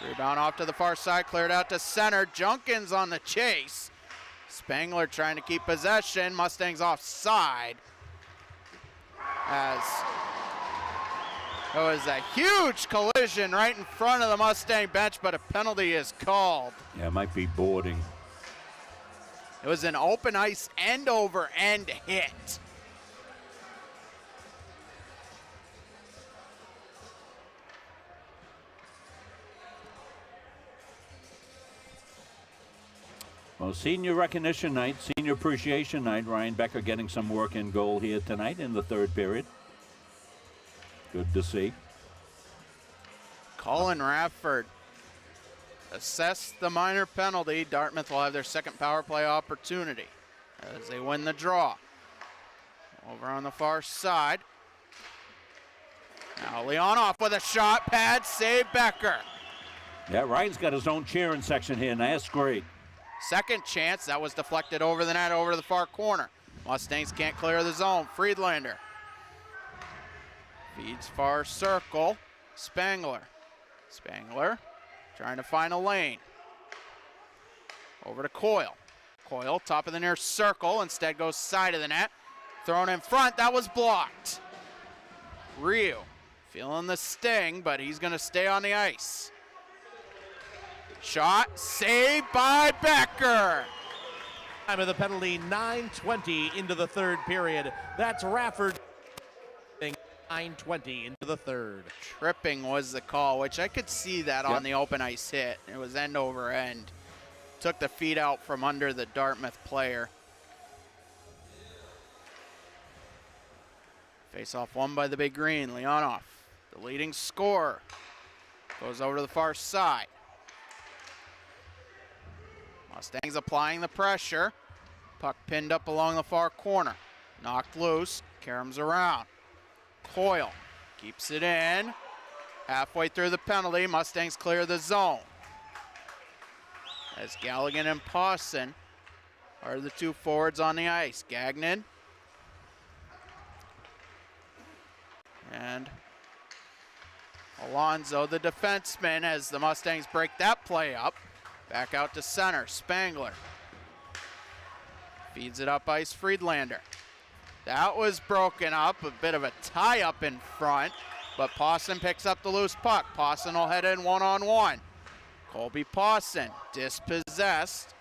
Rebound off to the far side, cleared out to center. Junkins on the chase. Spangler trying to keep possession. Mustangs offside. As it was a huge collision right in front of the Mustang bench, but a penalty is called. Yeah, it might be boarding. It was an open ice end over end hit. Well, senior recognition night, senior appreciation night. Ryan Becker getting some work in goal here tonight in the third period. Good to see. Colin Rafford assessed the minor penalty. Dartmouth will have their second power play opportunity as they win the draw. Over on the far side. Now Leonoff with a shot, pad, save Becker. Yeah, Ryan's got his own cheering section here, and that's great. Second chance, that was deflected over the net, over to the far corner. Mustangs can't clear the zone. Friedlander feeds far circle. Spangler. Spangler trying to find a lane. Over to Coyle. Coyle, top of the near circle, instead goes side of the net. Thrown in front, that was blocked. Ryu feeling the sting, but he's going to stay on the ice. Shot saved by Becker. Time of the penalty, 9:20 into the third period. That's Rafford. 9:20 into the third. Tripping was the call, which I could see that on the open ice hit. It was end over end. Took the feet out from under the Dartmouth player. Face off won by the Big Green. Leonoff, the leading scorer, goes over to the far side. Mustangs applying the pressure. Puck pinned up along the far corner. Knocked loose, caroms around. Coyle keeps it in. Halfway through the penalty, Mustangs clear the zone. As Galligan and Pawson are the two forwards on the ice. Gagnon and Alonzo, the defenseman, as the Mustangs break that play up. Back out to center, Spangler. Feeds it up ice, Friedlander. That was broken up, a bit of a tie-up in front, but Pawson picks up the loose puck. Pawson will head in one-on-one. Colby Pawson, dispossessed,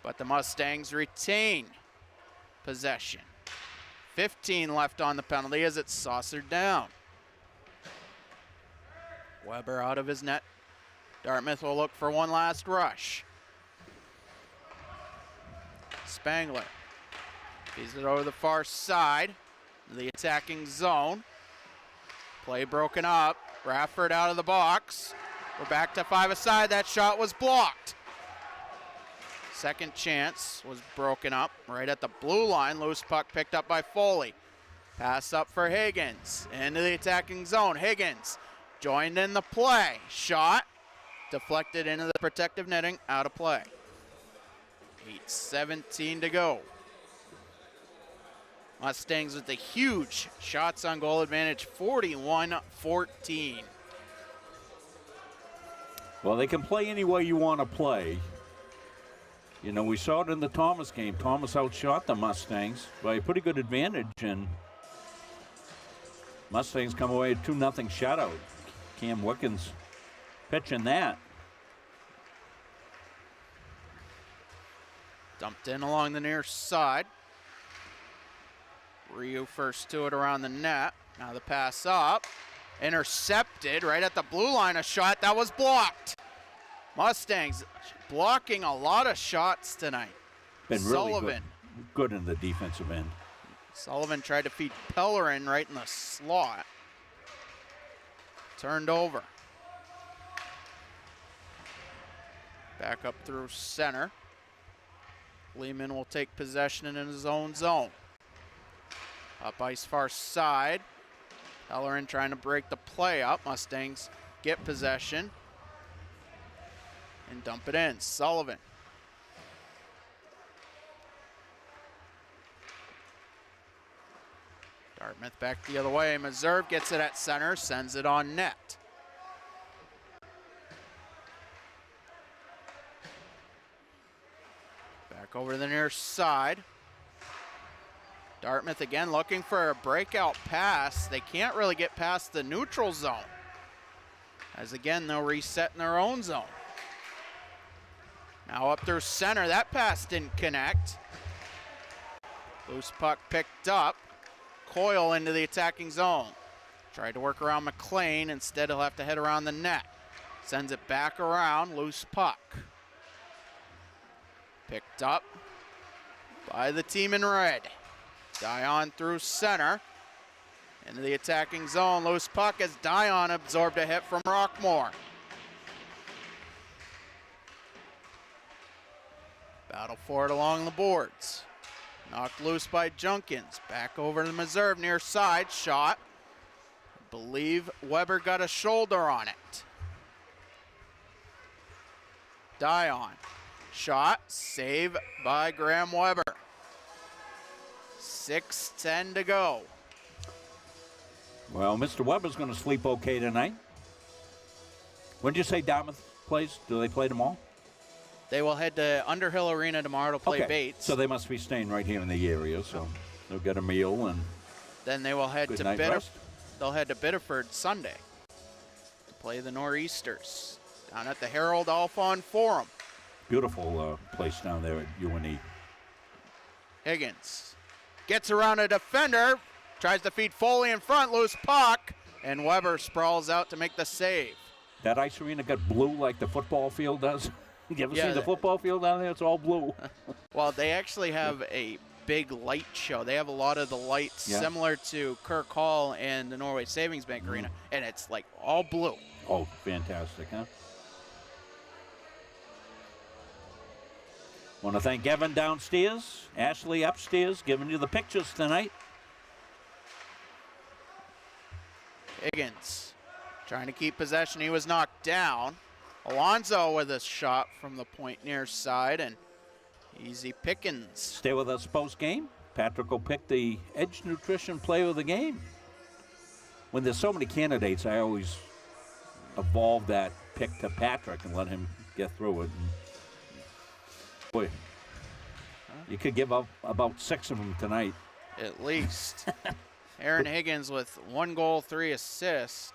but the Mustangs retain possession. 15 left on the penalty as it's saucered down. Weber out of his net. Dartmouth will look for one last rush. Spangler feeds it over the far side, the attacking zone. Play broken up. Rafford out of the box. We're back to 5-a-side. That shot was blocked. Second chance was broken up right at the blue line. Loose puck picked up by Foley. Pass up for Higgins into the attacking zone. Higgins joined in the play. Shot deflected into the protective netting, out of play. 8:17 to go. Mustangs with a huge shots on goal advantage, 41-14. Well, they can play any way you want to play. You know, we saw it in the Thomas game. Thomas outshot the Mustangs by a pretty good advantage, and Mustangs come away with 2-0 shutout. Cam Wickens pitching that. Dumped in along the near side. Ryu first to it around the net. Now the pass up. Intercepted right at the blue line. A shot that was blocked. Mustangs blocking a lot of shots tonight. Been really Sullivan. good in the defensive end. Sullivan tried to feed Pellerin right in the slot. Turned over. Back up through center. Lehman will take possession in his own zone. Up ice far side. Pellerin trying to break the play up. Mustangs get possession and dump it in. Sullivan. Dartmouth back the other way. Meserve gets it at center, sends it on net. Back over to the near side. Dartmouth again looking for a breakout pass. They can't really get past the neutral zone. As again, they'll reset in their own zone. Now up through center. That pass didn't connect. Loose puck picked up. Coyle into the attacking zone. Tried to work around McLean. Instead, he'll have to head around the net. Sends it back around. Loose puck. Picked up by the team in red. Dion through center. Into the attacking zone. Loose puck as Dion absorbed a hit from Rockmore. Battle for it along the boards. Knocked loose by Junkins. Back over to the Meserve near side. Shot. I believe Weber got a shoulder on it. Dion. Shot. Save by Graham Weber. 6:10 to go. Well, Mr. Weber's going to sleep okay tonight. When did you say Dartmouth plays? Do they play them all? They will head to Underhill Arena tomorrow to play Bates. So they must be staying right here in the area, so they'll get a meal and then they will head good to night rest. They'll head to Biddeford Sunday to play the Nor'easters down at the Harold Alphon Forum. Beautiful place down there at UNE. Higgins gets around a defender, tries to feed Foley in front, loose puck, and Weber sprawls out to make the save. That ice arena got blue like the football field does. You ever Yeah, see the football field down there? It's all blue. Well, they actually have a big light show. They have a lot of the lights similar to Kirk Hall and the Norway Savings Bank Arena, and it's like all blue. Oh, fantastic, huh? Want to thank Evan downstairs, Ashley upstairs, giving you the pictures tonight. Higgins trying to keep possession. He was knocked down. Alonzo with a shot from the point near side, and easy pickings. Stay with us post game. Patrick will pick the Edge Nutrition Player of the Game. When there's so many candidates, I always evolve that pick to Patrick and let him get through it. And boy, you could give up about 6 of them tonight. At least. Aaron Higgins with 1 goal, 3 assists.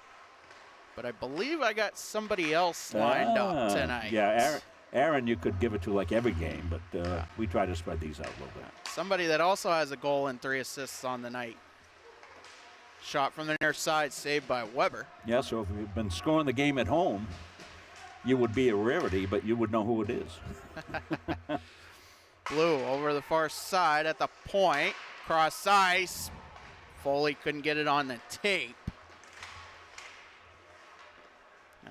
But I believe I got somebody else lined up tonight. Yeah, Aaron, you could give it to like every game, but we try to spread these out a little bit. Somebody that also has a goal and 3 assists on the night. Shot from the near side, saved by Weber. Yeah, so if you've been scoring the game at home, you would be a rarity, but you would know who it is. Blue over the far side at the point. Cross ice. Foley couldn't get it on the tape.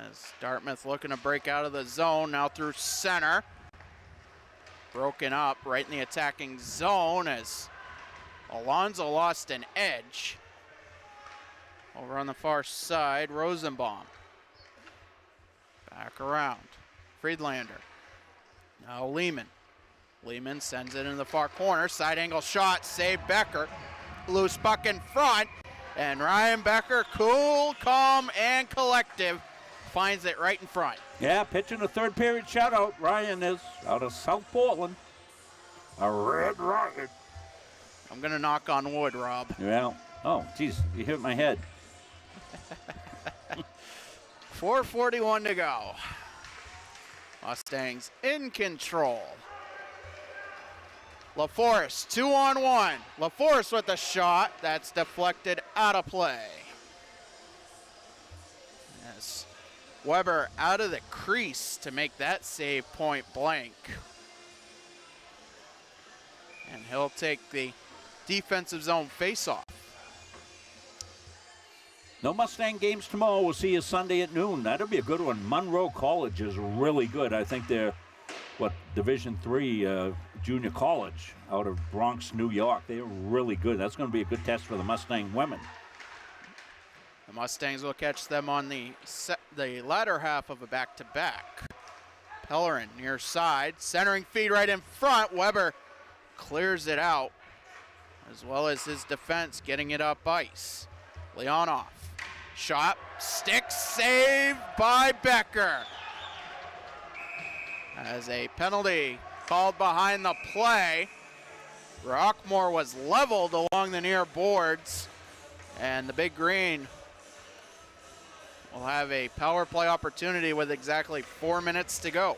As Dartmouth looking to break out of the zone, now through center. Broken up right in the attacking zone as Alonzo lost an edge. Over on the far side, Rosenbaum. Back around, Friedlander. Now Lehman. Lehman sends it in the far corner, side angle shot, save Becker. Loose puck in front, and Ryan Becker, cool, calm, and collective, finds it right in front. Yeah, pitching a third period shutout. Ryan is out of South Portland. A Red Rocket. I'm going to knock on wood, Rob. Well, oh, geez, you hit my head. 4:41 to go. Mustangs in control. LaForest, 2-on-1. LaForest with a shot that's deflected out of play. Yes. Weber out of the crease to make that save point blank. And he'll take the defensive zone faceoff. No Mustang games tomorrow. We'll see you Sunday at noon. That'll be a good one. Monroe College is really good. I think they're, Division III junior college out of Bronx, New York. They're really good. That's going to be a good test for the Mustang women. The Mustangs will catch them on the latter half of a back-to-back. Pellerin near side, centering feed right in front. Weber clears it out, as well as his defense getting it up ice. Leonov, shot, stick, save by Becker. As a penalty called behind the play, Rockmore was leveled along the near boards, and the Big Green will have a power play opportunity with exactly 4 minutes to go.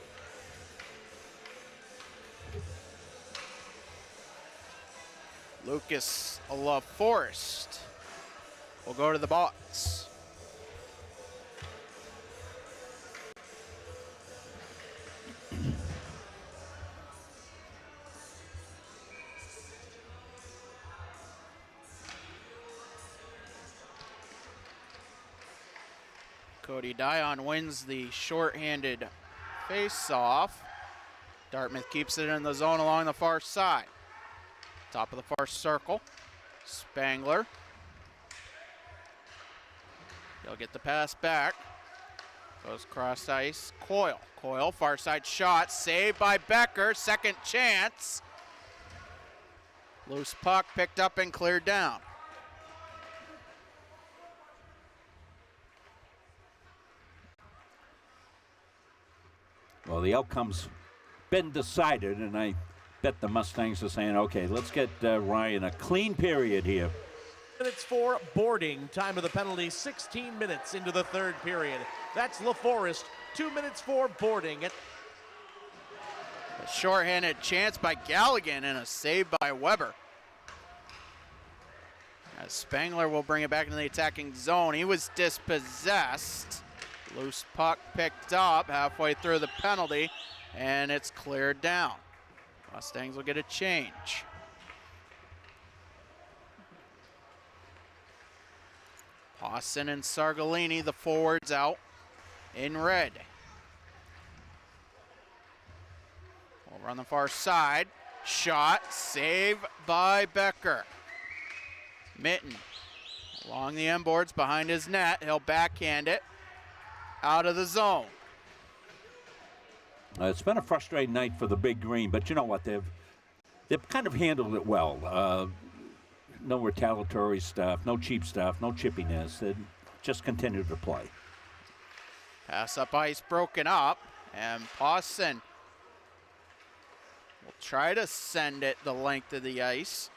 Lucas LaForest will go to the box. Cody Dion wins the shorthanded face-off. Dartmouth keeps it in the zone along the far side. Top of the far circle. Spangler. He'll get the pass back. Goes cross ice. Coyle. Coyle, far side shot. Saved by Becker. Second chance. Loose puck picked up and cleared down. Well, the outcome's been decided, and I bet the Mustangs are saying, okay, let's get Ryan a clean period here. Minutes for boarding. Time of the penalty, 16 minutes into the third period. That's LaForest. 2 minutes for boarding. A shorthanded chance by Galligan and a save by Weber. As Spangler will bring it back into the attacking zone. He was dispossessed. Loose puck picked up halfway through the penalty, and it's cleared down. Mustangs will get a change. Pawson and Sargalini, the forwards out in red. Over on the far side, shot, save by Becker. Mitten along the end boards behind his net. He'll backhand it out of the zone. It's been a frustrating night for the Big Green, but you know what? They've kind of handled it well. No retaliatory stuff, no cheap stuff, no chippiness. They just continue to play. Pass up ice broken up, and Pawson will try to send it the length of the ice.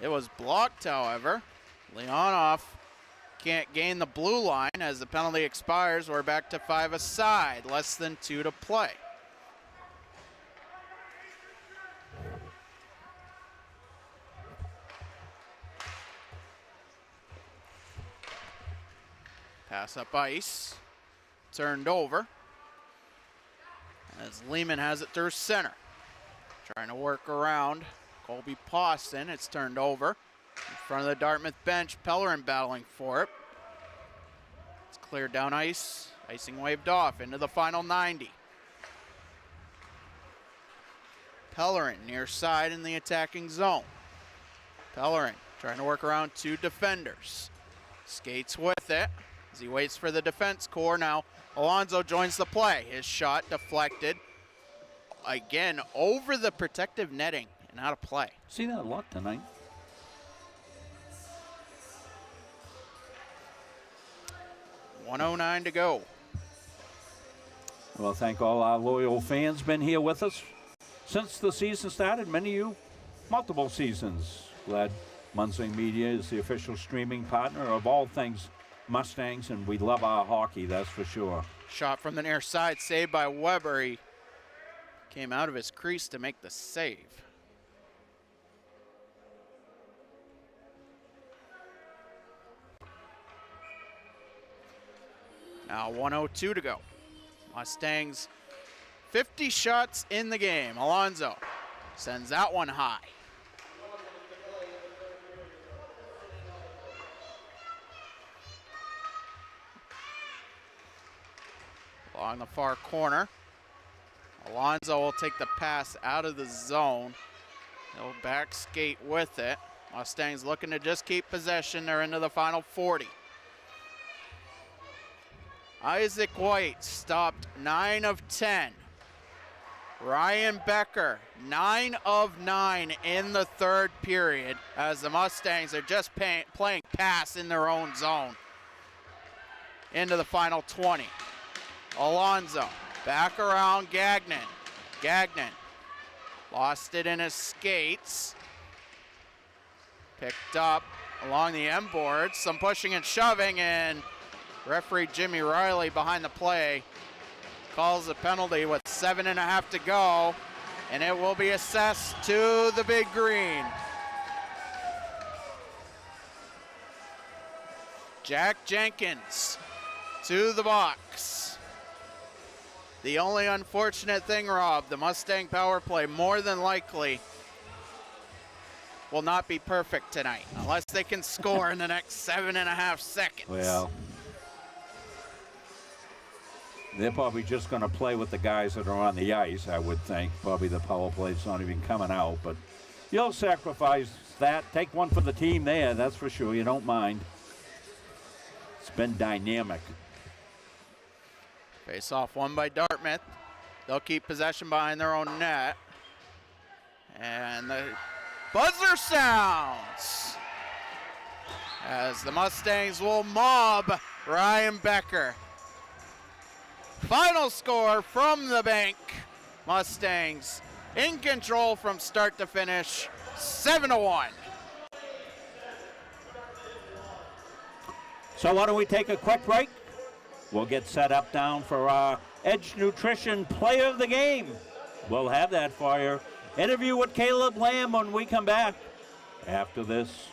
It was blocked, however. Leonov can't gain the blue line as the penalty expires. We're back to 5 aside, less than 2 to play. Pass up ice, turned over as Lehman has it through center. Trying to work around Colby Pawson. It's turned over in front of the Dartmouth bench. Pellerin battling for it. It's cleared down ice Icing waved off into the final 90. Pellerin near side in the attacking zone. Pellerin trying to work around two defenders. Skates with it as he waits for the defense core. Now Alonso joins the play. His shot deflected again over the protective netting and out of play. See that a lot tonight. .109 to go. Well, thank all our loyal fans been here with us since the season started. Many of you, multiple seasons. Glad Munsing Media is the official streaming partner of all things Mustangs, and we love our hockey, that's for sure. Shot from the near side, saved by Weber. He came out of his crease to make the save. Now 1:02 to go. Mustangs 50 shots in the game. Alonso sends that one high. Along the far corner. Alonso will take the pass out of the zone. He'll back skate with it. Mustangs looking to just keep possession. They're into the final 40. Isaac White stopped 9 of 10. Ryan Becker, 9 of 9 in the third period as the Mustangs are just playing pass in their own zone. Into the final 20. Alonso back around Gagnon. Gagnon lost it in his skates. Picked up along the end boards. Some pushing and shoving, and referee Jimmy Riley behind the play calls a penalty with 7.5 to go, and it will be assessed to the Big Green. Jack Jenkins to the box. The only unfortunate thing, Rob, the Mustang power play more than likely will not be perfect tonight unless they can score in the next 7.5 seconds. Well, they're probably just going to play with the guys that are on the ice, I would think. Probably the power play's not even coming out, but you'll sacrifice that. Take one for the team there, that's for sure. You don't mind. It's been dynamic. Face off won by Dartmouth. They'll keep possession behind their own net. And the buzzer sounds as the Mustangs will mob Ryan Becker. Final score from the bank. Mustangs in control from start to finish, 7-1. So why don't we take a quick break? We'll get set up down for our Edge Nutrition Player of the Game. We'll have that for you. Interview with Caleb Lamb when we come back after this.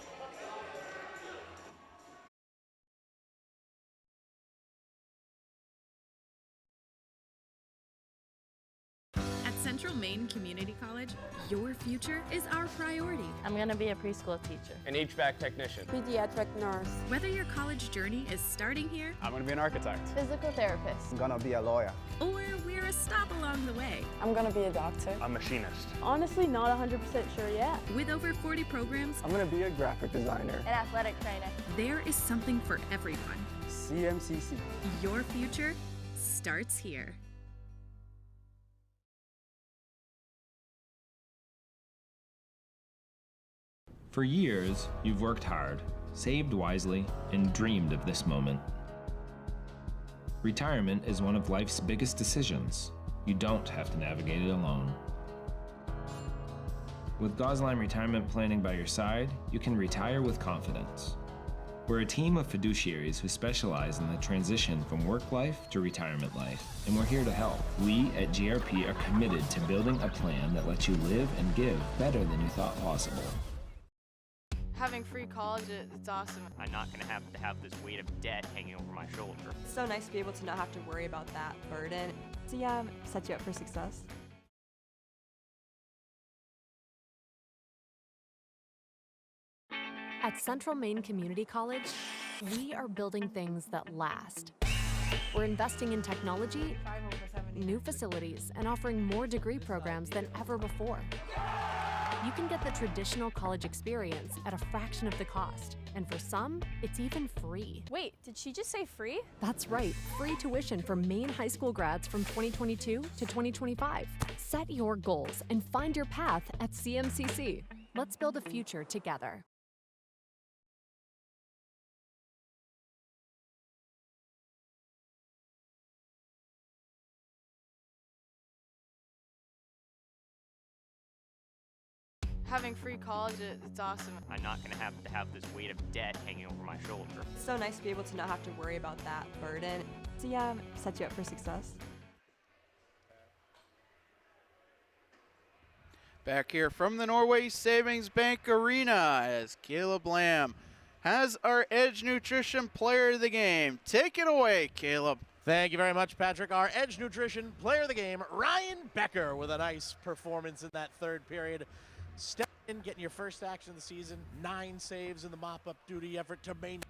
Central Maine Community College, your future is our priority. I'm going to be a preschool teacher. An HVAC technician. Pediatric nurse. Whether your college journey is starting here, I'm going to be an architect. Physical therapist. I'm going to be a lawyer. Or we're a stop along the way. I'm going to be a doctor. A machinist. Honestly, not 100% sure yet. With over 40 programs, I'm going to be a graphic designer. An athletic trainer. There is something for everyone. CMCC. Your future starts here. For years, you've worked hard, saved wisely, and dreamed of this moment. Retirement is one of life's biggest decisions. You don't have to navigate it alone. With Gosline Retirement Planning by your side, you can retire with confidence. We're a team of fiduciaries who specialize in the transition from work life to retirement life, and we're here to help. We at GRP are committed to building a plan that lets you live and give better than you thought possible. Having free college, it's awesome. I'm not going to have this weight of debt hanging over my shoulder. It's so nice to be able to not have to worry about that burden. So yeah, set you up for success. At Central Maine Community College, we are building things that last. We're investing in technology, new facilities, and offering more degree programs than ever before. You can get the traditional college experience at a fraction of the cost, and for some, it's even free. Wait, did she just say free? That's right, free tuition for Maine high school grads from 2022 to 2025. Set your goals and find your path at CMCC. Let's build a future together. Having free college, it's awesome. I'm not going to have this weight of debt hanging over my shoulder. It's so nice to be able to not have to worry about that burden. So yeah, set you up for success. Back here from the Norway Savings Bank Arena as Caleb Lamb has our Edge Nutrition Player of the Game. Take it away, Caleb. Thank you very much, Patrick. Our Edge Nutrition Player of the Game, Ryan Becker, with a nice performance in that third period. Step in, getting your first action of the season, 9 saves in the mop-up duty effort to maintain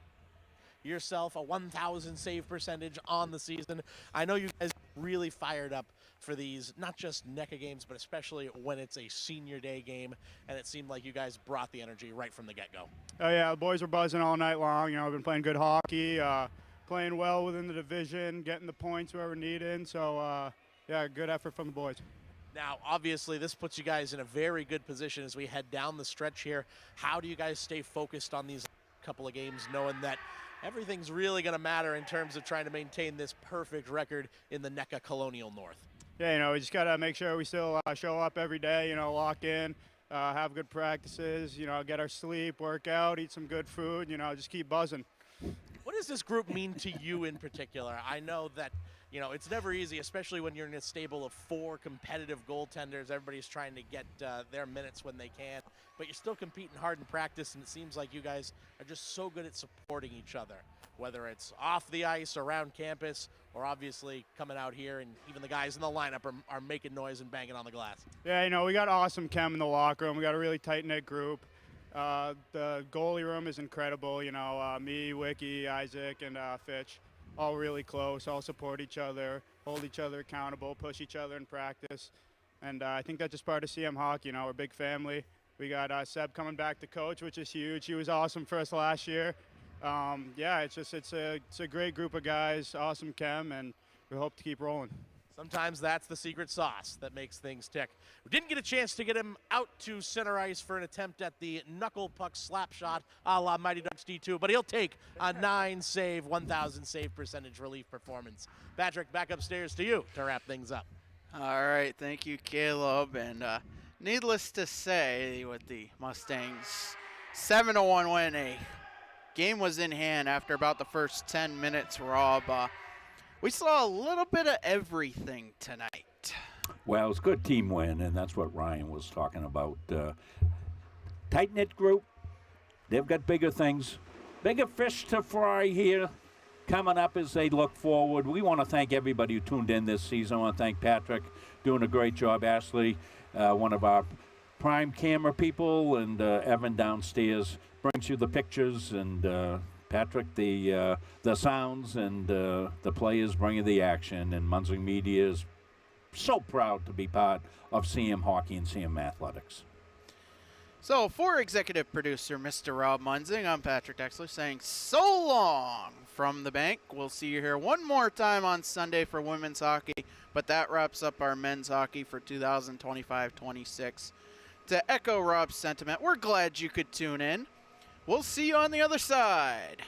yourself a 1,000 save percentage on the season. I know you guys really fired up for these, not just NECA games, but especially when it's a senior day game, and it seemed like you guys brought the energy right from the get-go. Oh yeah, the boys were buzzing all night long. You know, I've been playing good hockey, playing well within the division, getting the points where we're needing. So yeah, good effort from the boys. Now, obviously, this puts you guys in a very good position as we head down the stretch here. How do you guys stay focused on these couple of games, knowing that everything's really going to matter in terms of trying to maintain this perfect record in the NECA Colonial North? Yeah, you know, we just got to make sure we still show up every day, you know, lock in, have good practices, you know, get our sleep, work out, eat some good food, you know, just keep buzzing. What does this group mean to you in particular? I know that, you know, it's never easy, especially when you're in a stable of 4 competitive goaltenders. Everybody's trying to get their minutes when they can, but you're still competing hard in practice, and it seems like you guys are just so good at supporting each other, whether it's off the ice, around campus, or obviously coming out here, and even the guys in the lineup are making noise and banging on the glass. Yeah, you know, we got awesome chem in the locker room. We got a really tight-knit group. The goalie room is incredible. You know, me, Wiki, Isaac, and Fitch, all really close, all support each other, hold each other accountable, push each other in practice. And I think that's just part of CM Hockey. You know, we're a big family. We got Seb coming back to coach, which is huge. He was awesome for us last year. Yeah, it's a great group of guys, awesome chem, and we hope to keep rolling. Sometimes that's the secret sauce that makes things tick. We didn't get a chance to get him out to center ice for an attempt at the knuckle puck slap shot a la Mighty Ducks D2, but he'll take a 9-save, 1,000 save percentage relief performance. Patrick, back upstairs to you to wrap things up. All right, thank you, Caleb. And needless to say, with the Mustangs 7-1 win, a game was in hand after about the first 10 minutes, Rob. We saw a little bit of everything tonight. Well, it's a good team win, and that's what Ryan was talking about. Tight-knit group. They've got bigger things, bigger fish to fry here coming up as they look forward. We want to thank everybody who tuned in this season. I want to thank Patrick, doing a great job. Ashley, one of our prime camera people, and Evan downstairs brings you the pictures, and Patrick, the sounds, and the players bringing the action. And Munzing Media is so proud to be part of CM Hockey and CM Athletics. So for executive producer Mr. Rob Munzing, I'm Patrick Dexler saying so long from the bank. We'll see you here one more time on Sunday for women's hockey, but that wraps up our men's hockey for 2025-26. To echo Rob's sentiment, we're glad you could tune in. We'll see you on the other side.